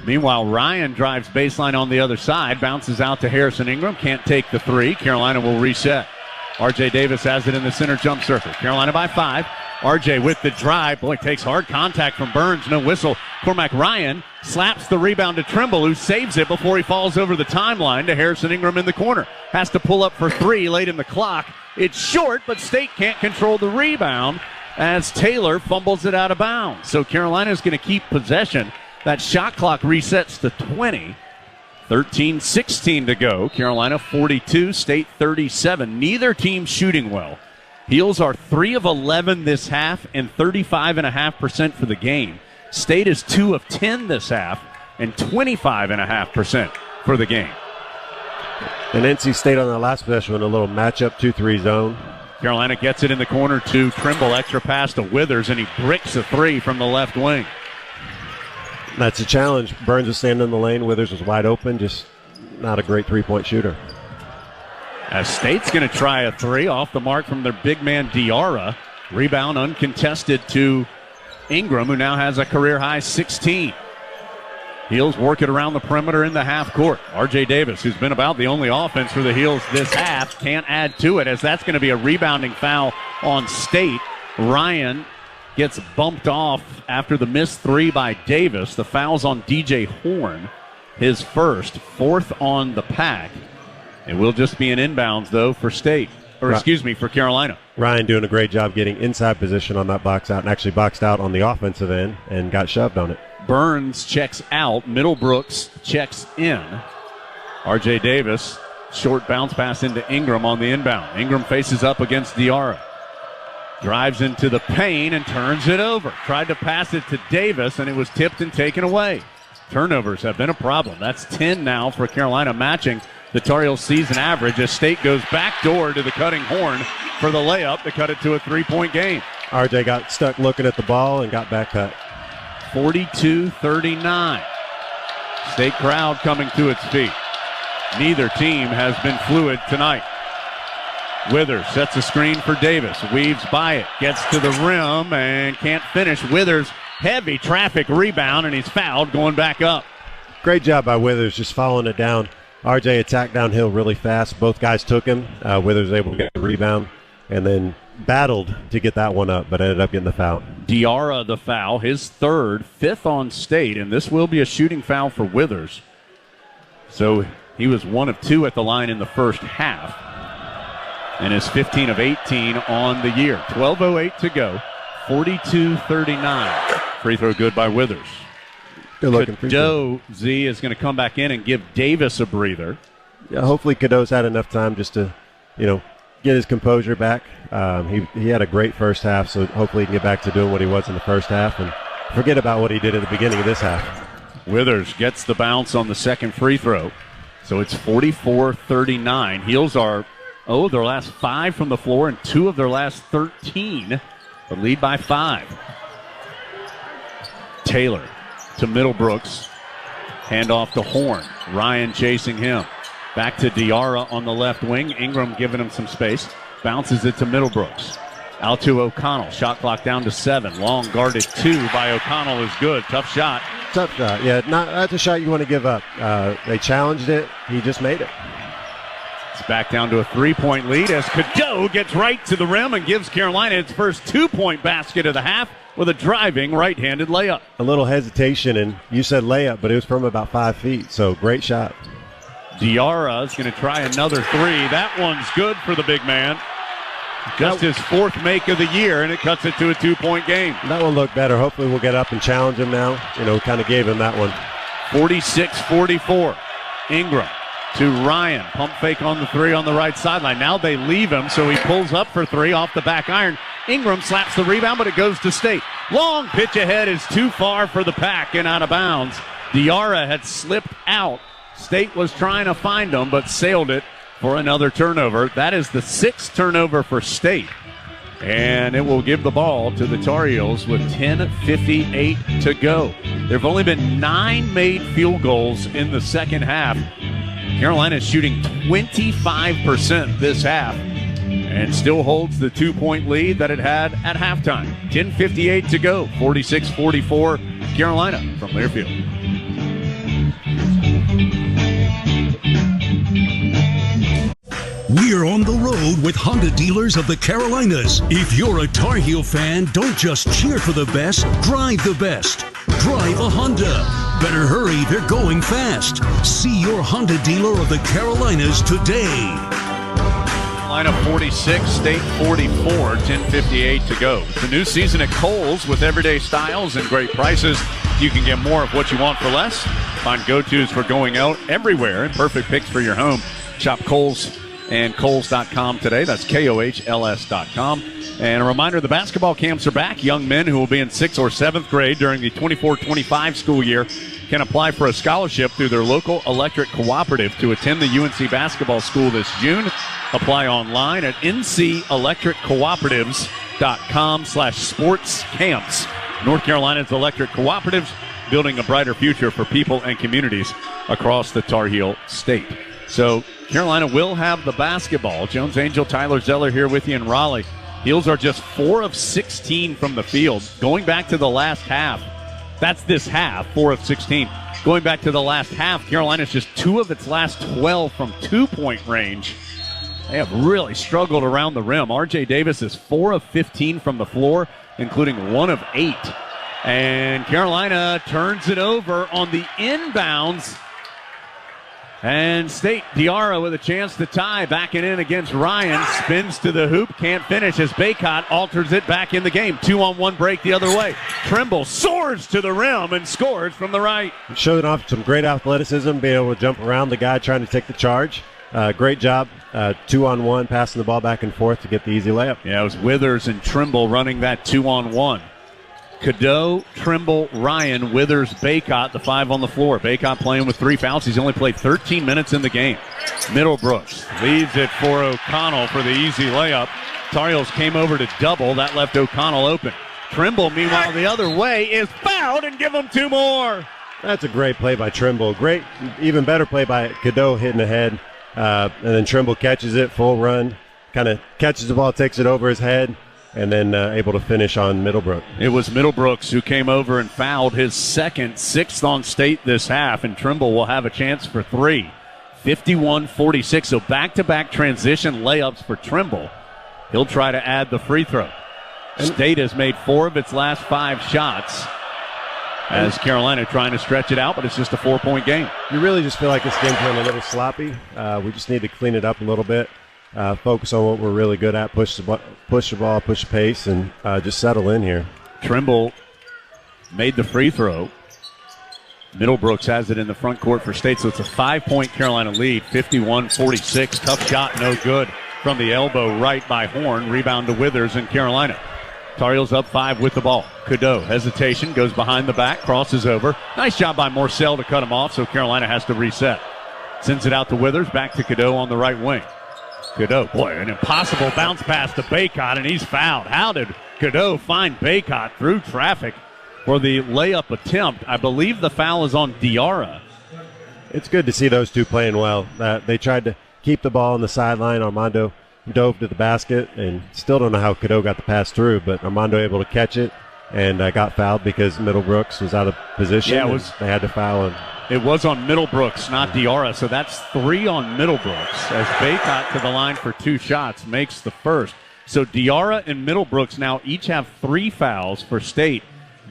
Meanwhile, Ryan drives baseline on the other side. Bounces out to Harrison Ingram. Can't take the 3. Carolina will reset. R.J. Davis has it in the center jump circle. Carolina by 5. R.J. with the drive. Boy, takes hard contact from Burns. No whistle. Cormac Ryan slaps the rebound to Trimble, who saves it before he falls over the timeline to Harrison Ingram in the corner. Has to pull up for 3 late in the clock. It's short, but State can't control the rebound as Taylor fumbles it out of bounds. So Carolina is going to keep possession. That shot clock resets to 20. 13-16 to go. Carolina 42, State 37. Neither team shooting well. Heels are 3 of 11 this half and 35.5% for the game. State is 2 of 10 this half and 25.5% for the game. And NC State on the last possession with a little matchup 2-3 zone. Carolina gets it in the corner to Trimble. Extra pass to Withers, and he bricks a 3 from the left wing. That's a challenge. Burns was standing in the lane. Withers was wide open, just not a great three-point shooter. As State's going to try a 3 off the mark from their big man Diarra. Rebound uncontested to Ingram, who now has a career-high 16. Heels work it around the perimeter in the half court. R.J. Davis, who's been about the only offense for the Heels this half, can't add to it, as that's going to be a rebounding foul on State. Ryan gets bumped off after the missed 3 by Davis. The foul's on DJ Horn, his first, 4th on the pack. It will just be an inbounds, though, for State. Or, excuse me, for Carolina. Ryan doing a great job getting inside position on that box out, and actually boxed out on the offensive end and got shoved on it. Burns checks out. Middlebrooks checks in. R.J. Davis, short bounce pass into Ingram on the inbound. Ingram faces up against Diarra. Drives into the paint and turns it over. Tried to pass it to Davis, and it was tipped and taken away. Turnovers have been a problem. That's 10 now for Carolina, matching the Tar Heels season average as State goes backdoor to the cutting Horn for the layup to cut it to a 3-point game. RJ got stuck looking at the ball and got back cut. 42-39. State crowd coming to its feet. Neither team has been fluid tonight. Withers sets a screen for Davis, weaves by it, gets to the rim, and can't finish. Withers, heavy traffic rebound, and he's fouled going back up. Great job by Withers, just following it down. RJ attacked downhill really fast. Both guys took him. Withers was able to get the rebound and then battled to get that one up, but ended up getting the foul. Diarra the foul, his third, fifth on State, and this will be a shooting foul for Withers. So he was 1 of 2 at the line in the first half and is 15 of 18 on the year. 12:08 to go, 42-39. Free throw good by Withers. Good looking. Cadeau, Z, is going to come back in and give Davis a breather. Yeah, hopefully Cadeau's had enough time just to, get his composure back. He had a great first half, so hopefully he can get back to doing what he was in the first half and forget about what he did at the beginning of this half. Withers gets the bounce on the second free throw, so it's 44-39. Heels are, their last 5 from the floor and 2 of their last 13, but lead by 5. Taylor to Middlebrooks. Handoff to Horn. Ryan chasing him. Back to Diarra on the left wing. Ingram giving him some space. Bounces it to Middlebrooks. Out to O'Connell. Shot clock down to 7. Long guarded 2 by O'Connell is good. Tough shot. Tough shot. Yeah, that's a shot you want to give up. They challenged it. He just made it. It's back down to a 3-point lead as Cadeau gets right to the rim and gives Carolina its first 2-point basket of the half with a driving right-handed layup. A little hesitation, and you said layup, but it was from about 5 feet, so great shot. Diarra is going to try another 3. That one's good for the big man. Just his 4th make of the year, and it cuts it to a 2-point game. That one looked better. Hopefully we'll get up and challenge him now. Kind of gave him that one. 46-44. Ingram to Ryan. Pump fake on the 3 on the right sideline. Now they leave him, so he pulls up for 3 off the back iron. Ingram slaps the rebound, but it goes to State. Long pitch ahead is too far for the pack and out of bounds. Diarra had slipped out. State was trying to find him, but sailed it for another turnover. That is the 6th turnover for State. And it will give the ball to the Tar Heels with 10:58 to go. There have only been 9 made field goals in the second half. Carolina is shooting 25% this half and still holds the 2-point lead that it had at halftime. 10:58 to go, 46-44 Carolina from Learfield. We're on the road with Honda dealers of the Carolinas. If you're a Tar Heel fan, don't just cheer for the best, drive the best. Drive a Honda. Better hurry, they're going fast. See your Honda dealer of the Carolinas today. Carolina 46, State 44, 10:58 to go. It's a new season at Kohl's with everyday styles and great prices. You can get more of what you want for less. Find go-tos for going out everywhere and perfect picks for your home. Shop Kohl's and Kohls.com today. That's KOHLS.com. And a reminder, the basketball camps are back. Young men who will be in 6th or 7th grade during the 24-25 school year can apply for a scholarship through their local electric cooperative to attend the UNC basketball school this June. Apply online at ncelectriccooperatives.com/sportscamps. North Carolina's electric cooperatives, building a brighter future for people and communities across the Tar Heel state. So Carolina will have the basketball. Jones Angel, Tyler Zeller here with you in Raleigh. Heels are just 4 of 16 from the field. Going back to the last half, that's this half, 4 of 16. Going back to the last half, Carolina's just 2 of its last 12 from 2-point range. They have really struggled around the rim. RJ Davis is 4 of 15 from the floor, including 1 of 8. And Carolina turns it over on the inbounds. And State, Diarra with a chance to tie, backing in against Ryan, spins to the hoop, can't finish as Baycott alters it back in the game. 2-on-1 break the other way. Trimble soars to the rim and scores from the right. Showing off some great athleticism, being able to jump around the guy trying to take the charge. Great job, 2-on-1, passing the ball back and forth to get the easy layup. Yeah, it was Withers and Trimble running that 2-on-1. Cadeau, Trimble, Ryan, Withers, Baycott, the 5 on the floor. Baycott playing with 3 fouls. He's only played 13 minutes in the game. Middlebrooks leaves it for O'Connell for the easy layup. Tar Heels came over to double. That left O'Connell open. Trimble, meanwhile, the other way, is fouled and give him 2 more. That's a great play by Trimble. Great, even better play by Cadeau hitting ahead. And then Trimble catches it, full run. kind of catches the ball, takes it over his head, and then able to finish on Middlebrook. It was Middlebrooks who came over and fouled his second, 6th on State this half, and Trimble will have a chance for 3. 51-46, so back-to-back transition layups for Trimble. He'll try to add the free throw. State has made 4 of its last 5 shots as Carolina trying to stretch it out, but it's just a 4-point game. You really just feel like this game's been a little sloppy. We just need to clean it up a little bit, focus on what we're really good at, push the ball, push the pace, and just settle in here. Trimble made the free throw. Middlebrooks has it in the front court for State, so it's a 5-point Carolina lead, 51-46. Tough shot, no good from the elbow right by Horn. Rebound to Withers in Carolina. Tar Heels up 5 with the ball. Cadeau, hesitation, goes behind the back, crosses over. Nice job by Morcell to cut him off, so Carolina has to reset. Sends it out to Withers, back to Cadeau on the right wing. Cadeau, boy, an impossible bounce pass to Baycott, and he's fouled. How did Cadeau find Baycott through traffic for the layup attempt? I believe the foul is on Diarra. It's good to see those two playing well. They tried to keep the ball on the sideline. Armando dove to the basket, and still don't know how Cadeau got the pass through, but Armando able to catch it and got fouled because Middlebrooks was out of position. Yeah, they had to foul him. It was on Middlebrooks, not Diarra, so that's 3 on Middlebrooks as Baycott to the line for 2 shots, makes the first. So Diarra and Middlebrooks now each have 3 fouls for State.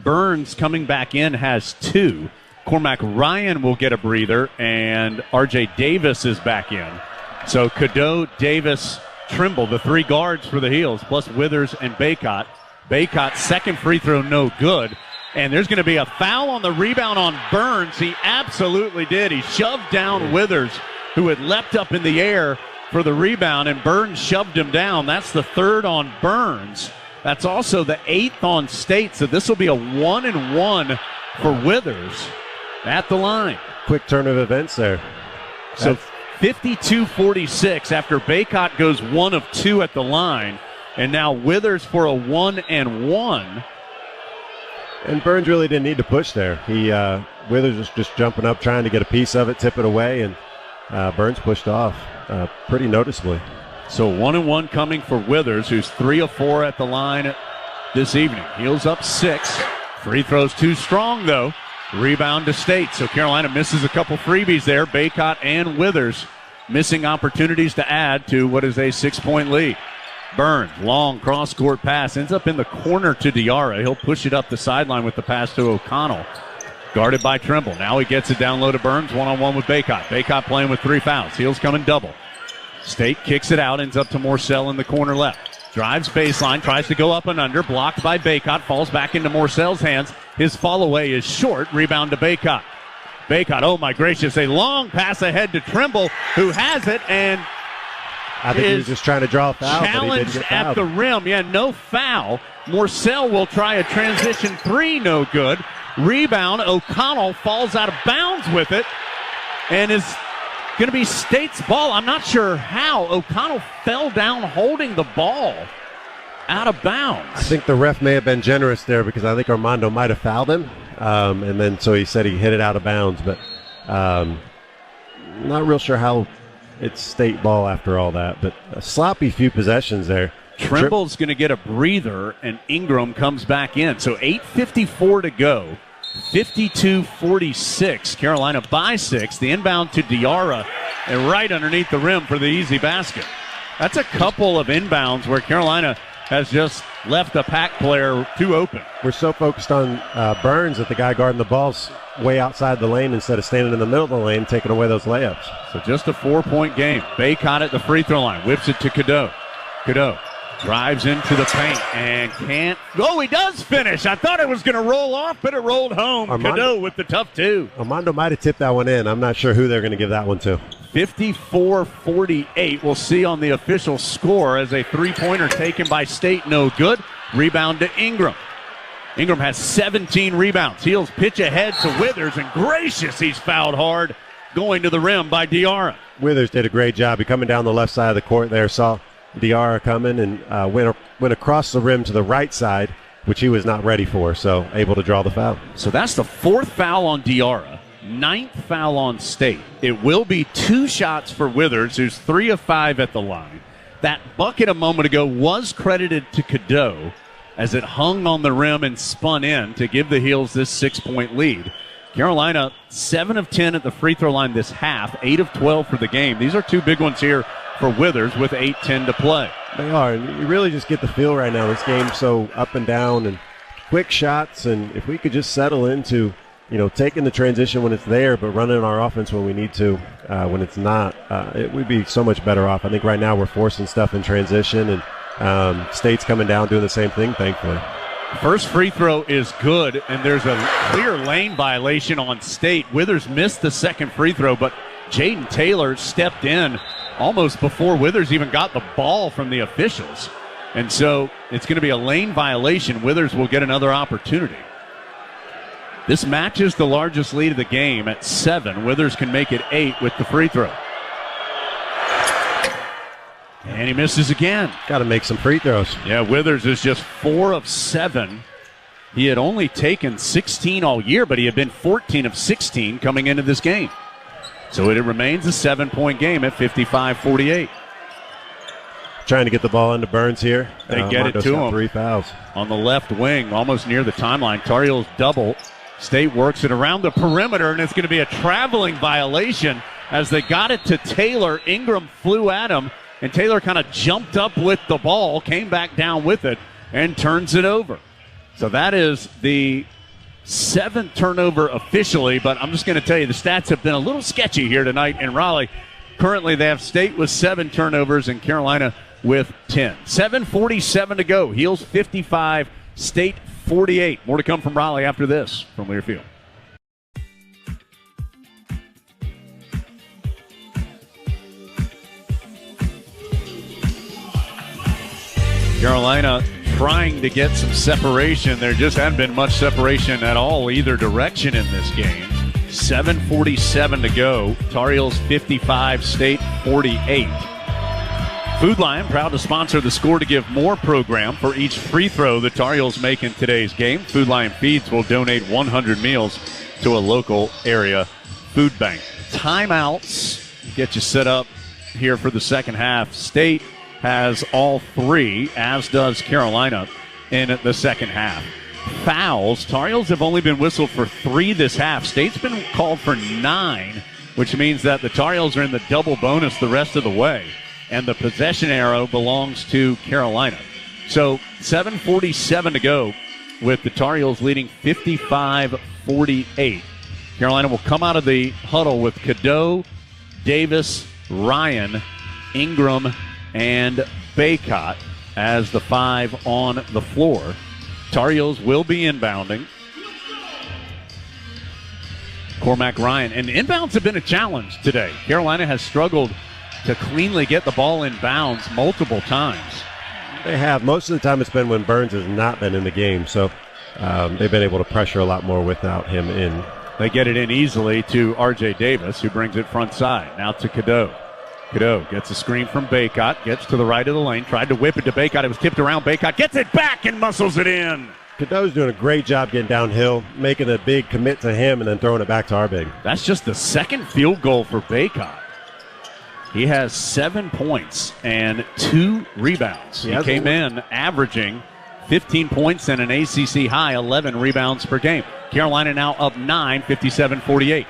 Burns coming back in has 2. Cormac Ryan will get a breather, and R.J. Davis is back in. So Cadeau, Davis, Trimble, the 3 guards for the Heels, plus Withers and Baycott. Baycott's second free throw, no good. And there's going to be a foul on the rebound on Burns. He absolutely did. He shoved down Withers, who had leapt up in the air for the rebound, and Burns shoved him down. That's the 3rd on Burns. That's also the 8th on State, so this will be a 1-and-1 for Withers at the line. Quick turn of events there. So 52-46 after Baycott goes 1 of 2 at the line, and now Withers for a 1-and-1. And Burns really didn't need to push there. Withers was just jumping up, trying to get a piece of it, tip it away, and Burns pushed off pretty noticeably. So 1-and-1 coming for Withers, who's 3 of 4 at the line this evening. Heels up 6. Free throws too strong, though. Rebound to State. So Carolina misses a couple freebies there. Baycott and Withers missing opportunities to add to what is a 6-point lead. Burns, long cross-court pass, ends up in the corner to Diarra. He'll push it up the sideline with the pass to O'Connell. Guarded by Trimble. Now he gets it down low to Burns, 1-on-1 with Baycott. Baycott playing with 3 fouls. Heels coming double. State kicks it out, ends up to Morcell in the corner left. Drives baseline, tries to go up and under, blocked by Baycott, falls back into Morcell's hands. His fall away is short, rebound to Baycott. Baycott, oh my gracious, a long pass ahead to Trimble, who has it, and I think he was just trying to draw a foul, challenged but he didn't get at fouled. the rim. Yeah, no foul. Morcell will try a transition 3, no good. Rebound, O'Connell falls out of bounds with it, and is going to be State's ball. I'm not sure how. O'Connell fell down holding the ball out of bounds. I think the ref may have been generous there because I think Armando might have fouled him. And then so he said he hit it out of bounds. But not real sure how it's State ball after all that. But a sloppy few possessions there. Trimble's going to get a breather, and Ingram comes back in. So 8:54 to go. 52-46. Carolina by 6. The inbound to Diarra, and right underneath the rim for the easy basket. That's a couple of inbounds where Carolina has just left a pack player too open. We're so focused on Burns that the guy guarding the ball's way outside the lane instead of standing in the middle of the lane, taking away those layups. So just a 4-point game. Baycott at the free throw line. Whips it to Cadeau. Cadeau drives into the paint and can't. Oh, he does finish. I thought it was going to roll off, but it rolled home. Cadeau with the tough 2. Armando might have tipped that one in. I'm not sure who they're going to give that one to. 54-48. We'll see on the official score as a 3-pointer taken by State. No good. Rebound to Ingram. Ingram has 17 rebounds. Heels pitch ahead to Withers, and gracious, he's fouled hard going to the rim by Diarra. Withers did a great job. He coming down the left side of the court there, saw Diarra coming and went across the rim to the right side, which he was not ready for, so able to draw the foul. So that's the 4th foul on Diarra, 9th foul on State. It will be 2 shots for Withers, who's 3 of 5 at the line. That bucket a moment ago was credited to Cadeau as it hung on the rim and spun in to give the Heels this 6-point lead. Carolina, 7 of 10 at the free throw line this half, 8 of 12 for the game. These are two big ones here for Withers with 8:10 to play. They are. You really just get the feel right now. This game's so up and down and quick shots, and if we could just settle into, taking the transition when it's there, but running our offense when we need to, when it's not, we'd be so much better off. I think right now we're forcing stuff in transition, and State's coming down doing the same thing, thankfully. First free throw is good, and there's a clear lane violation on State. Withers missed the second free throw, but Jaden Taylor stepped in almost before Withers even got the ball from the officials. And so it's going to be a lane violation. Withers will get another opportunity. This matches the largest lead of the game at 7. Withers can make it 8 with the free throw. And he misses again. Got to make some free throws. Yeah, Withers is just 4 of 7. He had only taken 16 all year, but he had been 14 of 16 coming into this game. So it remains a 7-point game at 55-48. Trying to get the ball into Burns here. They get Marcos it to got him. 3 fouls. On the left wing, almost near the timeline. Tar Heels double. State works it around the perimeter, and it's going to be a traveling violation as they got it to Taylor. Ingram flew at him, and Taylor kind of jumped up with the ball, came back down with it, and turns it over. So that is the 7th turnover officially, but I'm just going to tell you the stats have been a little sketchy here tonight in Raleigh. Currently, they have State with 7 turnovers and Carolina with 10. 7:47 to go. Heels 55, State 48. More to come from Raleigh after this from Learfield. Carolina trying to get some separation. There just hadn't been much separation at all either direction in this game. 7:47 to go. Tar Heels 55, State 48. Food Lion, proud to sponsor the Score to Give More program. For each free throw the Tar Heels make in today's game, Food Lion Feeds will donate 100 meals to a local area food bank. Timeouts get you set up here for the second half. State has all 3, as does Carolina in the second half. Fouls, Tar Heels have only been whistled for 3 this half. State's been called for 9, which means that the Tar Heels are in the double bonus the rest of the way. And the possession arrow belongs to Carolina. So 7:47 to go with the Tar Heels leading 55-48. Carolina will come out of the huddle with Cadeau, Davis, Ryan, Ingram, and Baycott as the 5 on the floor. Tar Heels will be inbounding. Cormac Ryan. And inbounds have been a challenge today. Carolina has struggled to cleanly get the ball in bounds multiple times. They have. Most of the time it's been when Burns has not been in the game, so they've been able to pressure a lot more without him in. They get it in easily to R.J. Davis, who brings it front side. Now to Cadeau. Cadeau gets a screen from Baycott, gets to the right of the lane, tried to whip it to Baycott. It was tipped around. Baycott gets it back and muscles it in. Cadeau's doing a great job getting downhill, making a big commit to him, and then throwing it back to our big. That's just the second field goal for Baycott. He has 7 points and 2 rebounds. He came in averaging 15 points and an ACC high 11 rebounds per game. Carolina now up 9, 57-48.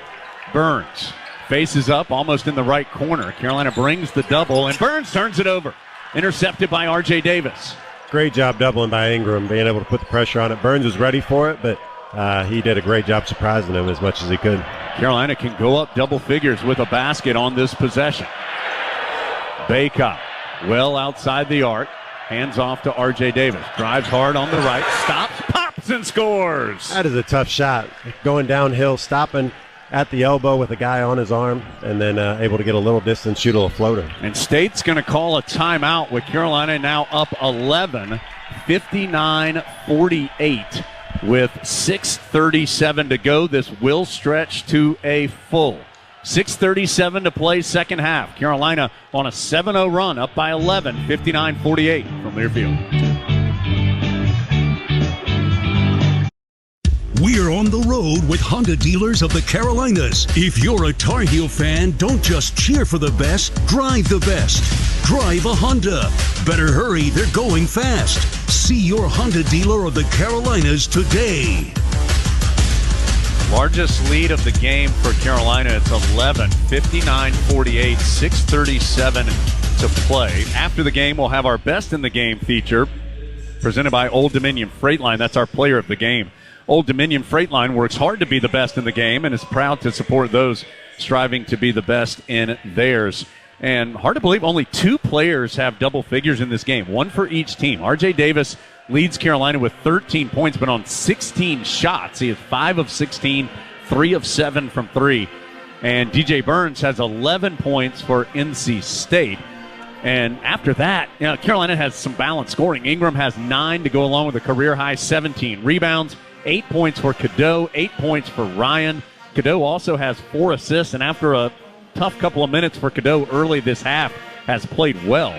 Burns faces up almost in the right corner. Carolina brings the double, and Burns turns it over. Intercepted by R.J. Davis. Great job doubling by Ingram, being able to put the pressure on it. Burns was ready for it, but he did a great job surprising him as much as he could. Carolina can go up double figures with a basket on this possession. Baycott, well outside the arc, hands off to R.J. Davis. Drives hard on the right, stops, pops, and scores. That is a tough shot. Going downhill, stopping at the elbow with a guy on his arm, and then able to get a little distance, shoot a little floater. And State's going to call a timeout with Carolina now up 11, 59-48. With 6:37 to go, this will stretch to a full 6:37 to play second half. Carolina on a 7-0 run, up by 11, 59-48 from Learfield. We're We're on the road with Honda dealers of the Carolinas. If you're a Tar Heel fan, don't just cheer for the best, drive the best. Drive a Honda. Better hurry, they're going fast. See your Honda dealer of the Carolinas today. Largest lead of the game for Carolina. It's 11, 59-48, 6:37 to play. After the game, we'll have our Best in the Game feature presented by Old Dominion Freight Line. That's our player of the game. Old Dominion Freight Line works hard to be the best in the game and is proud to support those striving to be the best in theirs. And hard to believe, only 2 players have double figures in this game, 1 for each team. R.J. Davis leads Carolina with 13 points, but on 16 shots. He is 5 of 16, 3 of 7 from 3. And DJ Burns has 11 points for NC State. And after that, Carolina has some balanced scoring. Ingram has 9 to go along with a career-high 17 rebounds, 8 points for Cadeau, 8 points for Ryan. Cadeau also has 4 assists, and after a tough couple of minutes for Cadeau early this half, has played well.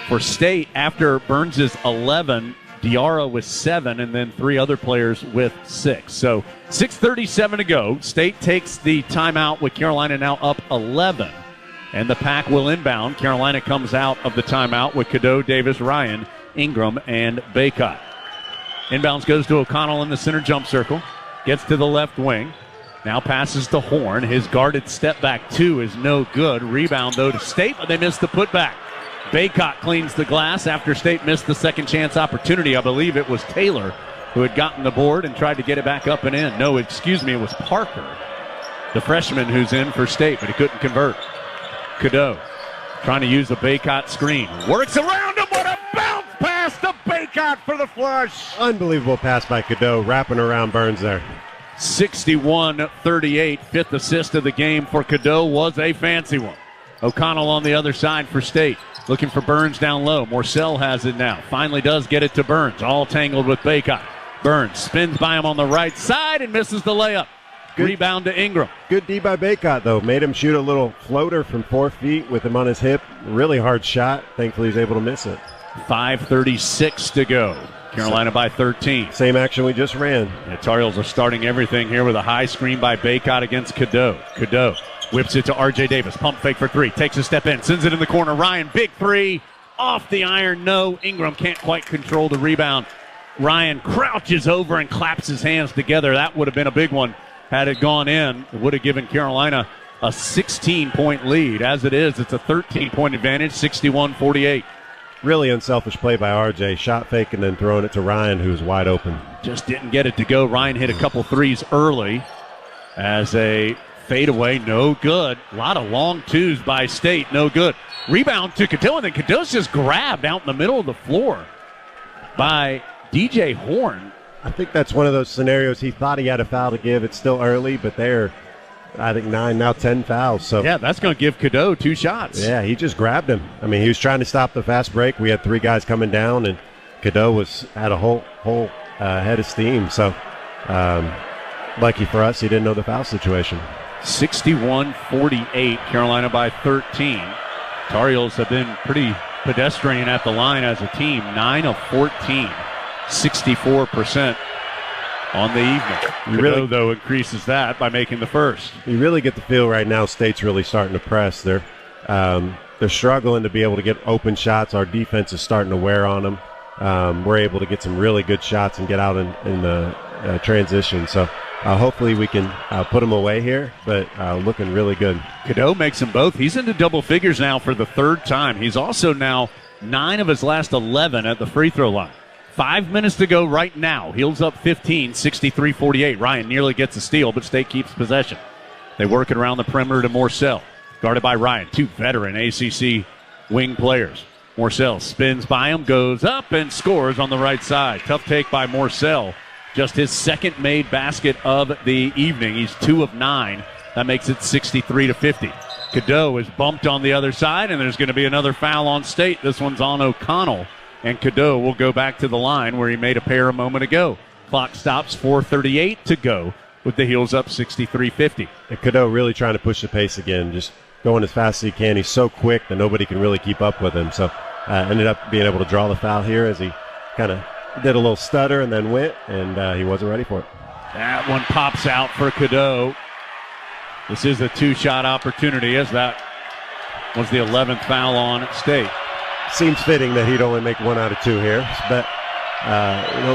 For State, after Burns' 11, Diarra with 7, and then 3 other players with 6. So 6:37 to go. State takes the timeout with Carolina now up 11. And the Pack will inbound. Carolina comes out of the timeout with Cadeau, Davis, Ryan, Ingram, and Baycott. Inbounds goes to O'Connell in the center jump circle. Gets to the left wing. Now passes to Horn. His guarded step back 2 is no good. Rebound, though, to State, but they miss the putback. Baycott cleans the glass after State missed the second chance opportunity. I believe it was Taylor who had gotten the board and tried to get it back up and in. No, excuse me, it was Parker, the freshman who's in for State, but he couldn't convert. Cadeau trying to use the Baycott screen. Works around him. What a bounce pass to Baycott for the flush. Unbelievable pass by Cadeau, wrapping around Burns there. 61-38, 5th assist of the game for Cadeau was a fancy one. O'Connell on the other side for State. Looking for Burns down low. Morcell has it now. Finally does get it to Burns. All tangled with Baycott. Burns spins by him on the right side and misses the layup. Good. Rebound to Ingram. Good D by Baycott, though. Made him shoot a little floater from 4 feet with him on his hip. Really hard shot. Thankfully, he's able to miss it. 5:36 to go. Carolina by 13. Same action we just ran. The Tar Heels are starting everything here with a high screen by Baycott against Cadeau. Cadeau whips it to R.J. Davis. Pump fake for 3. Takes a step in. Sends it in the corner. Ryan, big 3. Off the iron. No. Ingram can't quite control the rebound. Ryan crouches over and claps his hands together. That would have been a big one had it gone in. It would have given Carolina a 16-point lead. As it is, it's a 13-point advantage, 61-48. Really unselfish play by R.J. Shot fake and then throwing it to Ryan, who's wide open. Just didn't get it to go. Ryan hit a couple threes early as a fadeaway, no good. A lot of long 2s by State, no good. Rebound to Cadeau, and then Cadeau's just grabbed out in the middle of the floor by DJ Horn. I think that's one of those scenarios. He thought he had a foul to give. It's still early, but they're, I think, 9, now 10 fouls. So yeah, that's going to give Cadeau 2 shots. Yeah, he just grabbed him. I mean, he was trying to stop the fast break. We had 3 guys coming down, and Cadeau had a whole head of steam. So lucky for us, he didn't know the foul situation. 61-48, Carolina by 13. Tar Heels have been pretty pedestrian at the line as a team. 9 of 14, 64% on the evening. Cadeau, though, increases that by making the first. You really get the feel right now State's really starting to press. They're struggling to be able to get open shots. Our defense is starting to wear on them. We're able to get some really good shots and get out in the transition. So hopefully we can put them away here, but looking really good. Cadeau makes them both. He's into double figures now for the 3rd time. He's also now 9 of his last 11 at the free throw line. 5 minutes to go right now. Heels up 15, 63-48. Ryan nearly gets a steal, but State keeps possession. They work it around the perimeter to Morcell. Guarded by Ryan. 2 veteran ACC wing players. Morcell spins by him, goes up, and scores on the right side. Tough take by Morcell. Just his 2nd made basket of the evening. He's 2 of 9. That makes it 63-50. Cadeau is bumped on the other side, and there's going to be another foul on State. This one's on O'Connell. And Cadeau will go back to the line where he made a pair a moment ago. Clock stops, 4:38 to go with the Heels up 63-50. And Cadeau really trying to push the pace again, just going as fast as he can. He's so quick that nobody can really keep up with him. So ended up being able to draw the foul here as he kind of did a little stutter and then went, and he wasn't ready for it. That one pops out for Cadeau. This is a two-shot opportunity, as that was the 11th foul on State. Seems fitting that he'd only make 1 out of 2 here, but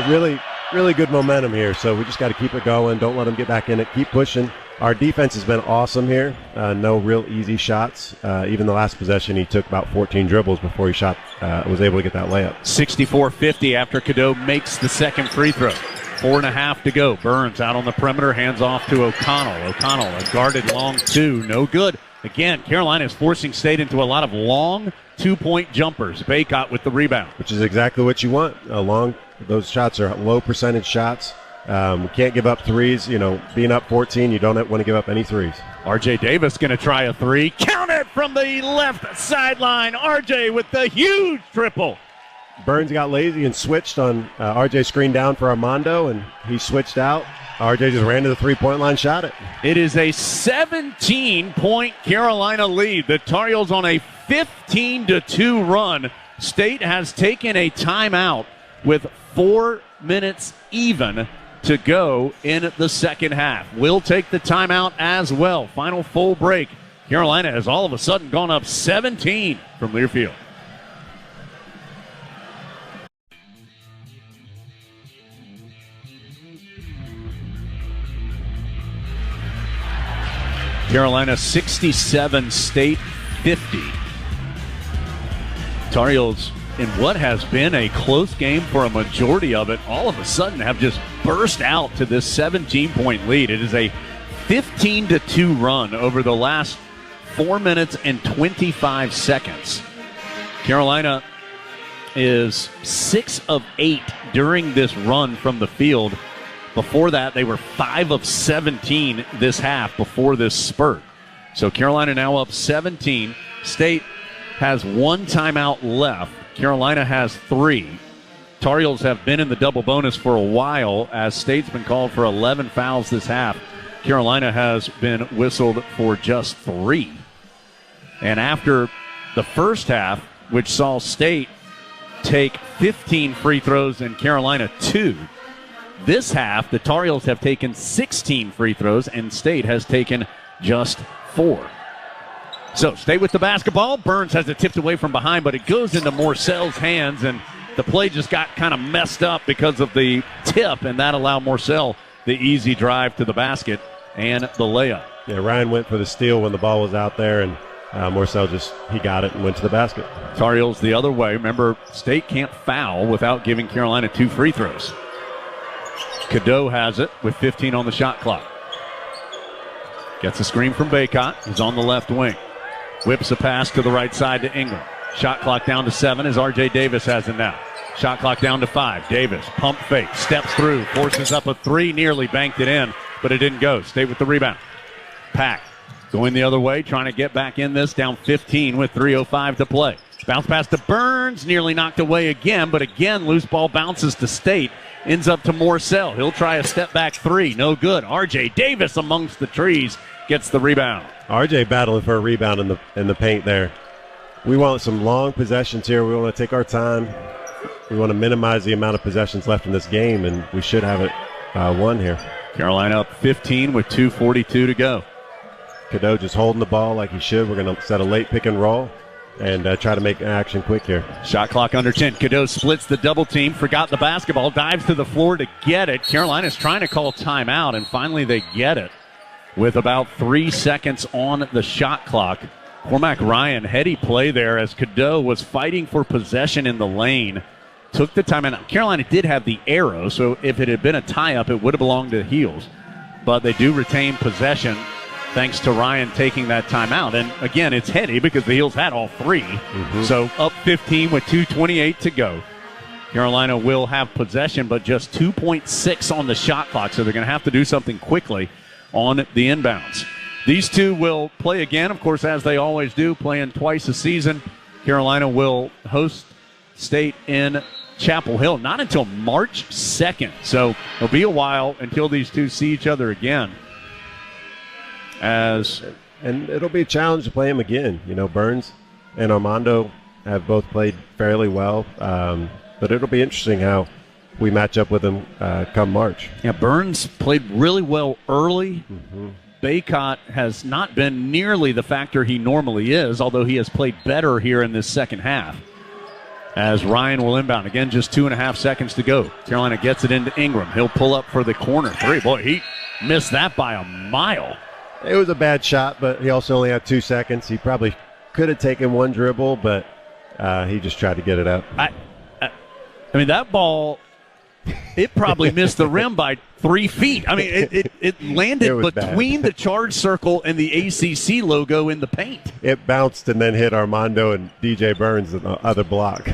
really, really good momentum here. So we just got to keep it going. Don't let them get back in it. Keep pushing. Our defense has been awesome here. No real easy shots. Even the last possession, he took about 14 dribbles before he was able to get that layup. 64-50 after Cadeau makes the second free throw. 4.5 to go. Burns out on the perimeter, hands off to O'Connell. O'Connell, a guarded long 2, no good. Again, Carolina is forcing State into a lot of long 2-point jumpers. Baycott with the rebound. Which is exactly what you want. Those shots are low percentage shots. We can't give up threes. Being up 14, you don't want to give up any threes. R.J. Davis going to try a 3. Count it from the left sideline. R.J. with the huge triple. Burns got lazy and switched on R.J. screen down for Armando, and he switched out. R.J. just ran to the three-point line, shot it. It is a 17-point Carolina lead. The Tar Heels on a 15-2 run. State has taken a timeout with 4 minutes even to go in the second half. We'll take the timeout as well. Final full break. Carolina has all of a sudden gone up 17 from Learfield. Carolina 67, State 50. Tar Heels, in what has been a close game for a majority of it, all of a sudden have just burst out to this 17-point lead. It is a 15-2 run over the last 4 minutes and 25 seconds. Carolina is 6 of 8 during this run from the field. Before that, they were 5 of 17 this half before this spurt. So Carolina now up 17. State has 1 timeout left. Carolina has 3. Tar Heels have been in the double bonus for a while, as State's been called for 11 fouls this half. Carolina has been whistled for just 3. And after the first half, which saw State take 15 free throws and Carolina 2, this half, the Tar Heels have taken 16 free throws, and State has taken just 4. So, State with the basketball. Burns has it tipped away from behind, but it goes into Morcell's hands, and the play just got kind of messed up because of the tip, and that allowed Morcell the easy drive to the basket and the layup. Yeah, Ryan went for the steal when the ball was out there, and Morcell he got it and went to the basket. Tar Heels the other way. Remember, State can't foul without giving Carolina 2 free throws. Cadeau has it with 15 on the shot clock. Gets a screen from Baycott. He's on the left wing. Whips a pass to the right side to Ingram. Shot clock down to 7 as R.J. Davis has it now. Shot clock down to 5. Davis, pump fake, steps through, forces up a 3, nearly banked it in, but it didn't go. State with the rebound. Pack going the other way, trying to get back in this, down 15 with 3:05 to play. Bounce pass to Burns, nearly knocked away again, but again, loose ball bounces to State. Ends up to Morcell. He'll try a step-back 3. No good. R.J. Davis amongst the trees gets the rebound. R.J. battling for a rebound in the paint there. We want some long possessions here. We want to take our time. We want to minimize the amount of possessions left in this game, and we should have it won here. Carolina up 15 with 2:42 to go. Cadeau just holding the ball like he should. We're going to set a late pick and roll and try to make action quick here. Shot clock under 10. Cadeau splits the double team, forgot the basketball, dives to the floor to get it. Carolina's trying to call timeout, and finally they get it with about 3 seconds on the shot clock. Cormac Ryan, heady play there as Cadeau was fighting for possession in the lane. Took the timeout. Carolina did have the arrow, so if it had been a tie-up, it would have belonged to the Heels. But they do retain possession thanks to Ryan taking that timeout. And again, it's heady because the Heels had all 3. So up 15 with 2:28 to go. Carolina will have possession, but just 2.6 on the shot clock, so they're going to have to do something quickly on the inbounds. These two will play again, of course, as they always do, playing twice a season. Carolina will host State in Chapel Hill, not until March 2nd. So it'll be a while until these two see each other again. And it'll be a challenge to play him again. Burns and Armando have both played fairly well, but it'll be interesting how we match up with them come March. Yeah, Burns played really well early. Baycott has not been nearly the factor he normally is, although he has played better here in this second half. As Ryan will inbound. Again, just 2.5 seconds to go. Carolina gets it into Ingram. He'll pull up for the corner three. Boy, he missed that by a mile. It was a bad shot, but he also only had 2 seconds. He probably could have taken one dribble, but he just tried to get it out. I mean, that ball, it probably missed the rim by 3 feet. I mean, it landed between the charge circle and the ACC logo in the paint. It bounced and then hit Armando and DJ Burns in the other block.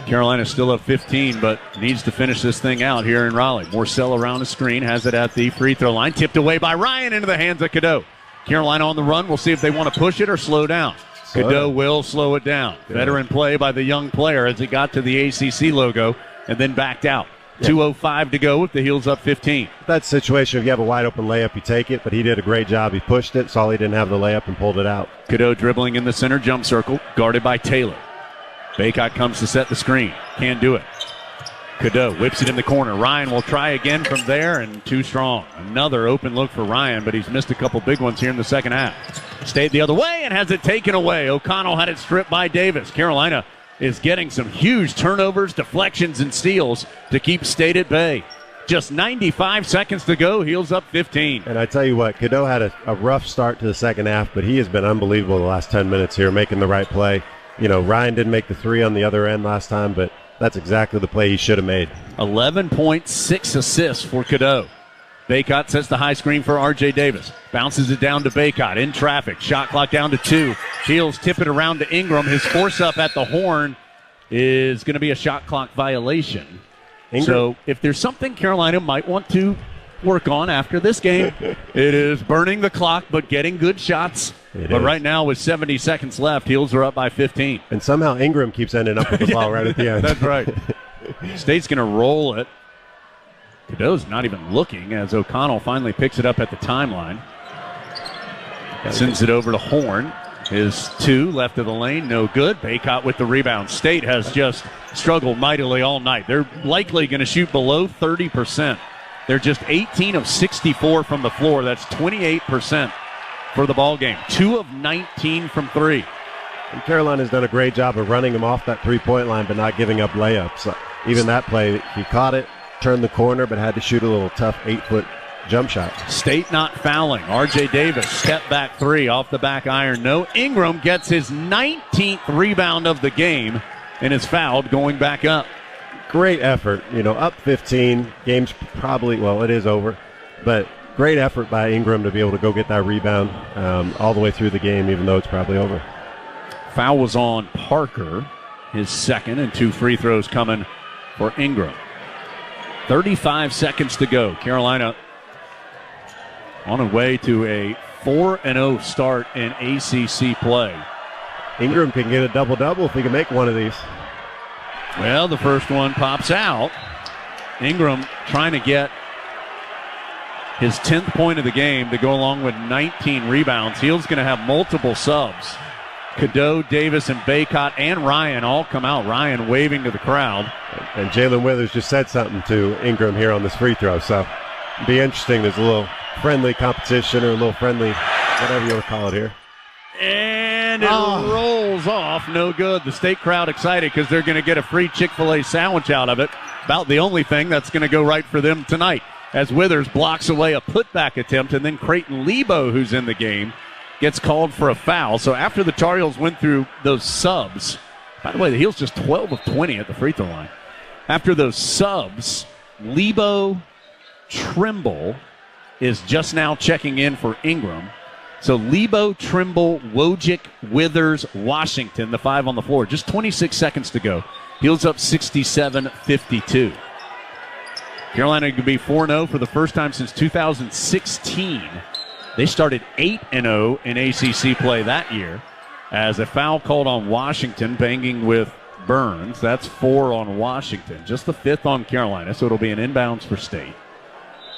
Carolina still up 15, but needs to finish this thing out here in Raleigh. Morcell around the screen, has it at the free throw line. Tipped away by Ryan into the hands of Cadeau. Carolina on the run. We'll see if they want to push it or slow down. Cadeau will slow it down. Veteran play by the young player as he got to the ACC logo and then backed out. 2:05 to go with the Heels up 15. That situation, if you have a wide-open layup, you take it, but he did a great job. He pushed it, saw he didn't have the layup, and pulled it out. Cadeau dribbling in the center jump circle, guarded by Taylor. Baycott comes to set the screen. Can't do it. Cadeau whips it in the corner. Ryan will try again from there, and too strong. Another open look for Ryan, but he's missed a couple big ones here in the second half. Stayed the other way and has it taken away. O'Connell had it stripped by Davis. Carolina is getting some huge turnovers, deflections, and steals to keep State at bay. Just 95 seconds to go. Heels up 15. And I tell you what, Cadeau had a rough start to the second half, but he has been unbelievable the last 10 minutes here, making the right play. You know, Ryan didn't make the three on the other end last time, but that's exactly the play he should have made. 11.6 assists for Cadeau. Baycott sets the high screen for R.J. Davis. Bounces it down to Baycott in traffic. Shot clock down to 2. Heels tip it around to Ingram. His force up at the horn is going to be a shot clock violation. So if there's something Carolina might want to work on after this game, it is burning the clock but getting good shots. But right now with 70 seconds left, Heels are up by 15. And somehow Ingram keeps ending up with the ball right at the end. That's right. State's going to roll it. Cadeau's not even looking as O'Connell finally picks it up at the timeline. Sends it over to Horn. His 2 left of the lane, no good. Baycott with the rebound. State has just struggled mightily all night. They're likely going to shoot below 30%. They're just 18 of 64 from the floor. That's 28% for the ball game. 2 of 19 from 3. And Carolina's done a great job of running him off that three-point line but not giving up layups. Even that play, he caught it, turned the corner, but had to shoot a little tough 8-foot jump shot. State not fouling. R.J. Davis, step back 3 off the back iron. No. Ingram gets his 19th rebound of the game and is fouled going back up. Great effort. You know, up 15. Game's probably, well, it is over. But great effort by Ingram to be able to go get that rebound all the way through the game, even though it's probably over. Foul was on Parker, his second, and 2 free throws coming for Ingram. 35 seconds to go. Carolina on a way to a 4-0 start in ACC play. Ingram can get a double-double if he can make one of these. Well, the first one pops out. Ingram trying to get his 10th point of the game to go along with 19 rebounds. He's going to have multiple subs. Cadeau, Davis, and Baycott and Ryan all come out. Ryan waving to the crowd. And Jalen Withers just said something to Ingram here on this free throw. So it'll be interesting. There's a little friendly competition or a little friendly, whatever you want to call it here. And it rolls off. No good. The State crowd excited because they're going to get a free Chick-fil-A sandwich out of it. About the only thing that's going to go right for them tonight. As Withers blocks away a putback attempt, and then Creighton Lebo, who's in the game, gets called for a foul. So after the Tar Heels went through those subs, by the way, the Heels just 12 of 20 at the free throw line. After those subs, Lebo, Trimble is just now checking in for Ingram. So Lebo, Trimble, Wojcik, Withers, Washington, the 5 on the floor. Just 26 seconds to go. Heels up 67-52. Carolina could be 4-0 for the first time since 2016. They started 8-0 in ACC play that year as a foul called on Washington, banging with Burns. That's 4 on Washington. Just the 5th on Carolina, so it'll be an inbounds for State.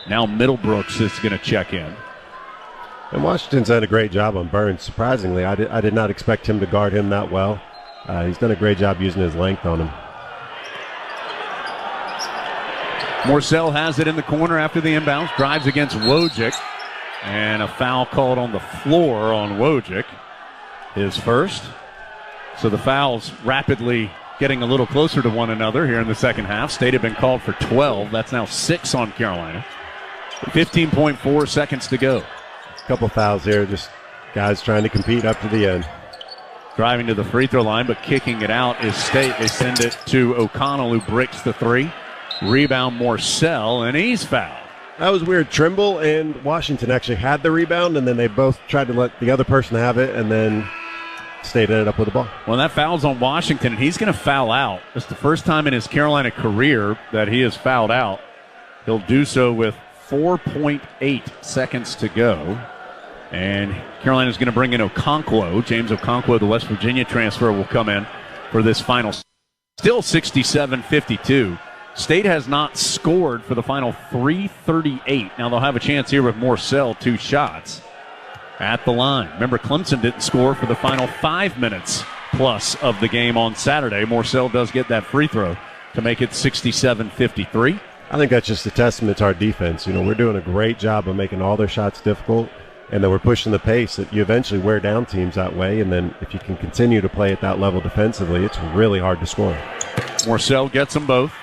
Now Middlebrooks is going to check in. And Washington's done a great job on Burns. Surprisingly, I did not expect him to guard him that well. He's done a great job using his length on him. Morcell has it in the corner after the inbounds, drives against Wojcik, and a foul called on the floor on Wojcik, his first. So the fouls rapidly getting a little closer to one another here in the second half. State had been called for 12. That's now 6 on Carolina. 15.4 seconds to go. A couple fouls here, just guys trying to compete up to the end. Driving to the free throw line, but kicking it out is State. They send it to O'Connell, who breaks the three. Rebound Morcell, and he's fouled. That was weird. Trimble and Washington actually had the rebound, and then they both tried to let the other person have it, and then State ended up with the ball. Well, that foul's on Washington, and he's going to foul out. It's the first time in his Carolina career that he has fouled out. He'll do so with 4.8 seconds to go. And Carolina's going to bring in Okonkwo. James Okonkwo, the West Virginia transfer, will come in for this final. Still 67-52. State has not scored for the final 3:38. Now they'll have a chance here with Morcell, 2 shots at the line. Remember, Clemson didn't score for the final 5 minutes plus of the game on Saturday. Morcell does get that free throw to make it 67-53. I think that's just a testament to our defense. You know, we're doing a great job of making all their shots difficult, and then we're pushing the pace that you eventually wear down teams that way, and then if you can continue to play at that level defensively, it's really hard to score. Morcell gets them both.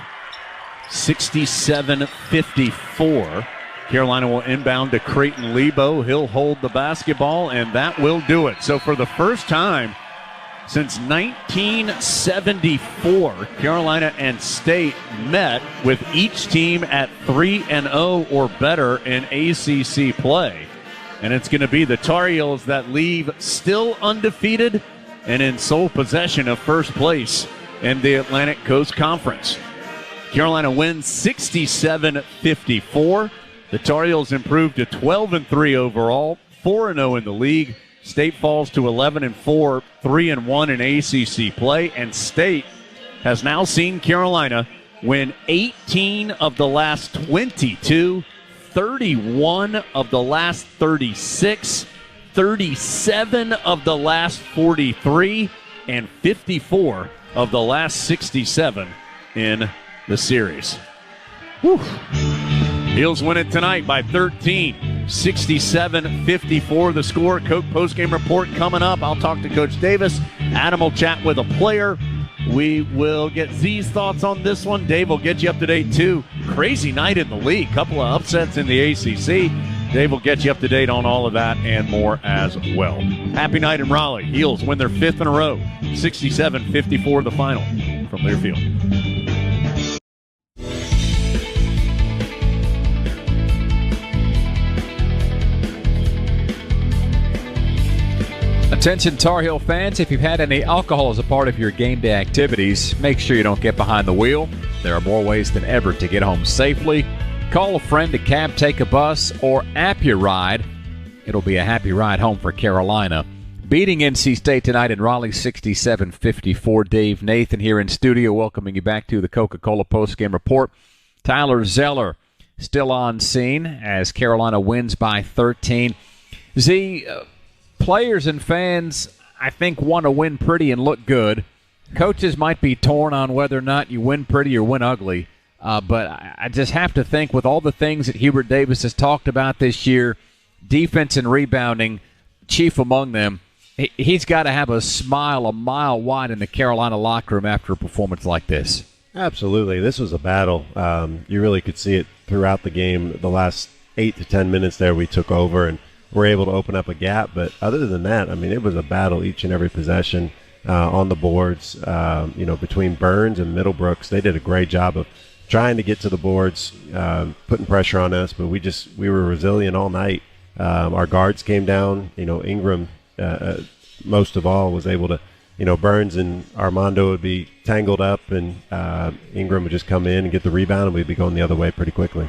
67-54. Carolina will inbound to Creighton Lebo. He'll hold the basketball, and that will do it. So for the first time since 1974, Carolina and State met with each team at 3-0 or better in ACC play. And it's going to be the Tar Heels that leave still undefeated and in sole possession of first place in the Atlantic Coast Conference. Carolina wins 67-54. The Tar Heels improved to 12-3 overall, 4-0 in the league. State falls to 11-4, 3-1 in ACC play, and State has now seen Carolina win 18 of the last 22, 31 of the last 36, 37 of the last 43, and 54 of the last 67 in the series. Whew. Heels win it tonight by 13. 67-54 the score. Coke postgame report coming up. I'll talk to Coach Davis. Adam will chat with a player. We will get Z's thoughts on this one. Dave will get you up to date too. Crazy night in the league. Couple of upsets in the ACC. Dave will get you up to date on all of that and more as well. Happy night in Raleigh. Heels win their 5th in a row. 67-54 the final from Learfield. Attention Tar Heel fans, if you've had any alcohol as a part of your game day activities, make sure you don't get behind the wheel. There are more ways than ever to get home safely. Call a friend, a cab, take a bus, or app your ride. It'll be a happy ride home for Carolina. Beating NC State tonight in Raleigh 67-54. Dave Nathan here in studio welcoming you back to the Coca-Cola postgame report. Tyler Zeller still on scene as Carolina wins by 13. Players and fans, I think, want to win pretty and look good. Coaches might be torn on whether or not you win pretty or win ugly. But I just have to think with all the things that Hubert Davis has talked about this year, defense and rebounding, chief among them, he's got to have a smile a mile wide in the Carolina locker room after a performance like this. Absolutely. This was a battle. You really could see it throughout the game. The last 8 to 10 minutes there we took over and were able to open up a gap. But other than that, I mean, it was a battle each and every possession on the boards. Between Burns and Middlebrooks, they did a great job of trying to get to the boards, putting pressure on us. But we were resilient all night. Our guards came down. Ingram, most of all, was able to, Burns and Armando would be tangled up, and Ingram would just come in and get the rebound, and we'd be going the other way pretty quickly.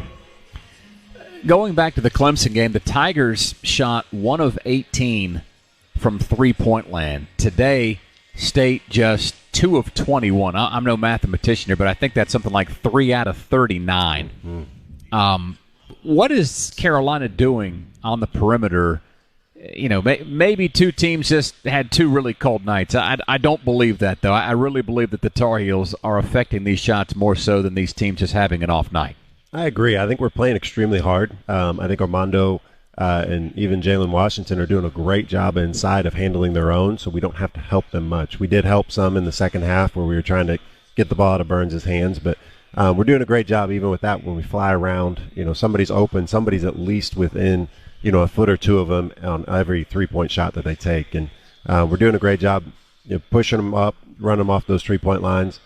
Going back to the Clemson game, the Tigers shot 1 of 18 from three-point land. Today, State just 2 of 21. I'm no mathematician here, but I think that's something like 3 out of 39. What is Carolina doing on the perimeter? Maybe two teams just had 2 really cold nights. I don't believe that, though. I really believe that the Tar Heels are affecting these shots more so than these teams just having an off night. I agree. I think we're playing extremely hard. I think Armando and even Jalen Washington are doing a great job inside of handling their own, so we don't have to help them much. We did help some in the second half where we were trying to get the ball out of Burns' hands, but we're doing a great job even with that when we fly around. Somebody's open, somebody's at least within, a foot or two of them on every three-point shot that they take. And we're doing a great job pushing them up, running them off those three-point lines.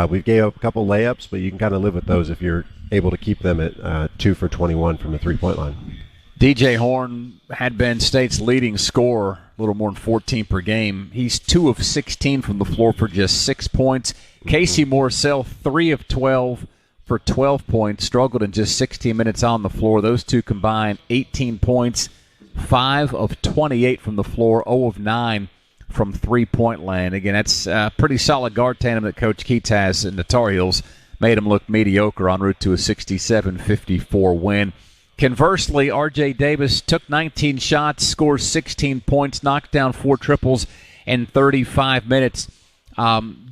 We gave up a couple layups, but you can kind of live with those if you're able to keep them at 2 for 21 from the three-point line. DJ Horn had been State's leading scorer, a little more than 14 per game. He's 2 of 16 from the floor for just 6 points. Casey Morcell, 3 of 12 for 12 points, struggled in just 16 minutes on the floor. Those two combined 18 points, 5 of 28 from the floor, 0 of 9 from three-point land. Again, that's a pretty solid guard tandem that Coach Keats has, and the Tar Heels made him look mediocre en route to a 67-54 win. Conversely, R.J. Davis took 19 shots, scored 16 points, knocked down 4 triples in 35 minutes.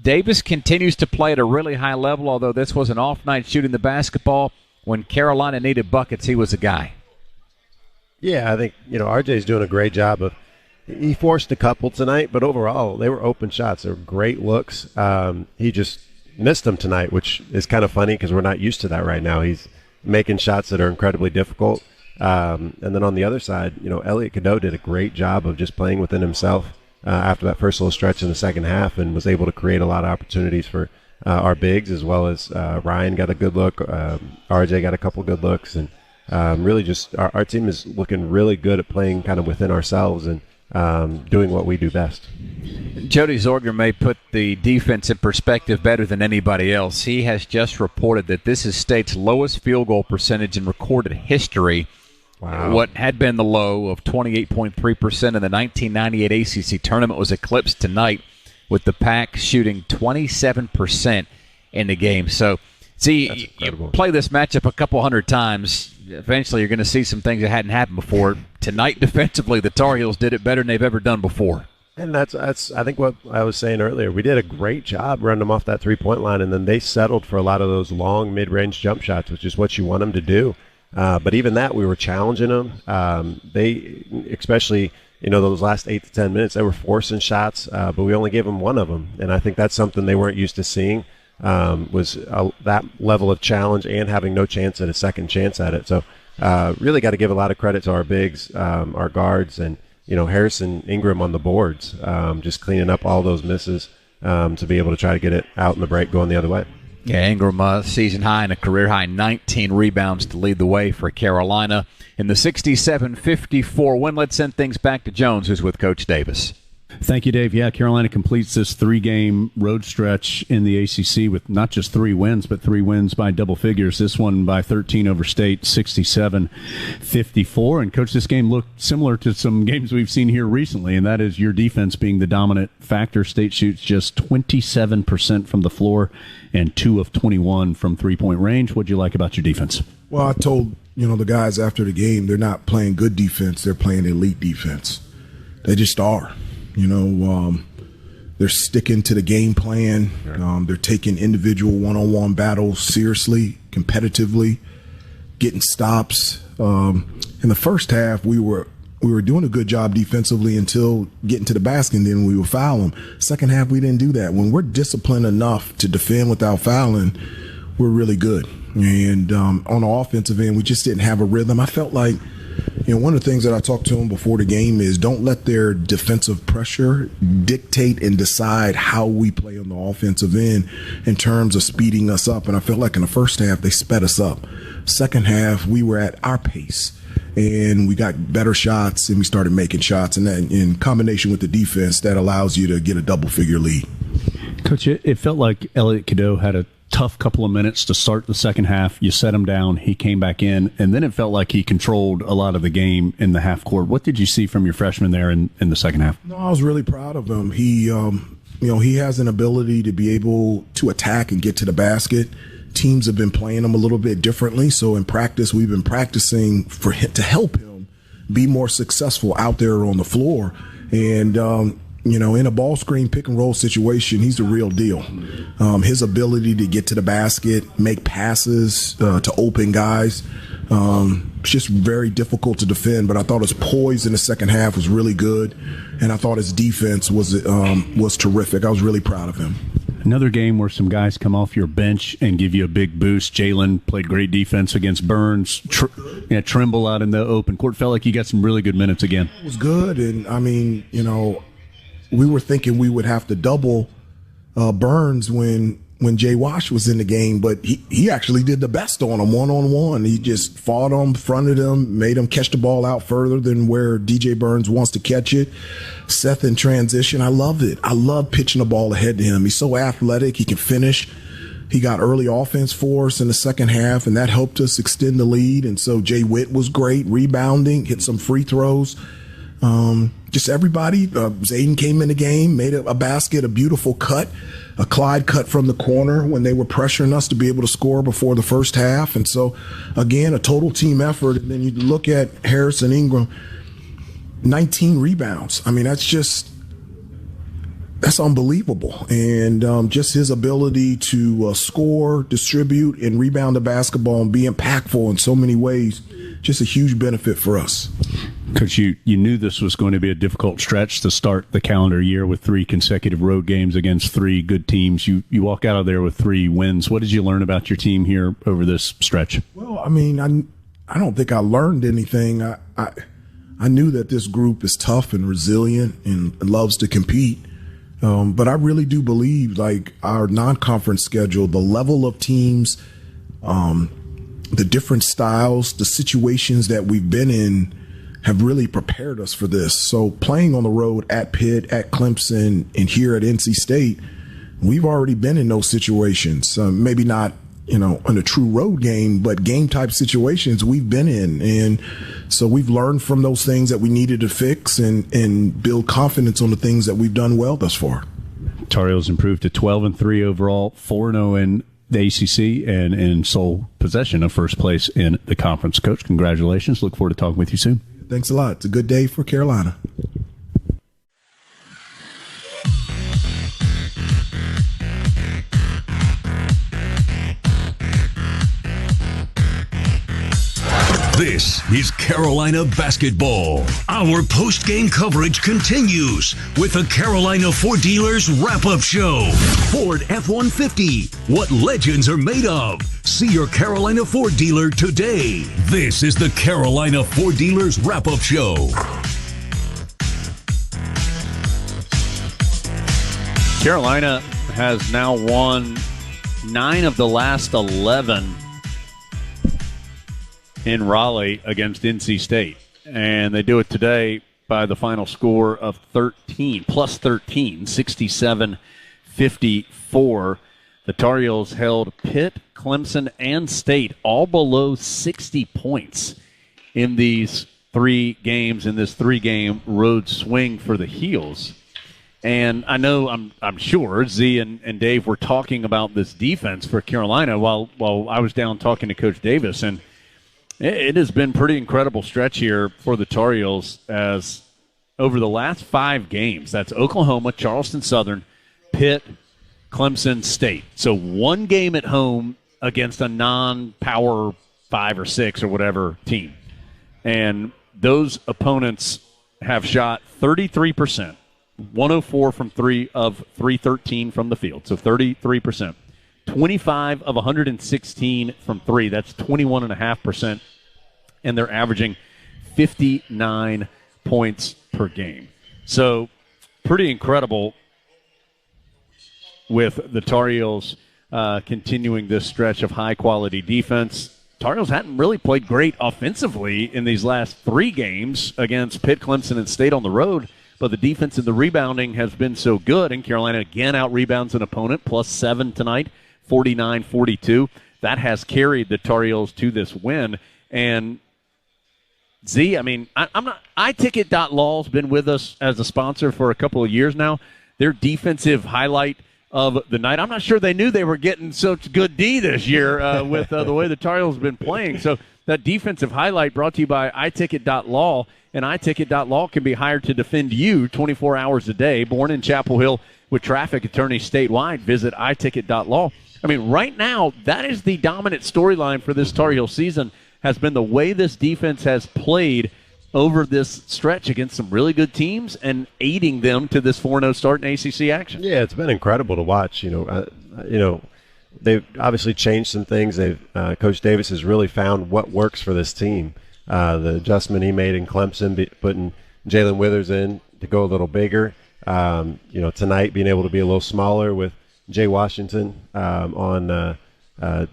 Davis continues to play at a really high level, although this was an off night shooting the basketball. When Carolina needed buckets, he was a guy. Yeah, I think, R.J.'s doing a great job he forced a couple tonight, but overall, they were open shots. They were great looks. He just missed them tonight, which is kind of funny because we're not used to that right now. He's making shots that are incredibly difficult. And then on the other side, Elliot Cadeau did a great job of just playing within himself after that first little stretch in the second half and was able to create a lot of opportunities for our bigs, as well as Ryan got a good look. RJ got a couple good looks. And really just our team is looking really good at playing kind of within ourselves and doing what we do best. Jody Zorger may put the defense in perspective better than anybody else. He has just reported that this is State's lowest field goal percentage in recorded history. Wow. What had been the low of 28.3% in the 1998 ACC tournament was eclipsed tonight with the Pack shooting 27% in the game. So, see, you play this matchup a couple hundred times, eventually you're going to see some things that hadn't happened before. Tonight, defensively, the Tar Heels did it better than they've ever done before. And that's I think what I was saying earlier. We did a great job running them off that three-point line, and then they settled for a lot of those long mid-range jump shots, which is what you want them to do. But even that, we were challenging them. They, especially, those last 8 to 10 minutes, they were forcing shots, but we only gave them one of them. And I think that's something they weren't used to seeing, was that level of challenge and having no chance at a second chance at it. So really got to give a lot of credit to our bigs, our guards, and Harrison Ingram on the boards, just cleaning up all those misses to be able to try to get it out in the break going the other way. Yeah, Ingram, season high and a career high 19 rebounds to lead the way for Carolina in the 67-54 win. Let's send things back to Jones, who's with Coach Davis. Thank you, Dave. Yeah, Carolina completes this 3-game road stretch in the ACC with not just 3 wins, but 3 wins by double figures. This one by 13 over State, 67-54. And, Coach, this game looked similar to some games we've seen here recently, and that is your defense being the dominant factor. State shoots just 27% from the floor and 2 of 21 from three-point range. What'd you like about your defense? Well, I told, the guys after the game, they're not playing good defense. They're playing elite defense. They just are. They're sticking to the game plan. They're taking individual one-on-one battles seriously, competitively, getting stops. In the first half, we were doing a good job defensively until getting to the basket, and then we would foul them. Second half, we didn't do that. When we're disciplined enough to defend without fouling, we're really good. And on the offensive end, we just didn't have a rhythm. I felt like, one of the things that I talked to them before the game is don't let their defensive pressure dictate and decide how we play on the offensive end in terms of speeding us up. And I felt like in the first half, they sped us up. Second half, we were at our pace, and we got better shots, and we started making shots. And then in combination with the defense, that allows you to get a double-figure lead. Coach, it felt like Elliot Cadeau had a tough couple of minutes to start the second half. You set him down, he came back in, and then it felt like he controlled a lot of the game in the half court. What did you see from your freshman there in the second half? No, I was really proud of him. He has an ability to be able to attack and get to the basket. Teams have been playing him a little bit differently, so in practice, we've been practicing to help him be more successful out there on the floor. And in a ball screen pick and roll situation, he's the real deal. His ability to get to the basket, make passes to open guys, it's just very difficult to defend. But I thought his poise in the second half was really good, and I thought his defense was terrific. I was really proud of him. Another game where some guys come off your bench and give you a big boost. Jalen played great defense against Burns. Trimble out in the open court. Felt like you got some really good minutes again. It was good, and we were thinking we would have to double Burns when Jay Wash was in the game, but he actually did the best on him one-on-one. He just fought him, fronted him, made him catch the ball out further than where DJ Burns wants to catch it. Seth in transition, I love it. I love pitching the ball ahead to him. He's so athletic. He can finish. He got early offense for us in the second half, and that helped us extend the lead. And so Jay Witt was great, rebounding, hit some free throws. Just everybody. Zayden came in the game, made a basket, a beautiful cut, a Clyde cut from the corner when they were pressuring us to be able to score before the first half. And so, again, a total team effort. And then you look at Harrison Ingram, 19 rebounds. I mean, that's unbelievable. And just his ability to score, distribute, and rebound the basketball and be impactful in so many ways, just a huge benefit for us. Coach, you knew this was going to be a difficult stretch to start the calendar year with 3 consecutive road games against 3 good teams. You walk out of there with 3 wins. What did you learn about your team here over this stretch? Well, I mean, I don't think I learned anything. I knew that this group is tough and resilient and loves to compete. But I really do believe, like, our non-conference schedule, the level of teams, the different styles, the situations that we've been in have really prepared us for this. So playing on the road at Pitt, at Clemson, and here at NC State, we've already been in those situations. Maybe not, in a true road game, but game type situations we've been in. And so we've learned from those things that we needed to fix and build confidence on the things that we've done well thus far. Tar Heels improved to 12-3 overall, 4-0 in the ACC, and in sole possession of first place in the conference. Coach, congratulations. Look forward to talking with you soon. Thanks a lot. It's a good day for Carolina. This is Carolina basketball. Our post-game coverage continues with the Carolina Ford Dealers Wrap-Up Show. Ford F-150, what legends are made of. See your Carolina Ford dealer today. This is the Carolina Ford Dealers Wrap-Up Show. Carolina has now won 9 of the last 11 in Raleigh against NC State. And they do it today by the final score of 13, plus 13, 67-54. The Tar Heels held Pitt, Clemson, and State all below 60 points in these 3 games, in this 3-game road swing for the Heels. And I know, I'm sure, Z and Dave were talking about this defense for Carolina while I was down talking to Coach Davis, and it has been pretty incredible stretch here for the Tar Heels, as over the last 5 games, that's Oklahoma, Charleston Southern, Pitt, Clemson, State. So 1 game at home against a non-power 5 or 6 or whatever team. And those opponents have shot 33%, 104 from 3 of 313 from the field, so 33%. 25 of 116 from 3. That's 21.5%. And they're averaging 59 points per game. So pretty incredible with the Tar Heels continuing this stretch of high-quality defense. Tar Heels hadn't really played great offensively in these last 3 games against Pitt, Clemson, and State on the road. But the defense and the rebounding has been so good. And Carolina again out-rebounds an opponent, plus 7 tonight. 49-42. That has carried the Tar Heels to this win. And Z, I mean, I'm not. iTicket.law's been with us as a sponsor for a couple of years now. Their defensive highlight of the night. I'm not sure they knew they were getting such good D this year with the way the Tar Heels have been playing. So that defensive highlight brought to you by iTicket.law. and iTicket.law can be hired to defend you 24 hours a day. Born in Chapel Hill with traffic attorneys statewide, visit iTicket.law. I mean, right now, that is the dominant storyline for this Tar Heel season, has been the way this defense has played over this stretch against some really good teams and aiding them to this 4-0 start in ACC action. Yeah, it's been incredible to watch. They've obviously changed some things. Coach Davis has really found what works for this team. The adjustment he made in Clemson, putting Jalen Withers in to go a little bigger. Tonight being able to be a little smaller with Jay Washington on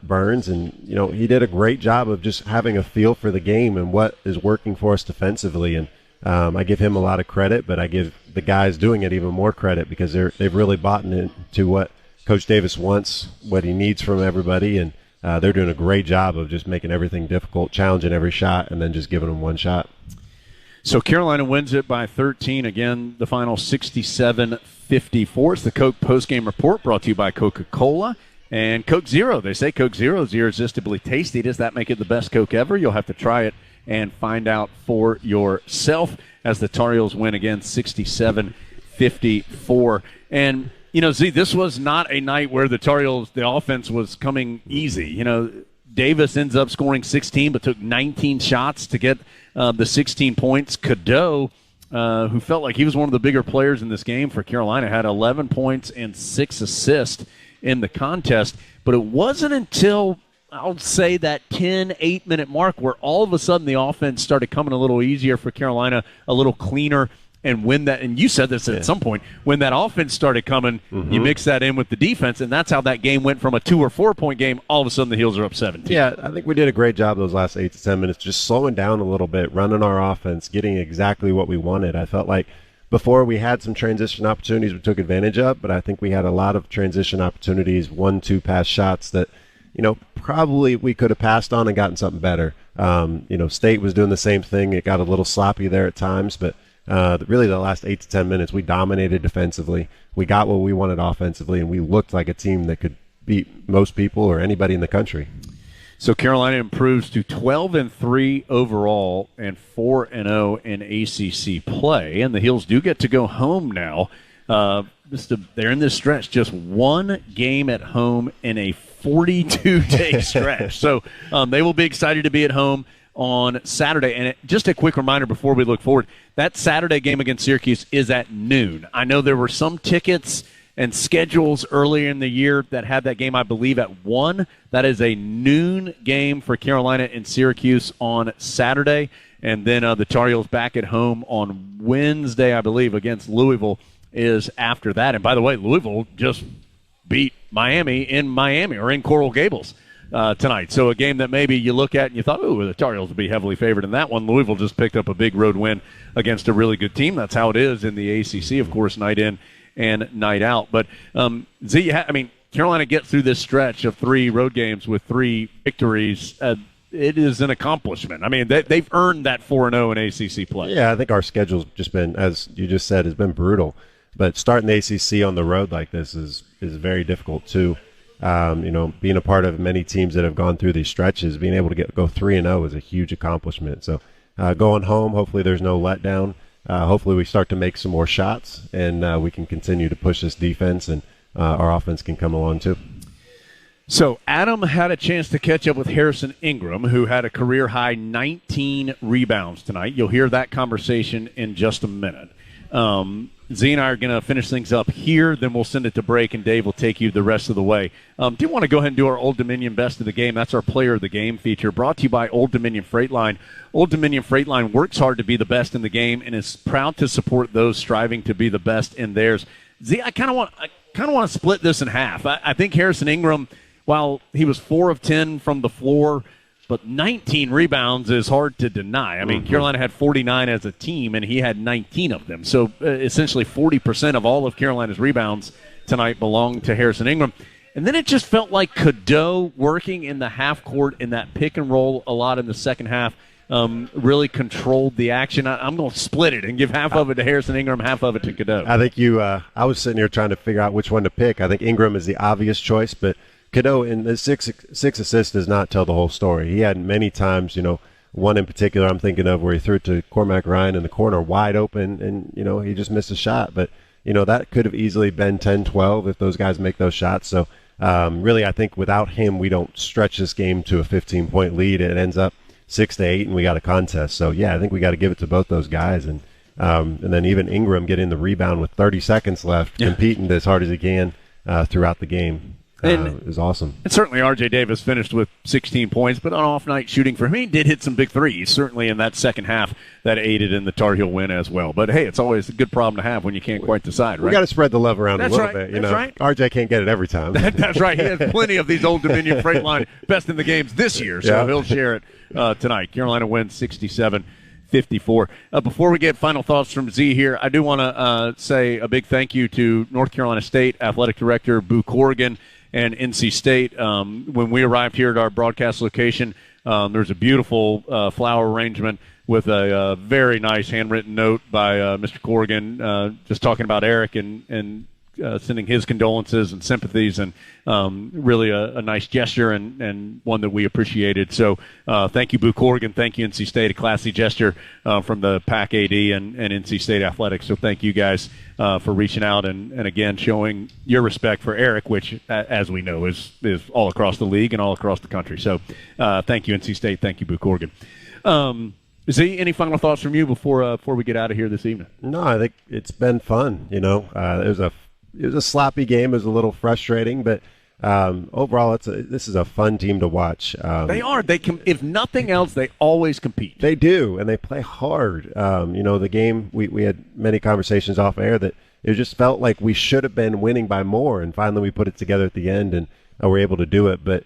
Burns, and he did a great job of just having a feel for the game and what is working for us defensively. And I give him a lot of credit, but I give the guys doing it even more credit because they've really bought into what Coach Davis wants, what he needs from everybody, and they're doing a great job of just making everything difficult, challenging every shot, and then just giving them one shot. So Carolina wins it by 13. Again, the final 67-54. It's the Coke postgame report brought to you by Coca-Cola and Coke Zero. They say Coke Zero is irresistibly tasty. Does that make it the best Coke ever? You'll have to try it and find out for yourself as the Tar Heels win again 67-54. And, Z, this was not a night where the Tar Heels, the offense was coming easy. Davis ends up scoring 16 but took 19 shots to get the 16 points. Cadeau, who felt like he was one of the bigger players in this game for Carolina, had 11 points and 6 assists in the contest. But it wasn't until, I'll say, that 8-minute mark where all of a sudden the offense started coming a little easier for Carolina, a little cleaner. And when that, and you said this at some point, when that offense started coming, you mix that in with the defense, and that's how that game went from a 2 or 4 point game. All of a sudden, the Heels are up 17. Yeah, I think we did a great job those last 8 to 10 minutes, just slowing down a little bit, running our offense, getting exactly what we wanted. I felt like before we had some transition opportunities we took advantage of, but I think we had a lot of transition opportunities, 1-2 pass shots that, probably we could have passed on and gotten something better. State was doing the same thing. It got a little sloppy there at times, but really the last 8 to 10 minutes we dominated defensively. We got what we wanted offensively, and we looked like a team that could beat most people or anybody in the country. So Carolina improves to 12-3 overall and 4-0 in ACC play, and the Heels do get to go home now. They're in this stretch, just one game at home in a 42-day stretch. So they will be excited to be at home on Saturday. And just a quick reminder before we look forward, that Saturday game against Syracuse is at noon. I know there were some tickets and schedules earlier in the year that had that game, I believe, at 1. That is a noon game for Carolina and Syracuse on Saturday. And then the Tar Heels back at home on Wednesday, I believe, against Louisville is after that. And by the way, Louisville just beat Miami or in Coral Gables tonight. So a game that maybe you look at and you thought, the Tar Heels would be heavily favored in that one. Louisville just picked up a big road win against a really good team. That's how it is in the ACC, of course, night in and night out. But, Carolina gets through this stretch of 3 road games with 3 victories. It is an accomplishment. I mean, they've earned that 4-0 in ACC play. Yeah, I think our schedule's just been, as you just said, has been brutal. But starting the ACC on the road like this is very difficult, too. Being a part of many teams that have gone through these stretches, being able to go 3-0 is a huge accomplishment. So going home, hopefully there's no letdown. Hopefully we start to make some more shots, and we can continue to push this defense, and our offense can come along too. So Adam had a chance to catch up with Harrison Ingram, who had a career-high 19 rebounds tonight. You'll hear that conversation in just a minute. Z and I are going to finish things up here, then we'll send it to break, and Dave will take you the rest of the way. Do you want to go ahead and do our Old Dominion Best of the Game? That's our Player of the Game feature, brought to you by Old Dominion Freight Line. Old Dominion Freight Line works hard to be the best in the game and is proud to support those striving to be the best in theirs. Z, I kind of want to split this in half. I think Harrison Ingram, while he was 4 of 10 from the floor, but 19 rebounds is hard to deny. I mean, Carolina had 49 as a team, and he had 19 of them. So essentially 40% of all of Carolina's rebounds tonight belonged to Harrison Ingram. And then it just felt like Cadeau working in the half court in that pick and roll a lot in the second half really controlled the action. I'm going to split it and give half of it to Harrison Ingram, half of it to Cadeau. I think I was sitting here trying to figure out which one to pick. I think Ingram is the obvious choice, but Cadeau in the six assists does not tell the whole story. He had many times, one in particular I'm thinking of where he threw it to Cormac Ryan in the corner wide open, and, he just missed a shot. But, that could have easily been 10-12 if those guys make those shots. So, really, I think without him, we don't stretch this game to a 15-point lead. It ends up 6-8, and we got a contest. So, yeah, I think we got to give it to both those guys. And then even Ingram getting the rebound with 30 seconds left, competing as hard as he can throughout the game. It was awesome. And certainly R.J. Davis finished with 16 points, but on off night shooting for him, he did hit some big threes, certainly in that second half that aided in the Tar Heel win as well. But, hey, it's always a good problem to have when you can't quite decide, right? We got to spread the love around a little bit. That's right. R.J. can't get it every time. That's right. He has plenty of these Old Dominion Freight Line best in the games this year, so he'll share it tonight. Carolina wins 67-54. Before we get final thoughts from Z here, I do want to say a big thank you to North Carolina State Athletic Director Boo Corrigan and NC State. When we arrived here at our broadcast location, there's a beautiful flower arrangement with a very nice handwritten note by Mr. Corrigan just talking about Eric and sending his condolences and sympathies, and really a nice gesture and one that we appreciated. So thank you, Boo Corrigan. Thank you, NC State. A classy gesture from the PAC AD and NC State Athletics. So thank you guys for reaching out and again, showing your respect for Eric, which, as we know, is all across the league and all across the country. So thank you, NC State. Thank you, Boo Corrigan. Z, any final thoughts from you before we get out of here this evening? No, I think it's been fun. It was a sloppy game. It was a little frustrating, but overall, this is a fun team to watch. They are. If nothing else, they always compete. They do, and they play hard. The game, we had many conversations off air that it just felt like we should have been winning by more, and finally we put it together at the end, and we're able to do it. But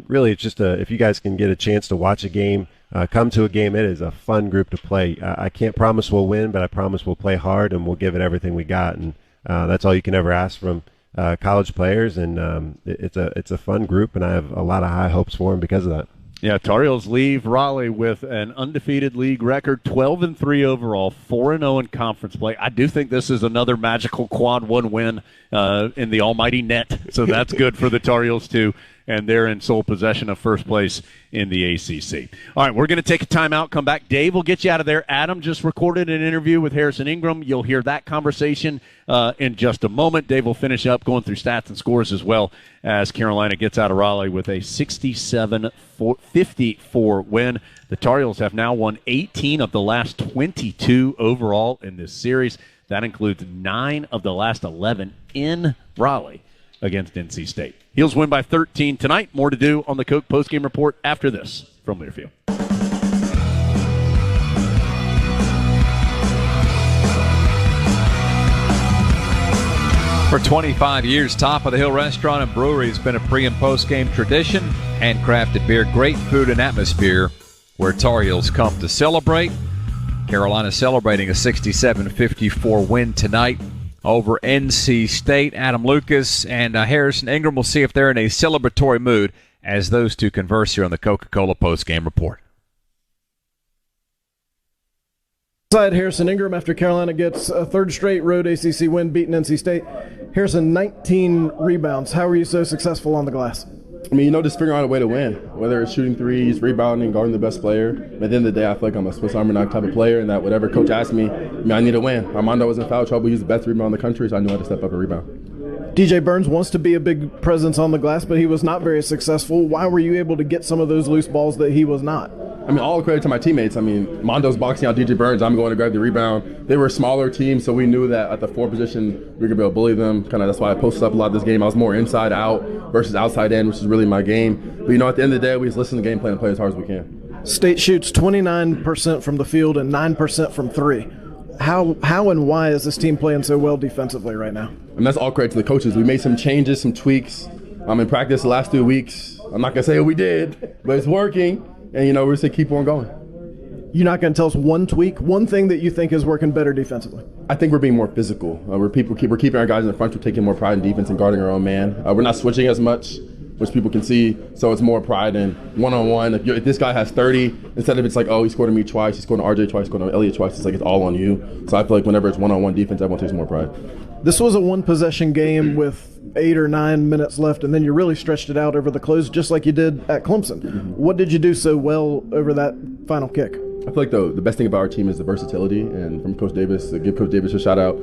really, it's just if you guys can get a chance to watch a game, come to a game, it is a fun group to play. I can't promise we'll win, but I promise we'll play hard, and we'll give it everything we got. And that's all you can ever ask from college players, and it's a fun group, and I have a lot of high hopes for them because of that. Yeah, Tar Heels leave Raleigh with an undefeated league record, 12-3 overall, 4-0 in conference play. I do think this is another magical quad one win in the almighty net, so that's good for the Tar Heels too, and they're in sole possession of first place in the ACC. All right, we're going to take a timeout, come back. Dave will get you out of there. Adam just recorded an interview with Harrison Ingram. You'll hear that conversation in just a moment. Dave will finish up going through stats and scores as well as Carolina gets out of Raleigh with a 67-54 win. The Tar Heels have now won 18 of the last 22 overall in this series. That includes 9 of the last 11 in Raleigh against NC State. Heels win by 13 tonight. More to do on the Coke postgame report after this from Learfield. For 25 years, Top of the Hill Restaurant and Brewery has been a pre- and post-game tradition. Handcrafted beer, great food and atmosphere where Tar Heels come to celebrate. Carolina celebrating a 67-54 win tonight over NC State. Adam Lucas and Harrison Ingram will see if they're in a celebratory mood as those two converse here on the Coca-Cola postgame report. Side Harrison Ingram after Carolina gets a third straight road ACC win, beating NC State. Harrison, 19 rebounds. How were you so successful on the glass? I mean, just figuring out a way to win, whether it's shooting threes, rebounding, guarding the best player. At the end of the day, I feel like I'm a Swiss Army knife type of player, and that whatever coach asked me, I need to win. Armando was in foul trouble. He was the best rebounder in the country, so I knew how to step up and rebound. DJ Burns wants to be a big presence on the glass, but he was not very successful. Why were you able to get some of those loose balls that he was not? I mean, all credit to my teammates. I mean, Mondo's boxing out DJ Burns. I'm going to grab the rebound. They were a smaller team, so we knew that at the 4 position, we were going to be able to bully them. That's why I posted up a lot of this game. I was more inside out versus outside in, which is really my game. But, at the end of the day, we just listen to the game plan and play as hard as we can. State shoots 29% from the field and 9% from 3. How and why is this team playing so well defensively right now? And that's all credit to the coaches. We made some changes, some tweaks. In practice the last 2 weeks. I'm not going to say what we did, but it's working. And, we're going to keep on going. You're not going to tell us one tweak, one thing that you think is working better defensively? I think we're being more physical. We're keeping our guys in the front. We're taking more pride in defense and guarding our own man. We're not switching as much. which people can see. So it's more pride in one-on-one. If this guy has 30, instead of it's like, oh, he scored on me twice, he scored on RJ twice, he scored on Elliott twice, it's like it's all on you. So I feel like whenever it's one-on-one defense, everyone takes more pride. This was a one-possession game with 8 or 9 minutes left, and then you really stretched it out over the close, just like you did at Clemson. Mm-hmm. What did you do so well over that final kick? I feel like the best thing about our team is the versatility, and from Coach Davis, to give Coach Davis a shout out.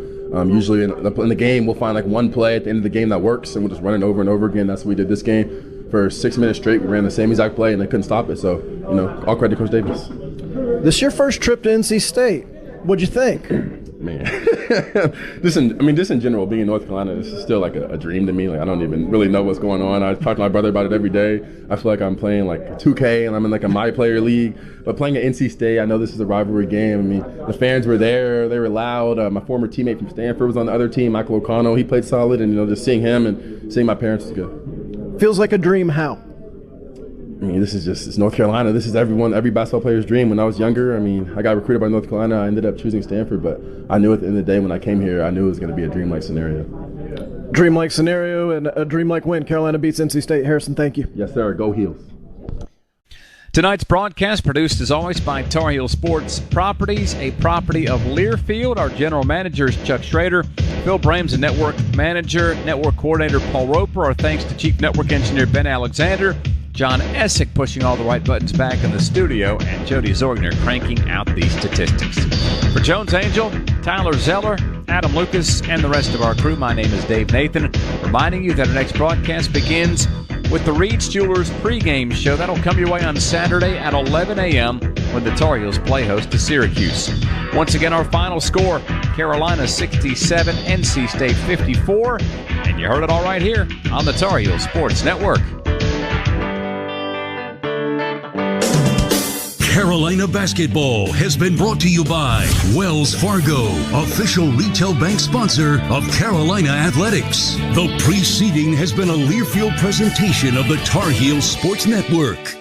Usually in the game, we'll find like one play at the end of the game that works, and we'll just run it over and over again. That's what we did this game. For 6 minutes straight, we ran the same exact play, and they couldn't stop it. So, all credit to Coach Davis. This is your first trip to NC State. What'd you think? Man, just in general, being in North Carolina is still like a dream to me. Like I don't even really know what's going on. I talk to my brother about it every day. I feel like I'm playing like 2K and I'm in like a My Player league. But playing at NC State, I know this is a rivalry game. I mean, the fans were there. They were loud. My former teammate from Stanford was on the other team, Michael O'Connell. He played solid, and just seeing him and seeing my parents was good. Feels like a dream. How? I mean, it's North Carolina. This is every basketball player's dream. When I was younger, I got recruited by North Carolina. I ended up choosing Stanford, but I knew at the end of the day when I came here, I knew it was going to be a dreamlike scenario. Dreamlike scenario and a dreamlike win. Carolina beats NC State. Harrison, thank you. Yes, sir. Go Heels. Tonight's broadcast produced as always by Tar Heel Sports Properties, a property of Learfield. Our general manager is Chuck Schrader. Phil Brames, the network manager, network coordinator Paul Roper. Our thanks to Chief Network Engineer Ben Alexander. John Essick pushing all the right buttons back in the studio, and Jody Zorgner cranking out these statistics. For Jones Angel, Tyler Zeller, Adam Lucas, and the rest of our crew, my name is Dave Nathan, reminding you that our next broadcast begins with the Reed's Jewelers pregame show. That'll come your way on Saturday at 11 a.m. when the Tar Heels play host to Syracuse. Once again, our final score, Carolina 67, NC State 54, and you heard it all right here on the Tar Heels Sports Network. Carolina basketball has been brought to you by Wells Fargo, official retail bank sponsor of Carolina Athletics. The preceding has been a Learfield presentation of the Tar Heels Sports Network.